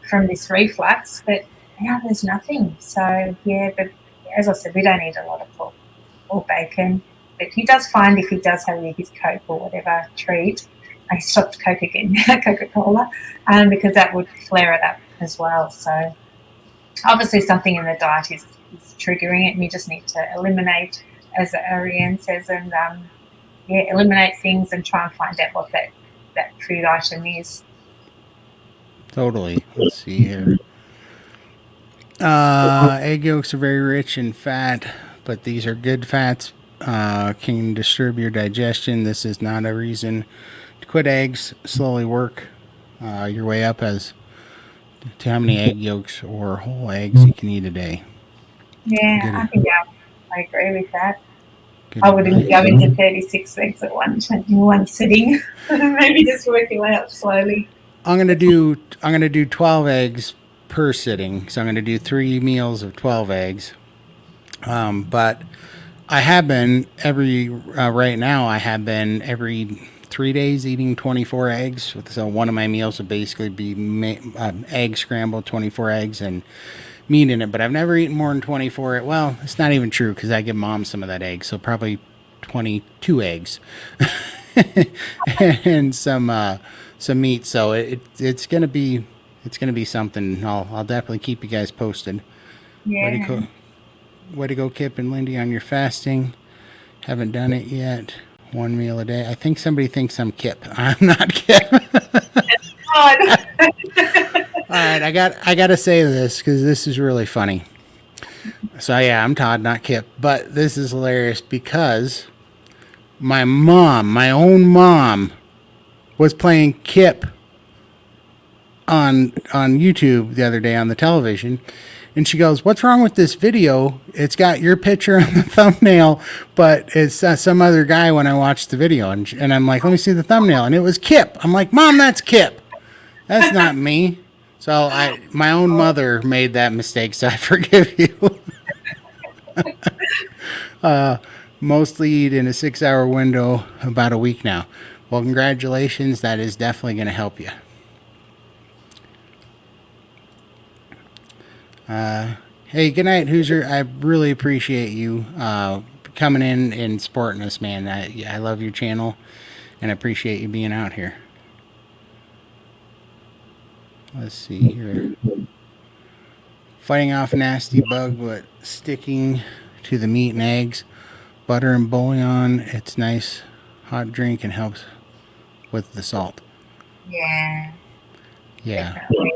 from this reflux, but now there's nothing. So yeah, but as I said, we don't eat a lot of pork or bacon. But he does find if he does have his Coke or whatever treat, I stopped Coke again, Coca-Cola, because that would flare it up as well. So obviously something in the diet is triggering it, and you just need to eliminate, as Ariane says, and eliminate things and try and find out what that food item is. Totally. Let's see here. Egg yolks are very rich in fat, but these are good fats. Can disturb your digestion. This is not a reason to quit eggs. Slowly work your way up as to how many egg yolks or whole eggs you can eat a day. Yeah, I think I agree with that. I wouldn't go into 36 eggs at one sitting. Maybe just work your way up slowly. I'm gonna do 12 eggs per sitting. So I'm gonna do 3 meals of 12 eggs. But I have been right now. I have been every 3 days eating 24 eggs. So one of my meals would basically be egg scrambled, 24 eggs, and meat in it. But I've never eaten more than 24. Well, it's not even true because I give mom some of that egg. So probably 22 eggs and some meat. So it's gonna be something. I'll definitely keep you guys posted. Yeah. Way to go, Kip and Lindy, on your fasting. Haven't done it yet. 1 meal a day. I think somebody thinks I'm Kip. I'm not Kip. All right, I got to say this because this is really funny. So yeah, I'm Todd, not Kip. But this is hilarious because my own mom, was playing Kip on YouTube the other day on the television. And she goes, "What's wrong with this video? It's got your picture on the thumbnail, but it's some other guy when I watched the video." And I'm like, "Let me see the thumbnail." And it was Kip. I'm like, "Mom, that's Kip. That's not me." So my own mother made that mistake, so I forgive you. Mostly eat in a 6-hour window, about a week now. Well, congratulations. That is definitely going to help you. Hey, good night, Hoosier. I really appreciate you coming in and supporting us, man. I love your channel, and I appreciate you being out here. Let's see here. Fighting off a nasty bug, but sticking to the meat and eggs. Butter and bouillon. It's nice hot drink and helps with the salt. Yeah. Yeah. Definitely.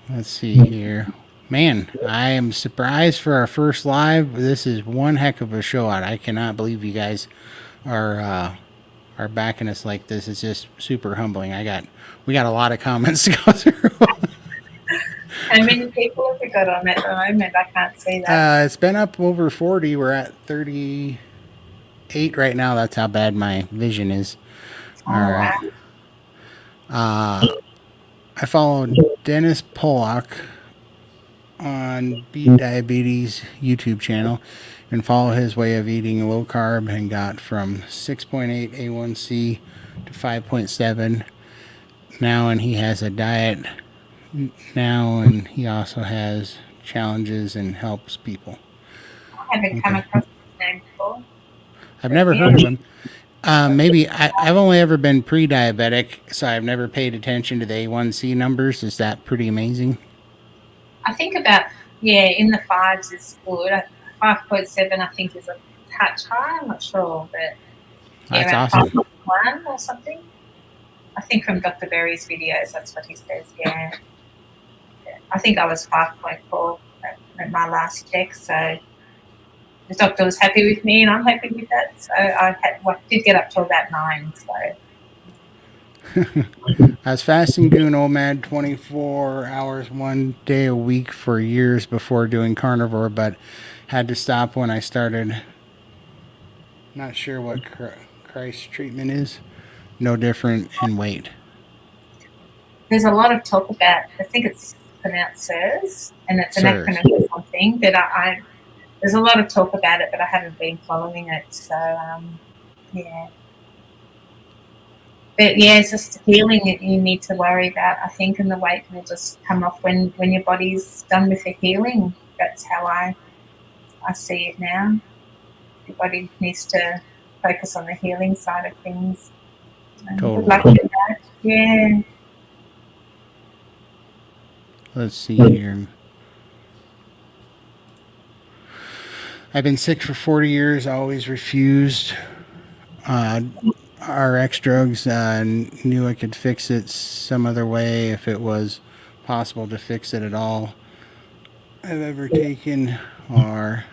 Let's see here. Man, I am surprised for our first live. This is one heck of a show out. I cannot believe you guys are backing us like this. It's just super humbling. We got a lot of comments to go through. How many people have we got on at the moment? I can't see that. It's been up over 40. We're at 38 right now. That's how bad my vision is. All right. Wow. I followed Dennis Pollock on Beat Diabetes YouTube channel and follow his way of eating low carb and got from 6.8 A1C to 5.7 now, and he has a diet now, and he also has challenges and helps people. I haven't come across his name before. I've never heard of him. Maybe I've only ever been pre-diabetic, so I've never paid attention to the A1C numbers. Is that pretty amazing? I think about, in the 5s is good. 5.7 I think is a touch high. I'm not sure, but that's awesome. 5.1 or something. I think from Dr. Berry's videos, that's what he says. Yeah. I think I was 5.4 at my last check, so the doctor was happy with me, and I'm happy with that. So I did get up to about 9. So I was fasting doing OMAD 24 hours 1 day a week for years before doing carnivore, but had to stop when I started Not sure what Christ's treatment is. No different in weight. There's a lot of talk about, I think it's pronounced SIRS, and it's an Sirs. acronym for something, but there's a lot of talk about it, but I haven't been following it. So, yeah. But yeah, it's just healing that you need to worry about, I think, and the weight will just come off when your body's done with the healing. That's how I see it now. Your body needs to focus on the healing side of things. And good luck Totally. with that. Yeah. Let's see here. I've been sick for 40 years. Always refused uh, RX drugs. Knew I could fix it some other way if it was possible to fix it at all. I've ever taken are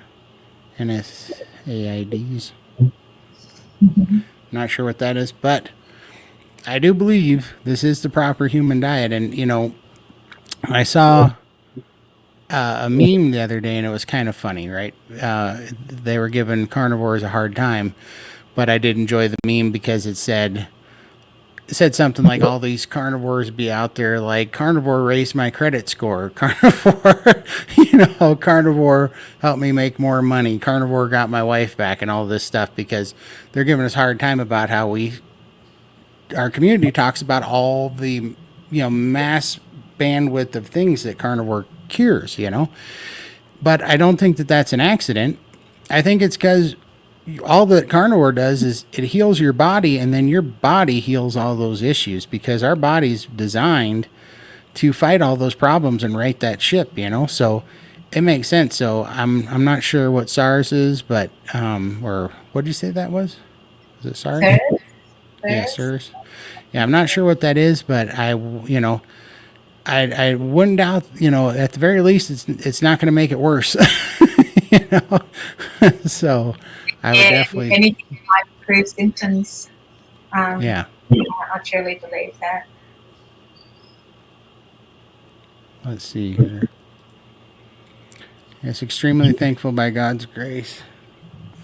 NSAIDs. Not sure what that is, but I do believe this is the proper human diet. And, I saw a meme the other day and it was kind of funny, right? They were giving carnivores a hard time, but I did enjoy the meme because it said something like all these carnivores be out there like carnivore raised my credit score, carnivore carnivore helped me make more money, carnivore got my wife back, and all this stuff, because they're giving us a hard time about how our community talks about all the mass bandwidth of things that carnivore cures, but I don't think that that's an accident. I think it's because all that carnivore does is it heals your body, and then your body heals all those issues, because our body's designed to fight all those problems and right that ship, so it makes sense. So I'm not sure what SARS is, but or what did you say that was it SARS? SIRS. Yeah, SIRS. SARS. Yeah, I'm not sure what that is, but I wouldn't doubt, at the very least, it's not going to make it worse. you know, so I would Yeah, if definitely, anything might improve symptoms. yeah. I truly believe that. Let's see here. Yes, extremely thankful by God's grace.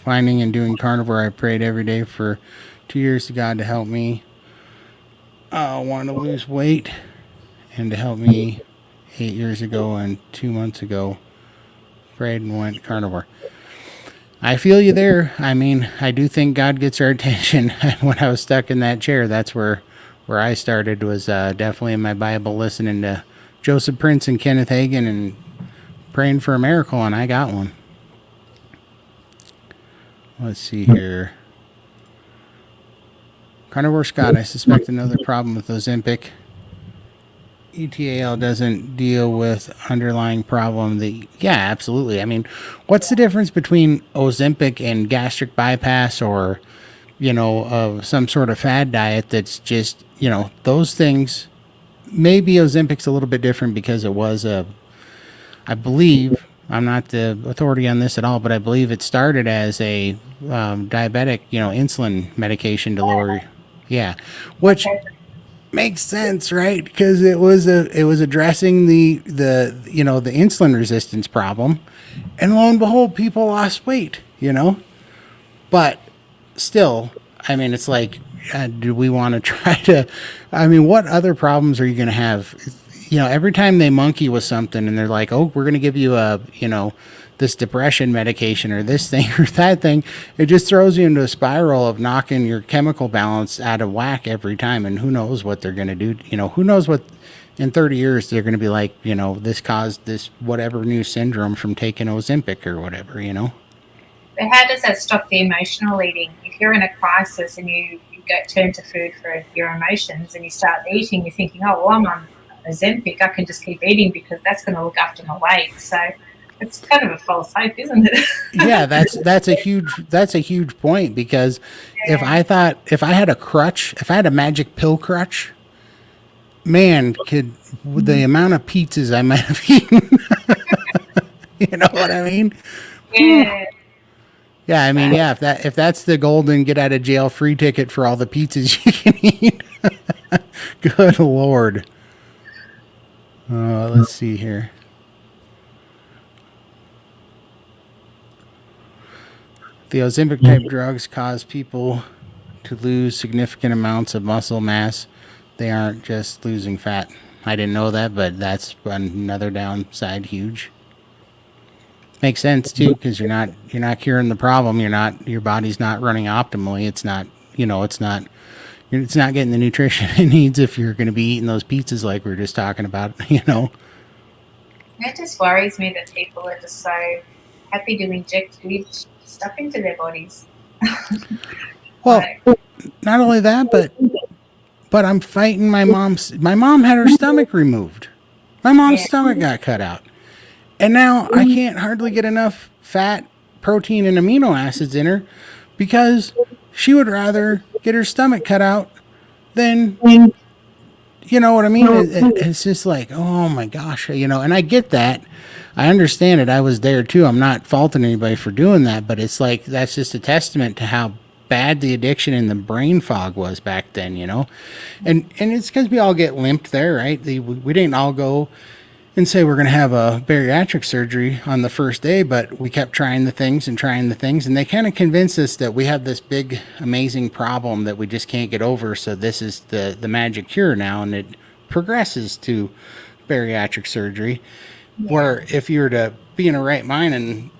Finding and doing carnivore, I prayed every day for 2 years to God to help me. Want to lose weight and to help me 8 years ago and 2 months ago. Prayed and went carnivore. I feel you there. I mean, I do think God gets our attention. When I was stuck in that chair, that's where I started, was definitely in my Bible, listening to Joseph Prince and Kenneth Hagin and praying for a miracle, and I got one. Let's see here. Carnivore Scott, I suspect another problem with Ozempic. ETAL doesn't deal with underlying problem. Yeah, absolutely. I mean, what's the difference between Ozempic and gastric bypass, or some sort of fad diet that's just those things? Maybe Ozempic's a little bit different because it was I believe, I'm not the authority on this at all, but I believe it started as a diabetic, insulin medication to lower, yeah, which Okay. makes sense, right? Because it was addressing the insulin resistance problem, and lo and behold, people lost weight, But still, I mean, it's like, do we want to try to? I mean, what other problems are you going to have? Every time they monkey with something and they're like, oh, we're going to give you this depression medication or this thing or that thing, it just throws you into a spiral of knocking your chemical balance out of whack every time. And who knows what they're going to do? Who knows what in 30 years they're going to be like, this caused this whatever new syndrome from taking Ozempic or whatever. But how does that stop the emotional eating? If you're in a crisis and you turn to food for your emotions and you start eating, you're thinking, oh, well, I'm on Ozempic, I can just keep eating because that's going to look after my weight. So it's kind of a false hope, isn't it? Yeah, that's a huge point, because if Yeah. I had a crutch, if I had a magic pill crutch, man, could the amount of pizzas I might have eaten, you know what I mean? Whew. Yeah. Yeah, I mean, yeah, if that's the golden get out of jail free ticket for all the pizzas you can eat, good lord. Let's see here. The Ozempic type drugs cause people to lose significant amounts of muscle mass. They aren't just losing fat. I didn't know that, but that's another downside. Huge. Makes sense too, because you're not curing the problem. Your body's not running optimally. It's not it's not getting the nutrition it needs if you're going to be eating those pizzas like we were just talking about. It just worries me that people are just so happy to inject weird stuff into their bodies. Well, not only that, but I'm fighting my mom's. My mom had her stomach removed. My mom's stomach got cut out. And now I can't hardly get enough fat, protein, and amino acids in her because she would rather get her stomach cut out than, you know what I mean? It's just like, oh my gosh, and I get that. I understand it. I was there too. I'm not faulting anybody for doing that, but it's like that's just a testament to how bad the addiction and the brain fog was back then, And it's because we all get limped there, right? We didn't all go and say we're going to have a bariatric surgery on the first day, but we kept trying the things, and they kind of convinced us that we have this big, amazing problem that we just can't get over, so this is the magic cure now, and it progresses to bariatric surgery, where if you were to be in a right mind and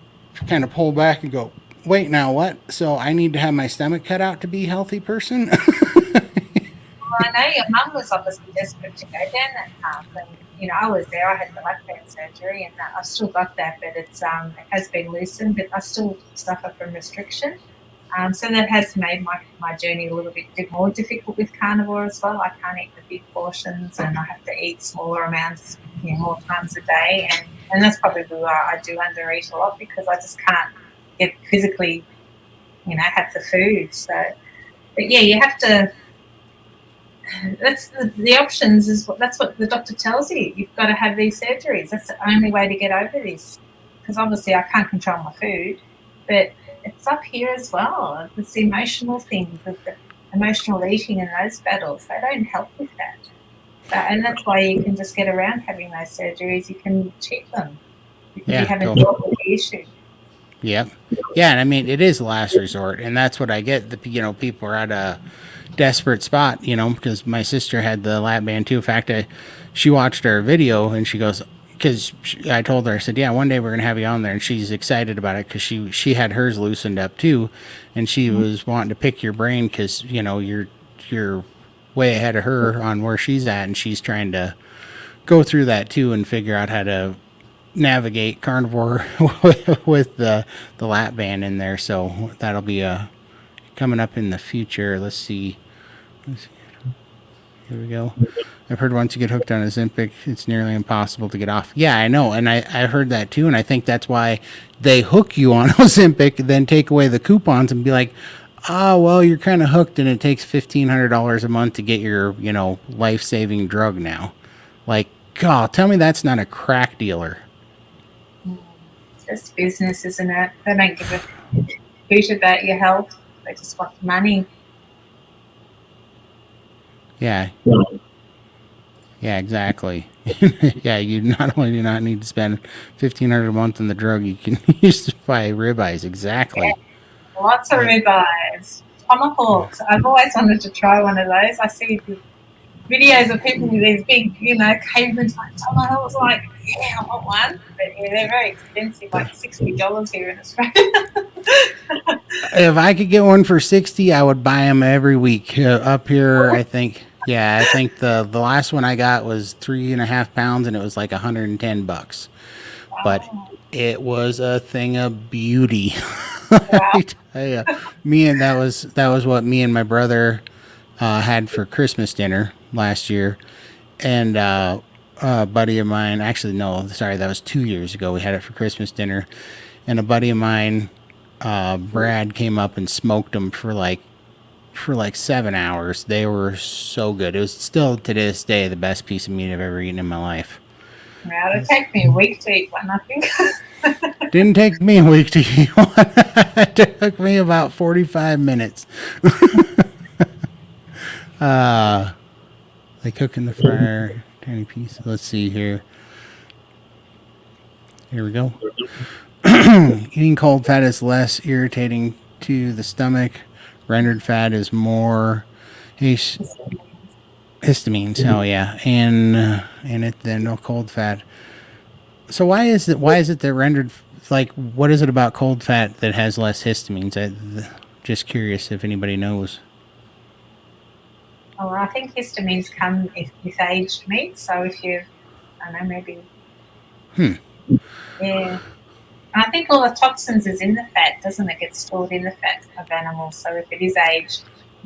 kind of pull back and go, wait, now what? So I need to have my stomach cut out to be a healthy person? Well, I know your mum was obviously desperate to go down that path, and I was there. I had the lap band surgery, and I've still got that, but it has been loosened. But I still suffer from restriction, so that has made my journey a little bit more difficult with carnivore as well. I can't eat the big portions, and I have to eat smaller amounts, more times a day, and that's probably why I do undereat a lot because I just can't get physically, have the food. So, but yeah, you have to. That's the options that's what the doctor tells you. You've got to have these surgeries. That's the only way to get over this. Because obviously I can't control my food, but it's up here as well. It's the emotional things, the emotional eating and those battles. They don't help with that. And that's why you can just get around having those surgeries. You can cheat them because you haven't dealt with the issue. Yep. Yeah, and I mean it is a last resort, and that's what I get. People are at a desperate spot, because my sister had the lap band too. In fact, she watched our video and she goes, because I told her, I said, yeah, one day we're gonna have you on there, and she's excited about it because she had hers loosened up too, and she was wanting to pick your brain because you're way ahead of her on where she's at, and she's trying to go through that too and figure out how to navigate carnivore with the lap band in there. So that'll be coming up in the future. Let's see. Here we go. I've heard once you get hooked on a Ozempic, it's nearly impossible to get off. Yeah, I know, and I heard that too, and I think that's why they hook you on Ozempic, then take away the coupons and be like, well, you're kind of hooked, and it takes $1,500 a month to get your life-saving drug now. Like, God, tell me that's not a crack dealer. It's just business, isn't it? They don't give a hoot about your health. They just want money. Yeah. Yeah, exactly. Yeah, you not only do not need to spend $1,500 a month on the drug, you can use to buy ribeyes. Exactly. Yeah. Lots of ribeyes. Tomahawks. I've always wanted to try one of those. I see the videos of people with these big, cavemen like tomahawks. Like, yeah, I want one. But yeah, they're very expensive, like $60 here in Australia. If I could get one for $60, I would buy them every week. Up here, I think. Yeah, I think the last one I got was 3.5 pounds, and it was like $110. Wow. But it was a thing of beauty. Wow. I tell you, that was what me and my brother had for Christmas dinner last year, and a buddy of mine. Actually, no, sorry, that was 2 years ago. We had it for Christmas dinner, and a buddy of mine, Brad, came up and smoked them for like 7 hours. They were so good. It was still to this day the best piece of meat I've ever eaten in my life. Well, it'll take me a week to eat one, I think. Didn't take me a week to eat one. It took me about 45 minutes. They cook in the fryer, tiny piece. Let's see here. Here we go. Eating cold fat is less irritating to the stomach. Rendered fat is more histamines. Oh yeah, and it then no cold fat. So why is it that rendered, like, what is it about cold fat that has less histamines? Just curious if anybody knows. Oh, I think histamines come with aged meat. So if you, I don't know, maybe, yeah. And I think all the toxins is in the fat, doesn't it? Get stored in the fat of animals. So if it is aged,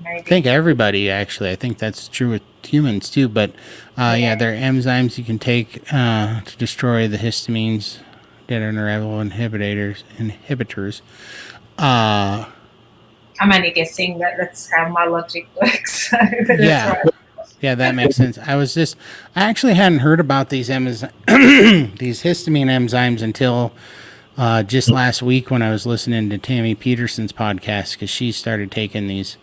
I think maybe. everybody actually. I think that's true with humans too. But yeah, Yeah. there are enzymes you can take to destroy the histamines that are unravel inhibitors. Uh, I'm only guessing that that's how my logic works. So, but that's yeah, right. yeah, that makes sense. I actually hadn't heard about these these histamine enzymes until just last week when I was listening to Tammy Peterson's podcast because she started taking these.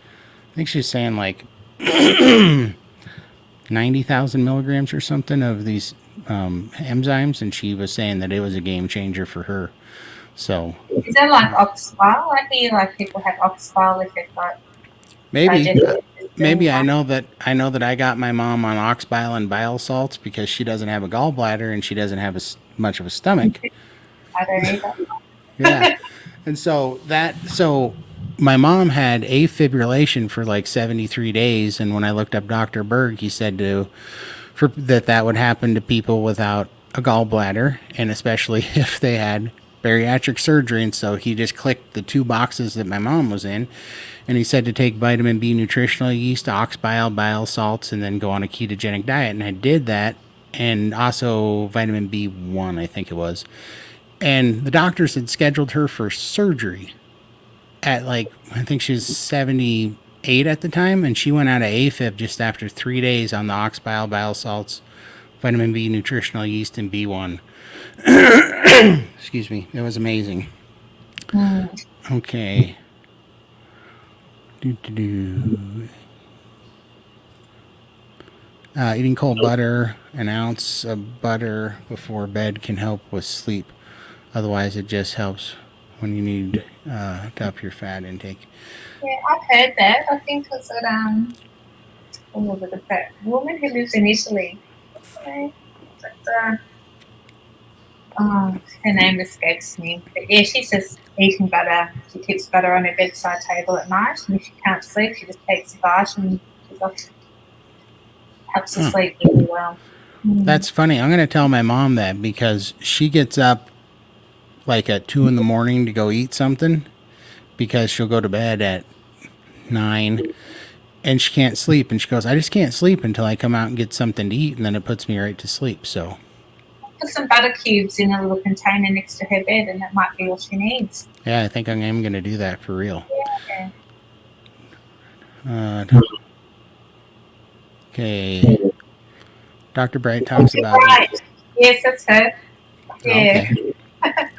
I think she was saying like 90,000 milligrams or something of these enzymes, and she was saying that it was a game changer for her. So Is that like ox bile? I hear like people have ox bile if they've got maybe, digestive system. maybe I know that I got my mom on ox bile and bile salts because she doesn't have a gallbladder and she doesn't have much of a stomach. I don't either. Yeah, and so my mom had afibrillation for like 73 days, and when I looked up Dr. Berg, he said that would happen to people without a gallbladder, and especially if they had bariatric surgery. And so he just clicked the two boxes that my mom was in, and he said to take vitamin B nutritional yeast, ox bile, bile salts, and then go on a ketogenic diet. And I did that, and also vitamin B1, I think it was. And the doctors had scheduled her for surgery at, like, I think she was 78 at the time, and she went out of AFib just after 3 days on the ox bile, bile salts, vitamin B, nutritional yeast, and B1. Excuse me. It was amazing. Mm. Okay. Do. Eating cold butter, an ounce of butter before bed can help with sleep. Otherwise, it just helps when you need to up your fat intake. Yeah, I've heard that. I think it's that woman who lives in Italy. Okay. But, her name escapes me. But yeah, she says eating butter. She keeps butter on her bedside table at night, and if she can't sleep, she just takes a bite and she's off. Helps her sleep really well. That's funny. I'm going to tell my mom that because she gets up like at 2 in the morning to go eat something because she'll go to bed at 9 and she can't sleep. And she goes, I just can't sleep until I come out and get something to eat. And then it puts me right to sleep. So Put some butter cubes in a little container next to her bed, and that might be all she needs. yeah, I think I am going to do that for real. Yeah. Okay. Dr. Bright talks about Right. Yes, that's her. Yeah. okay.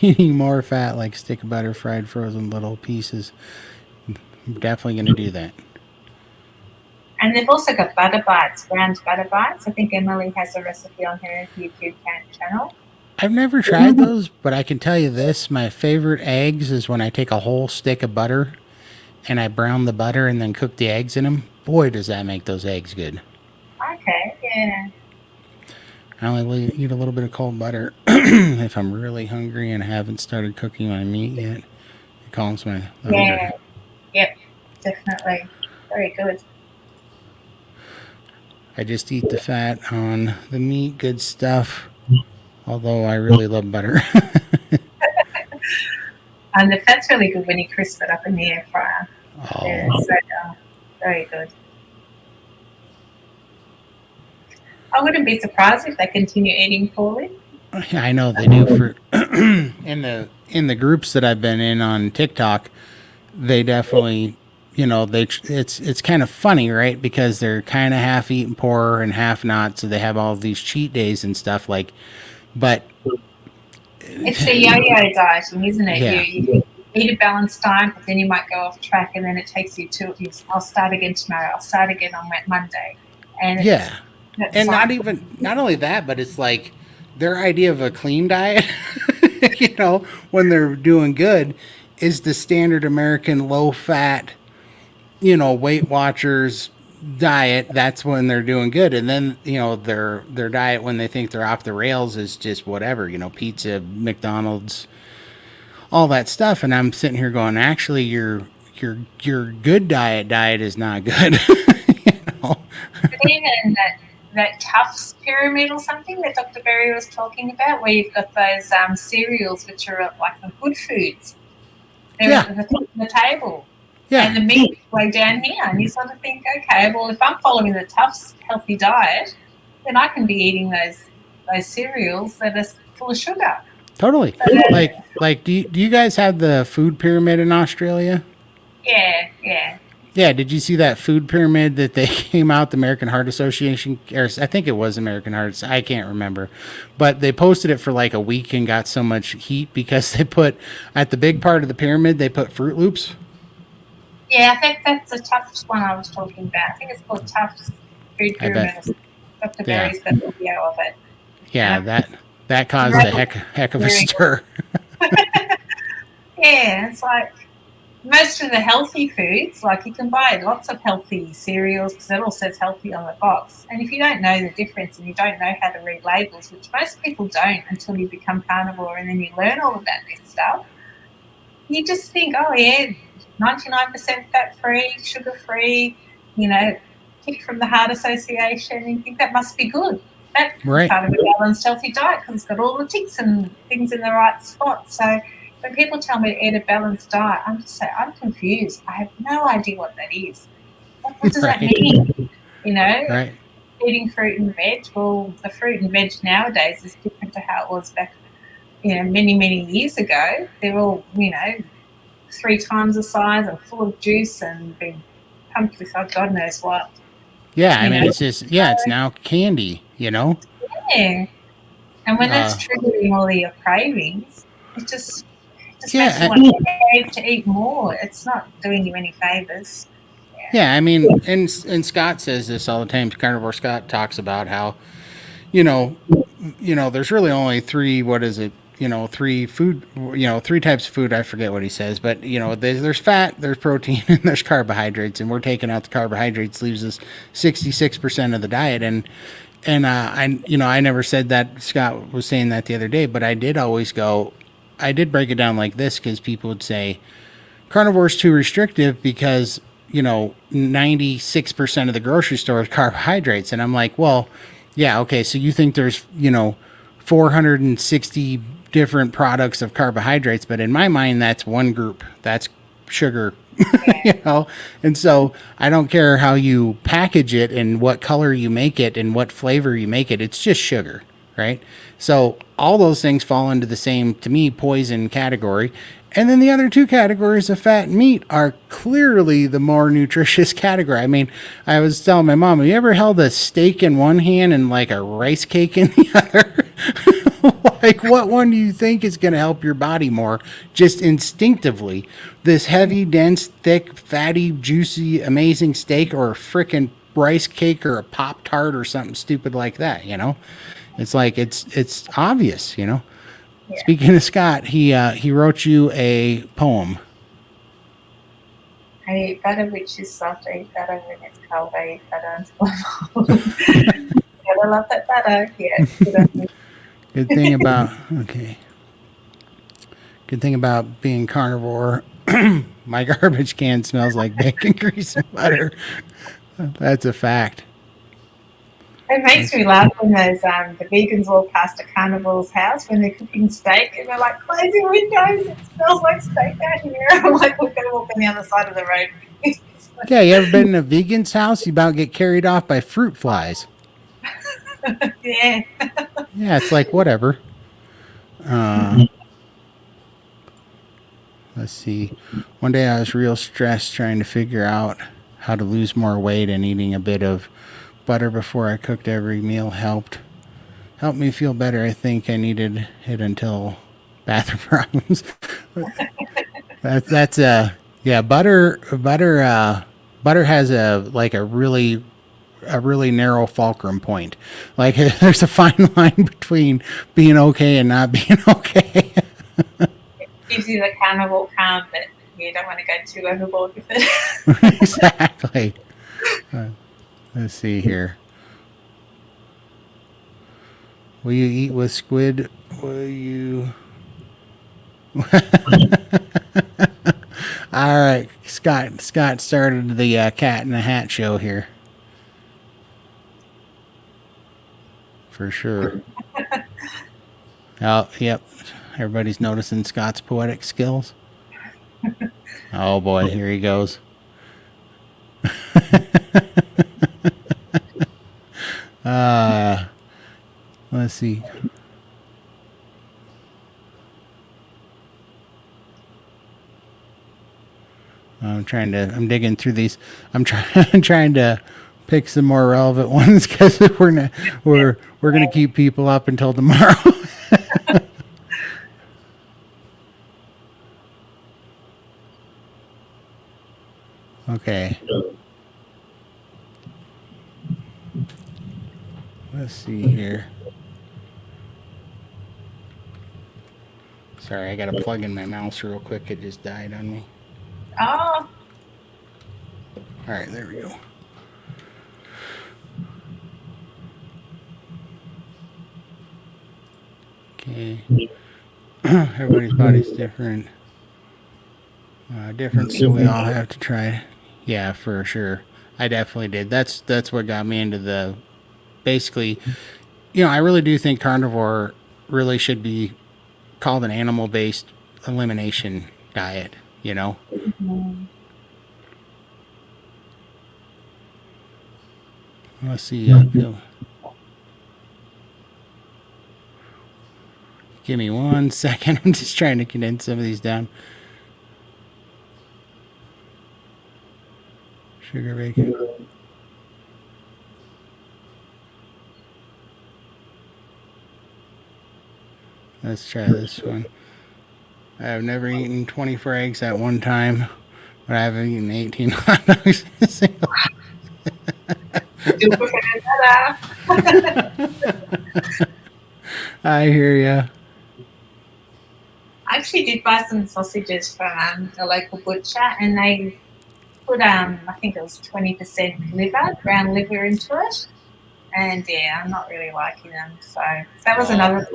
Eating more fat, like stick of butter, fried, frozen little pieces. I'm definitely going to do that. And they've also got butter bites, ground butter bites. I think Emily has a recipe on her YouTube channel. I've never tried those, but I can tell you this. My favorite eggs is when I take a whole stick of butter and I brown the butter and then cook the eggs in them. Boy, does that make those eggs good. Okay, yeah. I only eat a little bit of cold butter if I'm really hungry and haven't started cooking my meat yet. It calms my hunger. Yeah. Yep, definitely. Very good. I just eat the fat on the meat, good stuff. Although I really love butter. And the fat's really good when you crisp it up in the air fryer. Oh. Yeah, so very good. I wouldn't be surprised if they continue eating poorly. I know they do. For in the groups that I've been in on TikTok, they definitely, it's kind of funny, right? Because they're kind of half eating poor and half not, so they have all these cheat days and stuff like. But it's a yo-yo dieting, isn't it? Yeah. You eat a balanced diet, but then you might go off track, and then it takes you to. I'll start again tomorrow. I'll start again on Monday, and yeah, and like, not only that, but it's like their idea of a clean diet. When they're doing good, is the standard American low fat, Weight Watchers diet. That's when they're doing good. And then, their diet when they think they're off the rails is just whatever, pizza, McDonald's, all that stuff. And I'm sitting here going, actually, your good diet is not good. But even that Tufts pyramid or something that Dr. Berry was talking about, where you've got those cereals which are like the good foods. They're Yeah. at the top of the table. Yeah. And the meat way down here. And you sort of think, okay, well, if I'm following the Tufts healthy diet, then I can be eating those cereals that are full of sugar. Totally. Like, do you guys have the food pyramid in Australia? Yeah, yeah. Yeah, did you see that food pyramid that they came out, the American Heart Association, or I think it was American Heart, I can't remember. But they posted it for like a week and got so much heat because they put, at the big part of the pyramid, they put Fruit Loops. Yeah, I think that's the Tufts one I was talking about. I think it's called Tufts Food Pyramid. Dr. Berry's got a video of it. Yeah, that caused a heck of a stir. Yeah, it's like most of the healthy foods, like you can buy lots of healthy cereals because it all says healthy on the box. And if you don't know the difference and you don't know how to read labels, which most people don't until you become carnivore and then you learn all about this stuff, you just think, oh yeah, 99% fat-free, sugar-free, picked from the Heart Association, and you think that must be good. That's Right. part of a balanced healthy diet because it's got all the ticks and things in the right spot. So when people tell me to eat a balanced diet, I'm just saying, I'm confused. I have no idea what that is. What does that mean? Right. Eating fruit and veg. Well, the fruit and veg nowadays is different to how it was back, many, many years ago. They're all, 3 times the size and full of juice and being pumped with God knows what. Yeah, I mean, it's just, it's now candy, Yeah. And when that's triggering all of your cravings, it just makes you want to eat more. It's not doing you any favors. Yeah, I mean, and Scott says this all the time. Carnivore Scott talks about how, there's really only 3, what is it? 3 food, 3 types of food. I forget what he says, but there's fat, there's protein, and there's carbohydrates, and we're taking out the carbohydrates, leaves us 66% of the diet. I never said that. Scott was saying that the other day, but I did break it down like this because people would say carnivore's too restrictive because 96% of the grocery store is carbohydrates, and I'm like, well, yeah, okay, so you think there's 460 different products of carbohydrates, but in my mind that's one group, that's sugar. And so I don't care how you package it and what color you make it and what flavor you make it, it's just sugar, right? So all those things fall into the same, to me, poison category. And then the other 2 categories of fat and meat are clearly the more nutritious category. I mean, I was telling my mom, have you ever held a steak in one hand and like a rice cake in the other? Like, what one do you think is going to help your body more? Just instinctively, this heavy, dense, thick, fatty, juicy, amazing steak, or a frickin' rice cake, or a Pop-Tart, or something stupid like that. It's like it's obvious. Yeah. Speaking of Scott, he wrote you a poem. I eat butter which is soft. I eat butter when it's cold. I eat butter until I love that butter. Yeah. Good thing about being carnivore, my garbage can smells like bacon grease and butter. That's a fact. It makes me laugh when those the vegans walk past a carnivore's house when they're cooking steak and they're like, close your windows, it smells like steak out here. I'm like, we're going to walk on the other side of the road. Yeah, you ever been in a vegan's house? You about get carried off by fruit flies. Yeah. Yeah, it's like, whatever. Let's see. One day I was real stressed trying to figure out how to lose more weight, and eating a bit of butter before I cooked every meal helped me feel better. I think I needed it until bathroom problems. That's butter has a really narrow fulcrum point. Like, there's a fine line between being okay and not being okay. Gives you the carnivore calm, but you don't want to go too overboard with it. Exactly. Let's see here. Will you eat with squid? Will you? All right, Scott. Scott started the Cat in the Hat show here for sure. Oh, yep. Everybody's noticing Scott's poetic skills. Oh boy, here he goes. uh, let's see. I'm digging through these. I'm trying to pick some more relevant ones because we're gonna keep people up until tomorrow. Okay. Let's see here. Sorry, I gotta plug in my mouse real quick. It just died on me. Oh. All right, there we go. Okay. Everybody's body's different. Different, so we all have to try. Yeah, for sure. I definitely did. That's what got me into the. Basically, I really do think carnivore really should be called an animal-based elimination diet. Mm-hmm. Let's see. Give me 1 second. I'm just trying to condense some of these down. Sugar bacon. Let's try this one. I have never eaten 24 eggs at one time, but I haven't eaten 18 hot dogs in a single. I hear ya. I actually did buy some sausages from a local butcher, and they put I think it was 20% liver, ground liver into it, and yeah, I'm not really liking them. So that was another.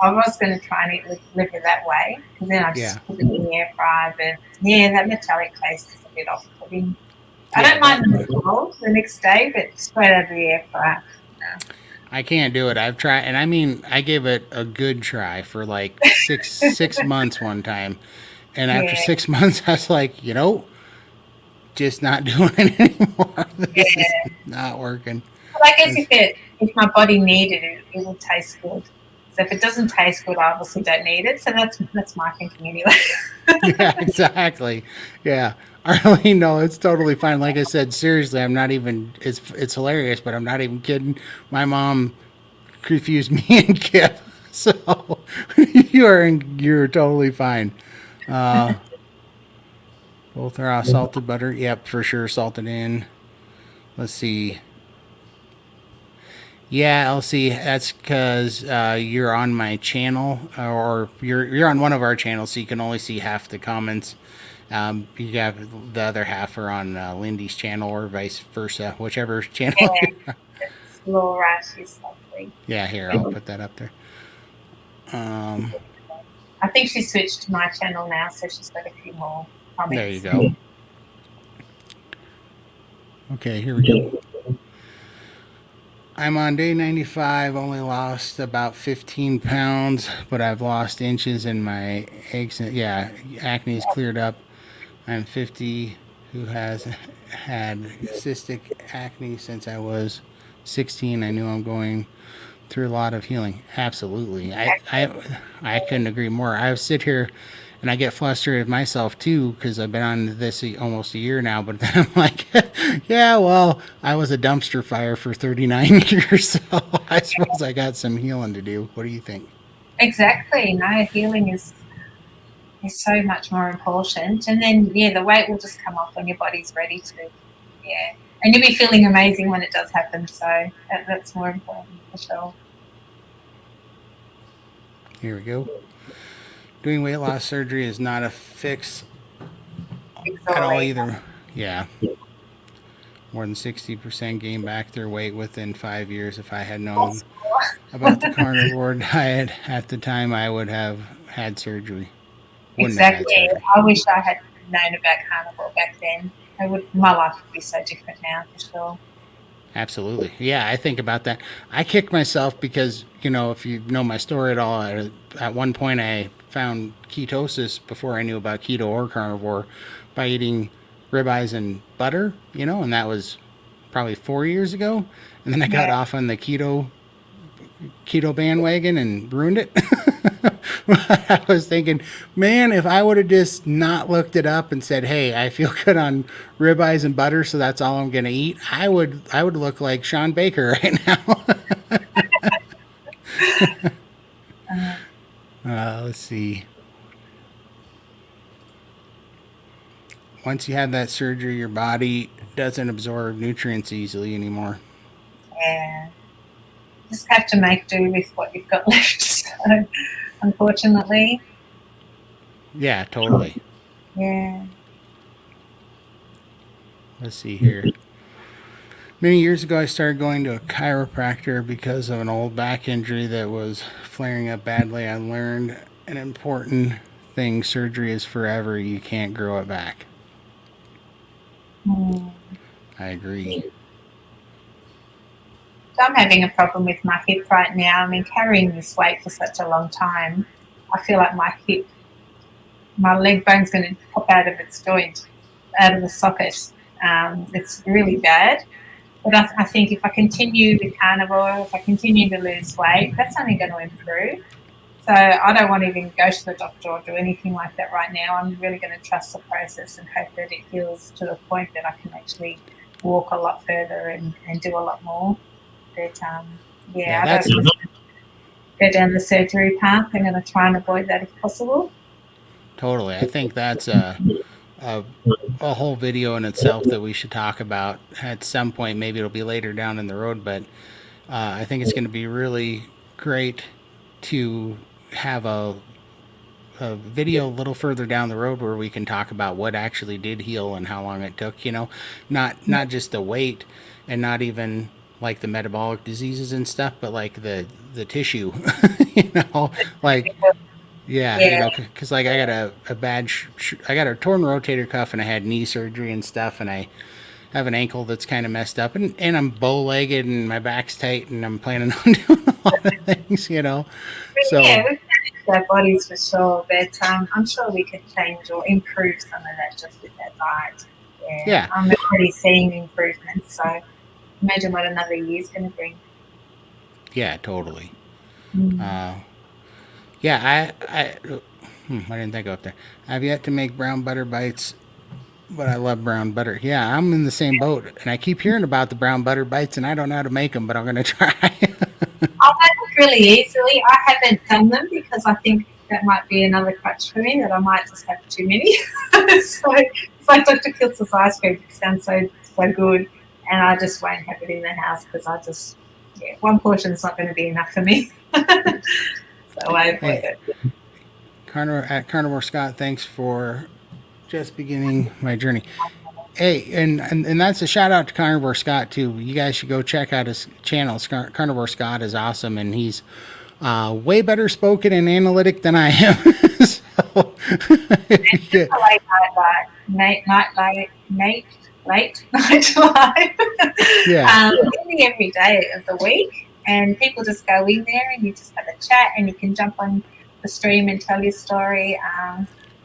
I was going to try and eat liver that way, because then I just put it in the air fryer. But yeah, that metallic taste is a bit off-putting. I don't mind them cold the next day, but straight out of the air fryer. No. I can't do it. I've tried, and I mean, I gave it a good try for like six months one time, and after 6 months, I was like, just not doing it anymore. This is not working. But I guess if my body needed it, it will taste good. So if it doesn't taste good, I obviously don't need it. So that's my thinking anyway. Yeah, exactly. Yeah. Arlene, no, it's totally fine. Like I said, seriously, I'm not even. It's hilarious, but I'm not even kidding. My mom confused me and Kip, so you're totally fine. Uh, Both are salted butter. Yep, for sure, salted in. Let's see. Yeah, Elsie, that's because you're on my channel, or you're on one of our channels, so you can only see half the comments. You have the other half are on Lindy's channel, or vice versa, whichever channel. Yeah, it's Laura. She's lovely. Yeah, here, I'll put that up there. I think she switched to my channel now, so she's got a few more comments. There you go. Okay, here we go. I'm on day 95, only lost about 15 pounds, but I've lost inches in my eggs. Yeah, acne is cleared up. I'm 50, who has had cystic acne since I was 16. I knew I'm going through a lot of healing. Absolutely. I couldn't agree more. I sit here and I get flustered at myself too, because I've been on this almost a year now, but then I'm like, yeah, well, I was a dumpster fire for 39 years, so I suppose I got some healing to do. What do you think? Exactly. No, healing is so much more important. And then, yeah, the weight will just come off when your body's ready to. Yeah. And you'll be feeling amazing when it does happen. So that's more important for sure. Here we go. Doing weight loss surgery is not a fix It's at all all either. either. Yeah. More than 60% gained back their weight within 5 years. If I had known about the carnivore diet at the time, I would have had surgery. Wouldn't have had Exactly. surgery. I wish I had known about carnivore back then. My life would be so different now for sure. Absolutely. Yeah, I think about that. I kicked myself because, if you know my story at all, at one point I found ketosis before I knew about keto or carnivore by eating ribeyes and butter, and that was probably 4 years ago. And then I got Yeah. off on the keto bandwagon and ruined it. I was thinking, man, if I would have just not looked it up and said, "Hey, I feel good on ribeyes and butter, so that's all I'm going to eat," I would look like Sean Baker right now. Uh, Let's see. Once you have that surgery, your body doesn't absorb nutrients easily anymore. yeah. Just have to make do with what you've got left. So, unfortunately, Yeah, totally. yeah. Let's see here. Many years ago, I started going to a chiropractor because of an old back injury that was flaring up badly. I learned an important thing: surgery is forever. You can't grow it back. Hmm. I agree. So I'm having a problem with my hip right now. I mean, carrying this weight for such a long time, I feel like my leg bone's going to pop out of its joint, out of the socket. It's really bad. But I think if I continue with carnivore, if I continue to lose weight, that's only going to improve. So I don't want to even go to the doctor or do anything like that right now. I'm really going to trust the process and hope that it heals to the point that I can actually walk a lot further and do a lot more. But Yeah, yeah, I that's don't want to go down the surgery path. I'm going to try and avoid that if possible. totally. I think that's a, a whole video in itself that we should talk about at some point. Maybe it'll be later down in the road, but I think it's going to be really great to have a video a little further down the road where we can talk about what actually did heal and how long it took. Not just the weight and not even like the metabolic diseases and stuff, but like the tissue. Like yeah, Yeah, because like I got a bad I got a torn rotator cuff and I had knee surgery and stuff, and I have an ankle that's kind of messed up, and I'm bow legged and my back's tight, and I'm planning on doing a lot of things. yeah, So we've changed our bodies for sure, but I'm sure we could change or improve some of that just with our diet. Yeah, yeah, I'm already seeing improvements, so imagine what another year's going to bring. yeah, totally. Mm. Uh, yeah, I didn't think up there. I've yet to make brown butter bites, but I love brown butter. Yeah, I'm in the same boat, and I keep hearing about the brown butter bites, and I don't know how to make them, but I'm gonna try. I'll make it really easily. I haven't done them because I think that might be another crutch for me that I might just have too many. So it's like Dr. Kiltz's ice cream. It sounds so good, and I just won't have it in the house because one portion is not going to be enough for me. So I avoid Hey, it. Carnivore Scott, thanks for just beginning my journey. Hey, and that's a shout out to Carnivore Scott too. You guys should go check out his channel. Carnivore Scott is awesome, and he's way better spoken and analytic than I am. So, yeah, A late night late night live. yeah, Nearly every day of the week, and people just go in there and you just have a chat, and you can jump on the stream and tell your story.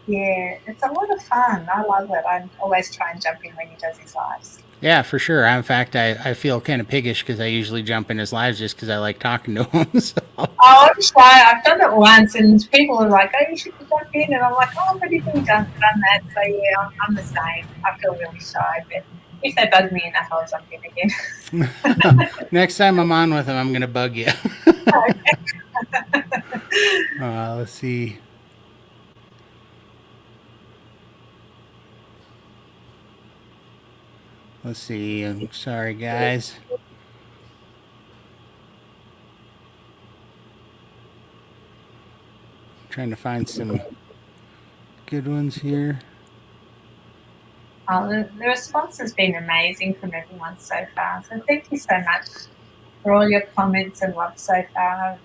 Yeah, it's a lot of fun. I love it. I always try and jump in when he does his lives. yeah, for sure. In fact, I feel kind of piggish because I usually jump in his lives just because I like talking to him. So, Oh, I'm shy. I've done it once, and people are like, "Oh, you should jump in," and I'm like, "Oh, I've already done that." So yeah, I'm the same. I feel really shy, but if they bug me enough, I'll jump in again. next time I'm on with him, I'm gonna bug you. Let's see. Let's see. I'm sorry, guys. Trying to find some good ones here. The response has been amazing from everyone so far. So thank you so much for all your comments and love so far.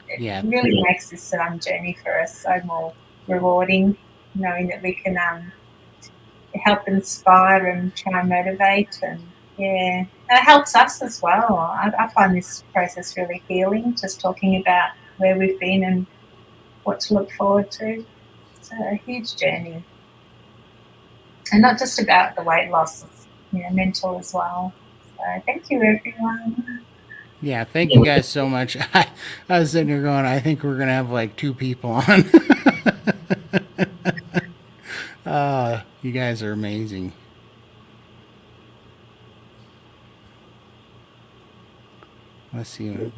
It Yeah, really makes this journey for us so more rewarding, knowing that we can help inspire and try and motivate. And yeah, it helps us as well. I find this process really healing, just talking about where we've been and what to look forward to. It's a huge journey. And not just about the weight loss, it's mental as well. So thank you, everyone. yeah. Thank you guys so much. I was sitting here going, I think we're gonna have like 2 people on. You guys are amazing. Let's see.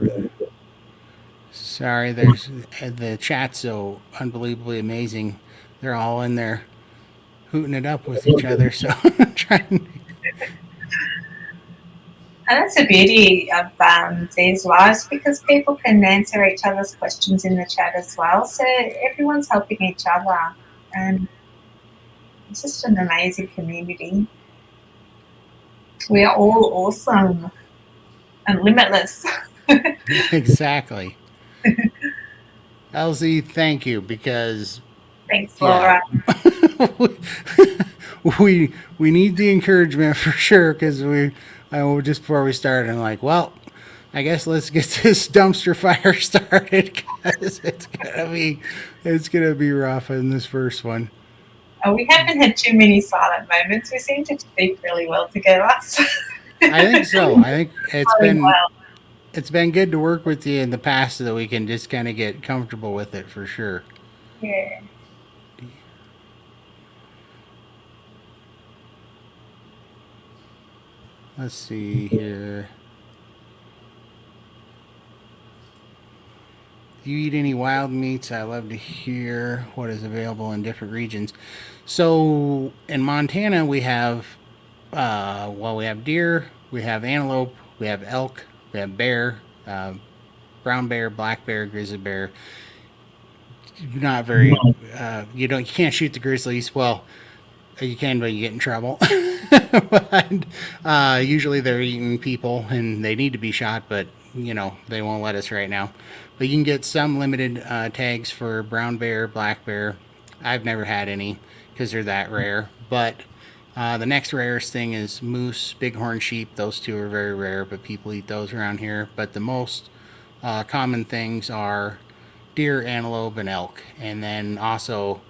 Sorry, there's the chat's so unbelievably amazing. They're all in there hooting it up with each other. So trying. And that's the beauty of these lives, because people can answer each other's questions in the chat as well. So everyone's helping each other, and it's just an amazing community. We are all awesome and limitless. Exactly. Elsie, thank you because Thanks, yeah, Laura. we need the encouragement for sure because I just before we started, I'm like, well, I guess let's get this dumpster fire started because it's gonna be rough in this first one. We haven't had too many silent moments. We seem to speak really well together. I think so. I think Well. it's been good to work with you in the past so that we can just kind of get comfortable with it for sure. Yeah. Let's see here. Do you eat any wild meats? I love to hear what is available in different regions. So in Montana, we have we have deer, we have antelope, we have elk, we have bear, brown bear, black bear, grizzly bear. Not very. You can't shoot the grizzlies. Well, you can, but you get in trouble. But usually they're eating people, and they need to be shot, but they won't let us right now. But you can get some limited tags for brown bear, black bear. I've never had any because they're that rare. But the next rarest thing is moose, bighorn sheep. Those two are very rare, but people eat those around here. But the most common things are deer, antelope, and elk. And then also,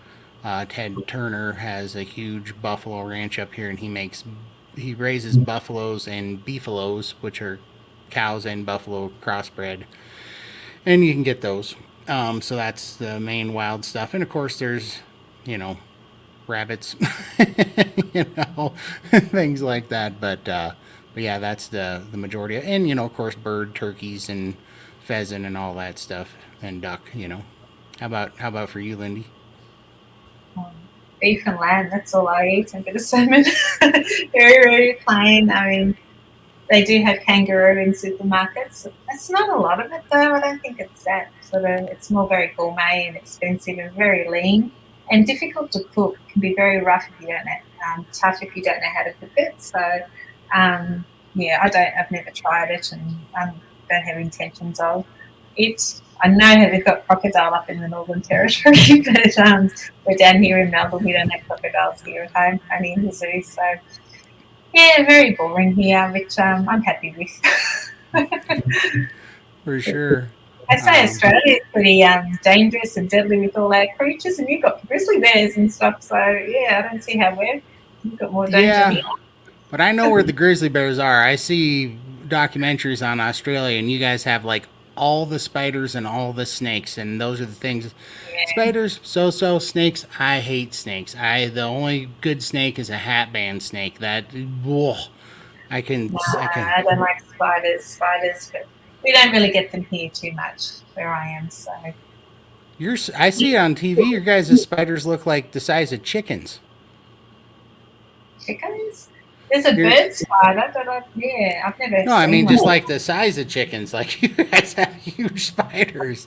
Ted Turner has a huge buffalo ranch up here, and he raises buffaloes and beefalos, which are cows and buffalo crossbred, and you can get those. So that's the main wild stuff, and of course there's, you know, rabbits, things like that. But yeah, that's the majority, and of course bird, turkeys, and pheasant, and all that stuff, and duck. How about for you, Lindy? Beef and lamb, that's all I eat, and a bit of salmon. Very, very plain. I mean, they do have kangaroo in supermarkets. It's not a lot of it though. I don't think it's that sort of. It's more very gourmet and expensive and very lean and difficult to cook. It can be very rough if you don't know, tough if you don't know how to cook it. So, yeah, I've never tried it, and don't have intentions of it. I know they've got crocodile up in the Northern Territory, but we're down here in Melbourne. We don't have crocodiles here at home, only in the zoo. So yeah, very boring here, which I'm happy with. For sure. I say Australia is pretty dangerous and deadly with all our creatures, and you've got grizzly bears and stuff. So yeah, I don't see how we've got more danger Yeah, here. but I know where the grizzly bears are. I see documentaries on Australia, and you guys have like all the spiders and all the snakes, and those are the things. Yeah. Spiders, so snakes. I hate snakes. The only good snake is a hat band snake. That, whoa, I can. I don't like spiders, but we don't really get them here too much where I am. So I see it on TV. Your guys' spiders look like the size of chickens. chickens. There's a Your, bird spider, but yeah, I've never no, I seen mean one. just like the size of chickens. Like you guys have huge spiders.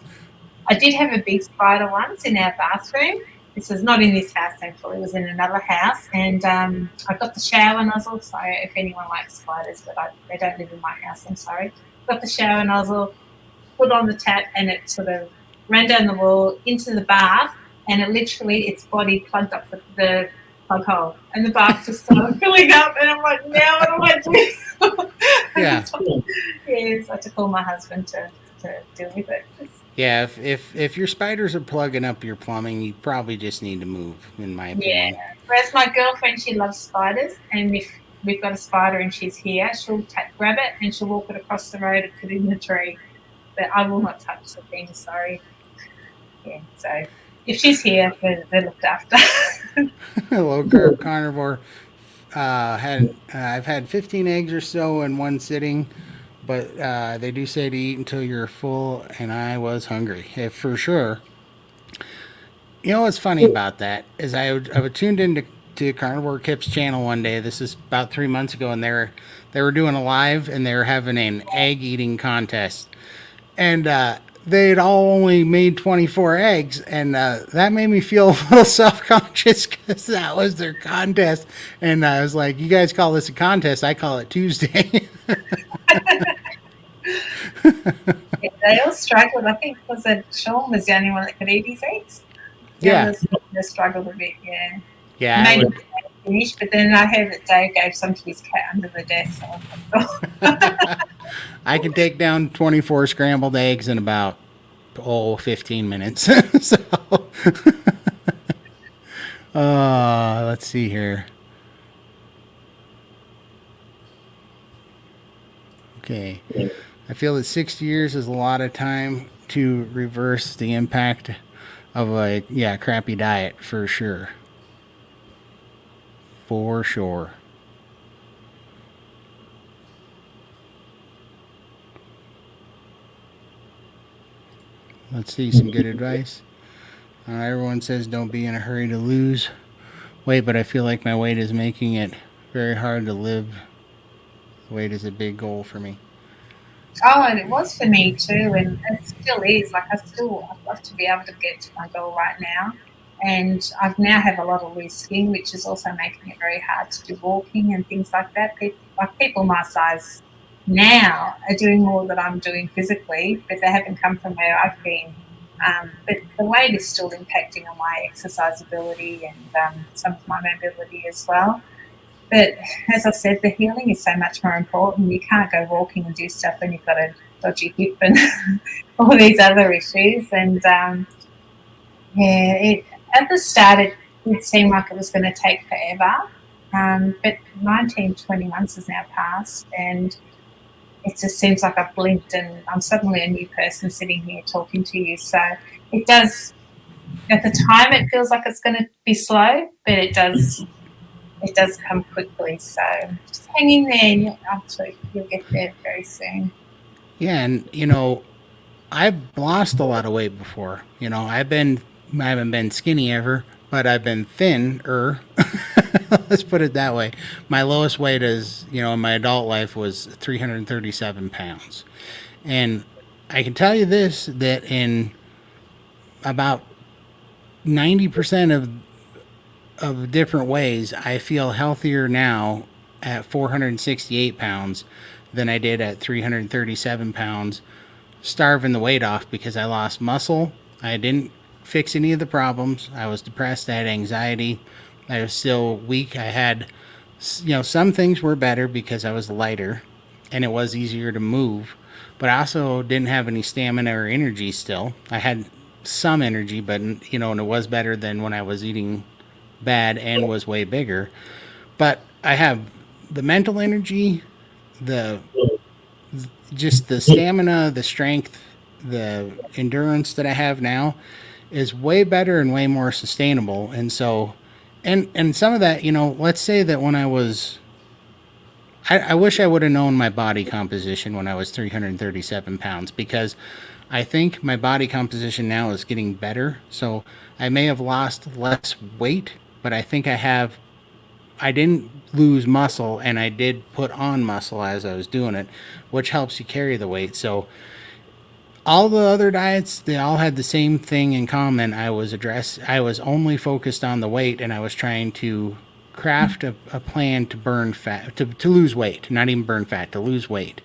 I did have a big spider once in our bathroom. This was not in this house, thankfully. It was in another house, and I got the shower nozzle. So if anyone likes spiders, but they don't live in my house, I'm sorry. Got the shower nozzle, put on the tap, and it sort of ran down the wall into the bath, and it literally its body plugged up the plug hole, and the bath just started filling up. And I'm like, now what do I do? Yeah. Yes, I had to call my husband to deal with it. Yeah, if your spiders are plugging up your plumbing, you probably just need to move, in my Yeah. opinion. Whereas my girlfriend, she loves spiders, and if we've got a spider and she's here, she'll grab it and she'll walk it across the road and put it in the tree. But I will not touch the thing. Sorry. Yeah. So if she's here, they're looked after. Low carb carnivore. I've had 15 eggs or so in one sitting, but they do say to eat until you're full, and I was hungry, for sure. You know what's funny about that is I tuned into Carnivore Kip's channel one day. This is about 3 months ago, and they were doing a live, and they were having an egg eating contest, and they'd all only made 24 eggs, and that made me feel a little self-conscious because that was their contest. And I was like, you guys call this a contest, I call it Tuesday. Yeah, they all struggled. I think was it Sean was the only one that could eat his eggs. The Yeah, others they struggled a bit. Yeah, yeah, I made would. it finish, but then I heard that Dave gave some to his cat under the desk. So I thought, I can take down 24 scrambled eggs in about 15 minutes. So let's see here. Okay, I feel that 60 years is a lot of time to reverse the impact of a crappy diet, for sure. For sure. Let's see some good advice. Everyone says don't be in a hurry to lose weight, but I feel like my weight is making it very hard to live. Weight is a big goal for me. oh, and it was for me too, and it still is. Like I'd love to be able to get to my goal right now, and I've now have a lot of loose skin, which is also making it very hard to do walking and things like that. People my size now are doing more than I'm doing physically, but they haven't come from where I've been. But the weight is still impacting on my exercise ability and some of my mobility as well. But as I said, the healing is so much more important. You can't go walking and do stuff when you've got a dodgy hip and all these other issues. And yeah, at the start, it seemed like it was going to take forever. But 19, 20 months has now passed, and it just seems like I've blinked and I'm suddenly a new person sitting here talking to you. So it does, at the time, it feels like it's going to be slow, but it does come quickly. So just hang in there, and I'm sure you'll get there very soon. Yeah, and I've lost a lot of weight before. I haven't been skinny ever, but I've been thinner. Let's put it that way. My lowest weight in my adult life was 337 pounds. And I can tell you this, that in about 90% of different ways, I feel healthier now at 468 pounds than I did at 337 pounds, starving the weight off because I lost muscle. I didn't fix any of the problems. I was depressed. I had anxiety. I was still weak. I had, some things were better because I was lighter and it was easier to move, but I also didn't have any stamina or energy still. I had some energy, but, and it was better than when I was eating bad and was way bigger. But I have the mental energy, the just the stamina, the strength, the endurance that I have now is way better and way more sustainable. And so, and some of that, let's say that when I wish I would have known my body composition when I was 337 pounds, because I think my body composition now is getting better. So I may have lost less weight, but I think I didn't lose muscle, and I did put on muscle as I was doing it, which helps you carry the weight. So all the other diets, they all had the same thing in common. I was only focused on the weight, and I was trying to craft a plan to burn fat, to lose weight, not even burn fat, to lose weight.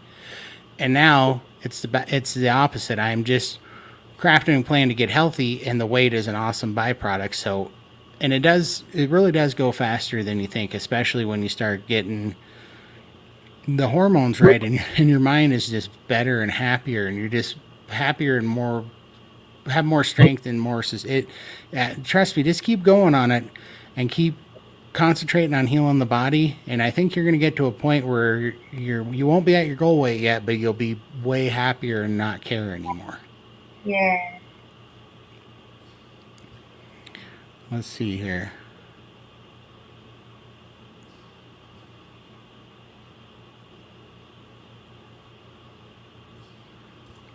And now it's the opposite. I'm just crafting a plan to get healthy, and the weight is an awesome byproduct. So, and it really does go faster than you think, especially when you start getting the hormones right, and your mind is just better and happier, and you're just happier and more, have more strength and more it. Trust me, just keep going on it, and keep concentrating on healing the body. And I think you're going to get to a point where you won't be at your goal weight yet, but you'll be way happier and not care anymore. Yeah. Let's see here.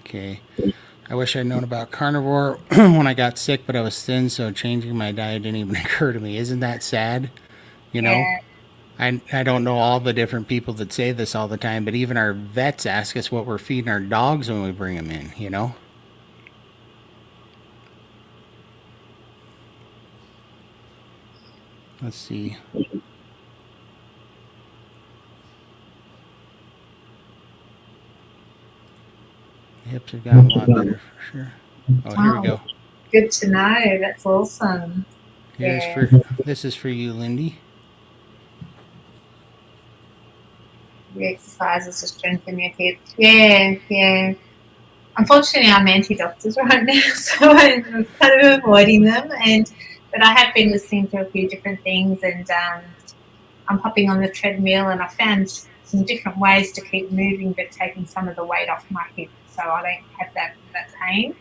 Okay. I wish I'd known about carnivore when I got sick, but I was thin, so changing my diet didn't even occur to me. Isn't that sad? You know? Yeah. I don't know all the different people that say this all the time, but even our vets ask us what we're feeding our dogs when we bring them in, you know? Let's see. The hips have gotten a lot better for sure. Oh, here we go. Good to know. That's awesome. This is for you, Lindy. The exercises to strengthen your hips. Yeah, yeah. Unfortunately, I'm anti-doctors right now, so I'm kind of avoiding them. But I have been listening to a few different things, and I'm hopping on the treadmill, and I found some different ways to keep moving, but taking some of the weight off my hips, so I don't have that pain.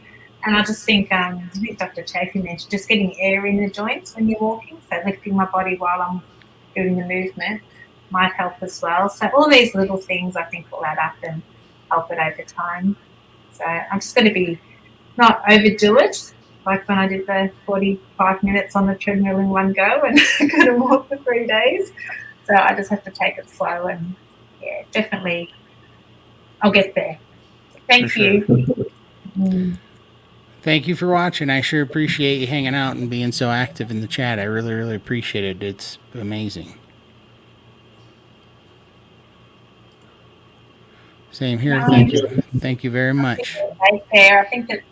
And I just think, I think Dr. Chafee mentioned just getting air in the joints when you're walking, so lifting my body while I'm doing the movement might help as well. So all these little things I think will add up and help it over time. So I'm just going to be not overdo it, like when I did the 45 minutes on the treadmill in one go and couldn't walk for 3 days. So I just have to take it slow, and yeah, definitely I'll get there. Thank you. Thank you for watching. I sure appreciate you hanging out and being so active in the chat. I really, really appreciate it. It's amazing. Same here. Thank you. Thank you very much. Take care. I think it's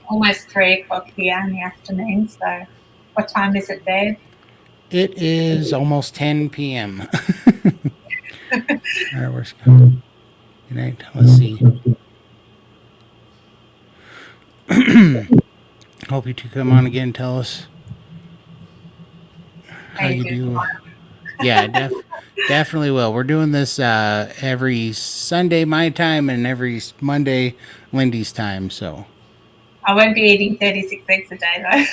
almost 3 o'clock here in the afternoon. So what time is it there? It is almost 10 p.m. All right, where's good night. Let's see. Hope you two come on again and tell us how you do. Yeah, definitely will. We're doing this every Sunday my time and every Monday Lindy's time. So I won't be eating 36 eggs a day though.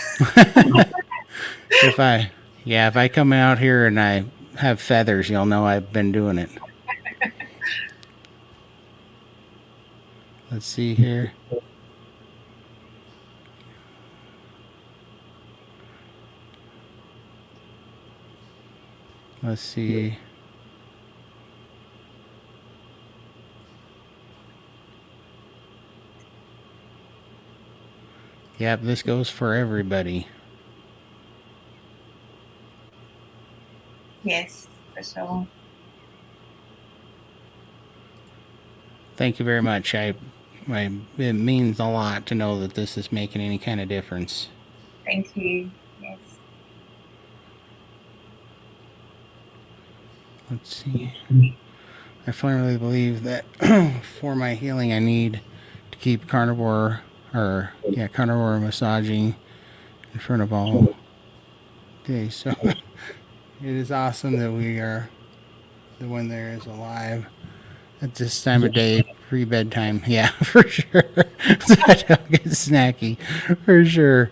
if I come out here and I have feathers, you'll know I've been doing it. Let's see here. Let's see. Yep, this goes for everybody. Yes, for sure. Thank you very much. It means a lot to know that this is making any kind of difference. Thank you. Yes. Let's see. I firmly believe that for my healing, I need to keep carnivore massaging in front of all day. So it is awesome that we are the one there is alive at this time of day, pre-bedtime. Yeah, for sure. So I don't get snacky, for sure.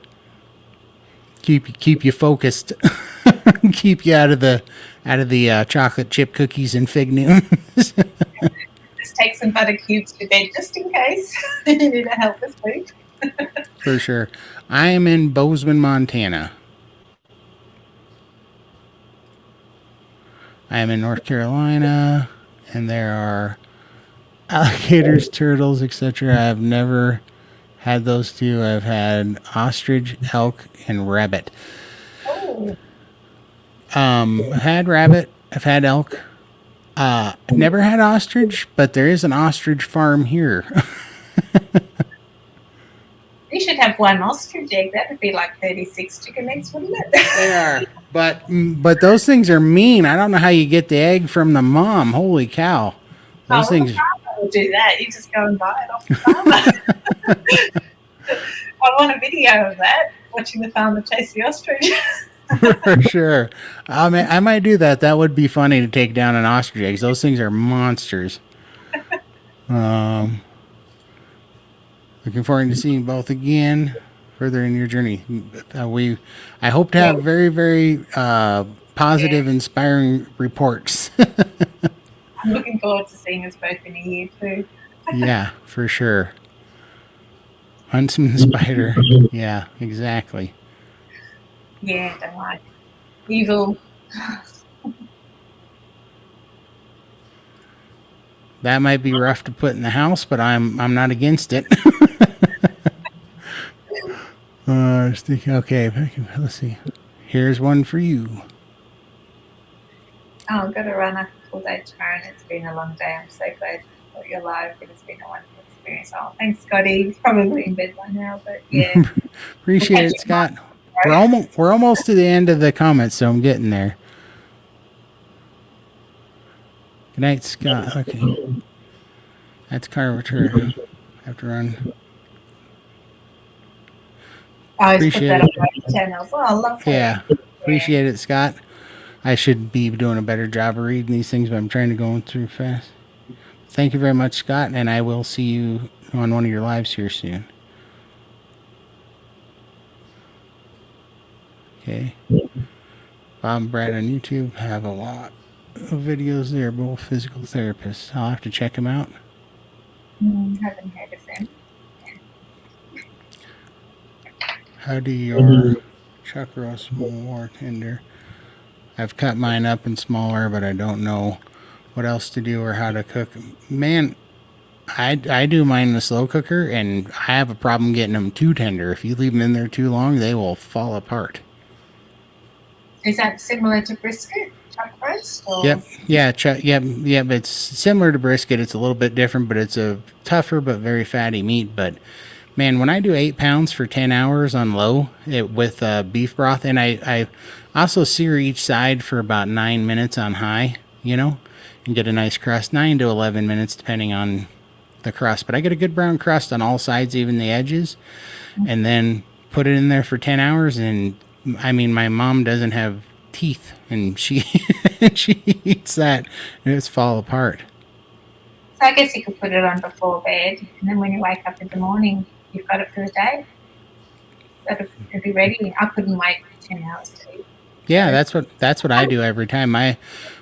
Keep you focused. Keep you out of the chocolate chip cookies and fig Newtons. Just take some butter cubes to bed just in case you need to help us sleep. For sure. I am in Bozeman, Montana. I am in North Carolina, and there are alligators, turtles, etc. I've never had those two. I've had ostrich, elk, and rabbit. Oh, I've had rabbit. I've had elk. Never had ostrich, but there is an ostrich farm here. you should have one ostrich egg. That would be like 36 chicken eggs, wouldn't it? They are, but those things are mean. I don't know how you get the egg from the mom. Holy cow, Oh, those well, the things. farmer will do that. You just go and buy it off the farmer. I want a video of that, watching the farmer chase the ostrich. For sure. I might do that. That would be funny to take down an ostrich eggs. Those things are monsters. Um, Looking forward to seeing both again further in your journey. I hope to have very, very positive, Yeah, inspiring reports. I'm looking forward to seeing us both in a year too. Yeah, for sure. Huntsman spider. Yeah, exactly. Yeah, don't like evil. That might be rough to put in the house, but I'm not against it. Okay, let's see. Here's one for you. Oh, I've got to run a full day tomorrow, and it's been a long day. I'm so glad that you're alive. It has been a wonderful experience. Oh, thanks, Scotty. He's probably in bed by now, but yeah, we'll Appreciate catch it, you tomorrow. Scott. We're almost to the end of the comments, so I'm getting there. Good night, Scott. Okay, that's Carnivore. I have to run. I always put Appreciate that it. on my channel. Oh, lovely. Yeah, Yeah. appreciate it, Scott. I should be doing a better job of reading these things, but I'm trying to go through fast. Thank you very much, Scott, and I will see you on one of your lives here soon. Okay. Bob and Brad on YouTube have a lot of videos. They're both physical therapists. I'll have to check them out. Haven't heard of them. How do your chuck roast more tender? I've cut mine up in smaller, but I don't know what else to do or how to cook. Man, I do mine in the slow cooker, and I have a problem getting them too tender. If you leave them in there too long, they will fall apart. Is that similar to brisket, chuck roast, Yep. or? Yeah. Yep. It's similar to brisket. It's a little bit different, but it's a tougher but very fatty meat. But man, when I do 8 pounds for 10 hours on low with beef broth, and I also sear each side for about 9 minutes on high, and get a nice crust, 9 to 11 minutes depending on the crust. But I get a good brown crust on all sides, even the edges, and then put it in there for 10 hours. And I mean, my mom doesn't have teeth, and she she eats that, and it's fall apart. So I guess you could put it on before bed, and then when you wake up in the morning, you've got it for the day. It'll be ready. I couldn't wait 10 hours to eat. Yeah, So that's what I do every time. My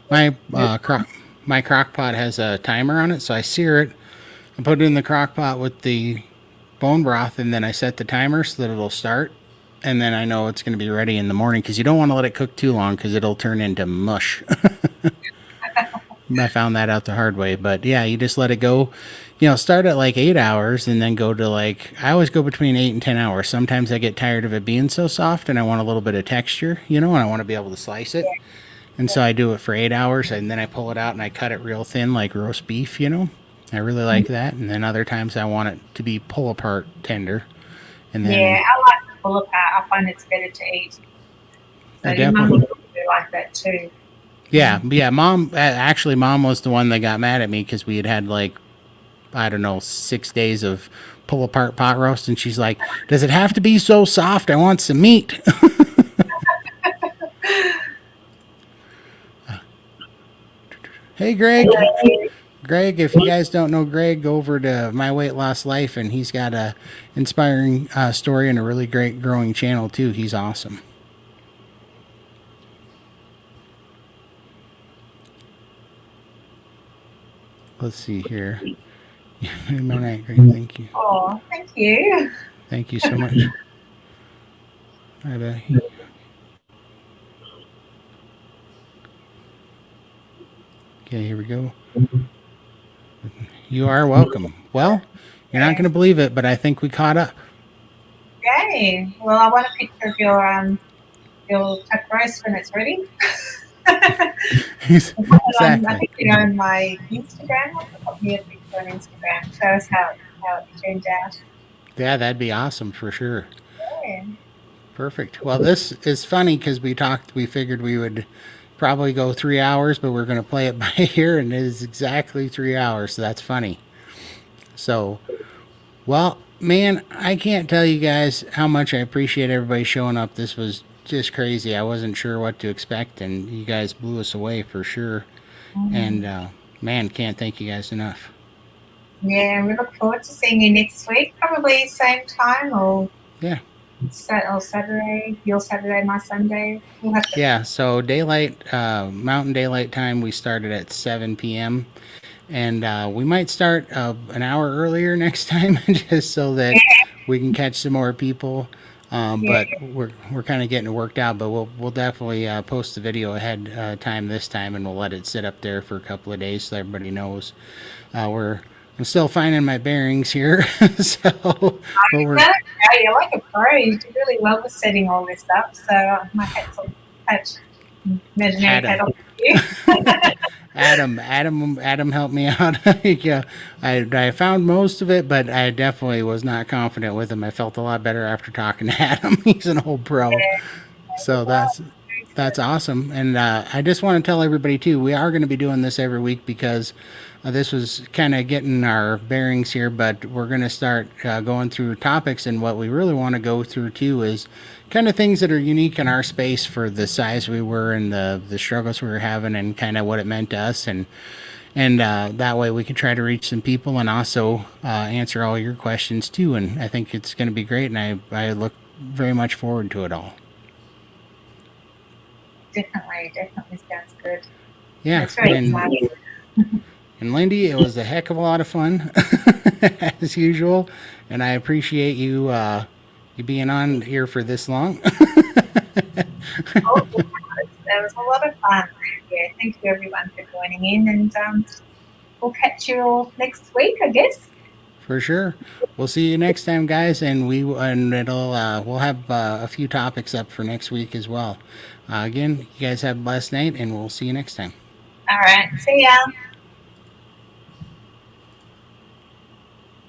my crock pot has a timer on it, so I sear it and put it in the crock pot with the bone broth, and then I set the timer so that it'll start, and then I know it's going to be ready in the morning because you don't want to let it cook too long because it'll turn into mush. I found that out the hard way, but yeah, you just let it go. Start at like 8 hours and then go to I always go between 8 and 10 hours. Sometimes I get tired of it being so soft and I want a little bit of texture, and I want to be able to slice it. And so I do it for 8 hours and then I pull it out and I cut it real thin like roast beef. I really like that. And then other times I want it to be pull apart tender. And yeah, then I like the pull apart. I find it's better to eat. So I your mum definitely, would probably like that too. yeah, mom was the one that got mad at me because we had I don't know, 6 days of pull apart pot roast. And she's like, does it have to be so soft? I want some meat. Hey, Greg. Greg, if you guys don't know Greg, go over to My Weight Loss Life, and he's got a inspiring story and a really great growing channel too. He's awesome. Let's see here. My night, Greg. Thank you. Oh, thank you. Thank you so much. Bye bye. Okay, here we go. You are welcome. Well, you're not Yeah. going to believe it, but I think we caught up. Yay. Well, I want a picture of your tuck roast when it's ready. I Exactly. think you on my Instagram. I'll put me a picture on Instagram. Show us how it turned out. Yeah, that'd be awesome for sure. Yeah. Perfect. Well, this is funny because we figured we would probably go 3 hours, but we're going to play it by ear, and it is exactly 3 hours. So that's funny. So, well, man, I can't tell you guys how much I appreciate everybody showing up. This was just crazy. I wasn't sure what to expect, and you guys blew us away for sure. And man, can't thank you guys enough. Yeah, we look forward to seeing you next week. Probably same time or Yeah. Saturday. Your Saturday, my Sunday. We'll have to. Yeah, so Mountain Daylight Time, we started at 7 p.m. And we might start an hour earlier next time just so that we can catch some more people. Yeah, But we're kind of getting it worked out. But we'll definitely post the video ahead time this time, and we'll let it sit up there for a couple of days so everybody knows. We're I'm still finding my bearings here, so but we're yeah, you're like a pro. You do really well with setting all this up. So my hat's imaginary hat Adam. off to you. Adam helped me out. Yeah, I found most of it, but I definitely was not confident with him. I felt a lot better after talking to Adam. He's an old pro, so that's awesome. And I just want to tell everybody too, we are going to be doing this every week because this was kind of getting our bearings here, but we're going to start going through topics. And what we really want to go through too is kind of things that are unique in our space for the size we were and the struggles we were having and kind of what it meant to us. And that way we can try to reach some people and also answer all your questions too. And I think it's going to be great. And I look very much forward to it all. Definitely sounds good. Yeah. It's very exciting. And Lindy, it was a heck of a lot of fun, as usual, and I appreciate you being on here for this long. Oh, that was a lot of fun. Yeah, thank you everyone for joining in, and we'll catch you all next week, I guess. For sure. We'll see you next time, guys, and we'll have a few topics up for next week as well. Again, you guys have a blessed night, and we'll see you next time. All right, see ya.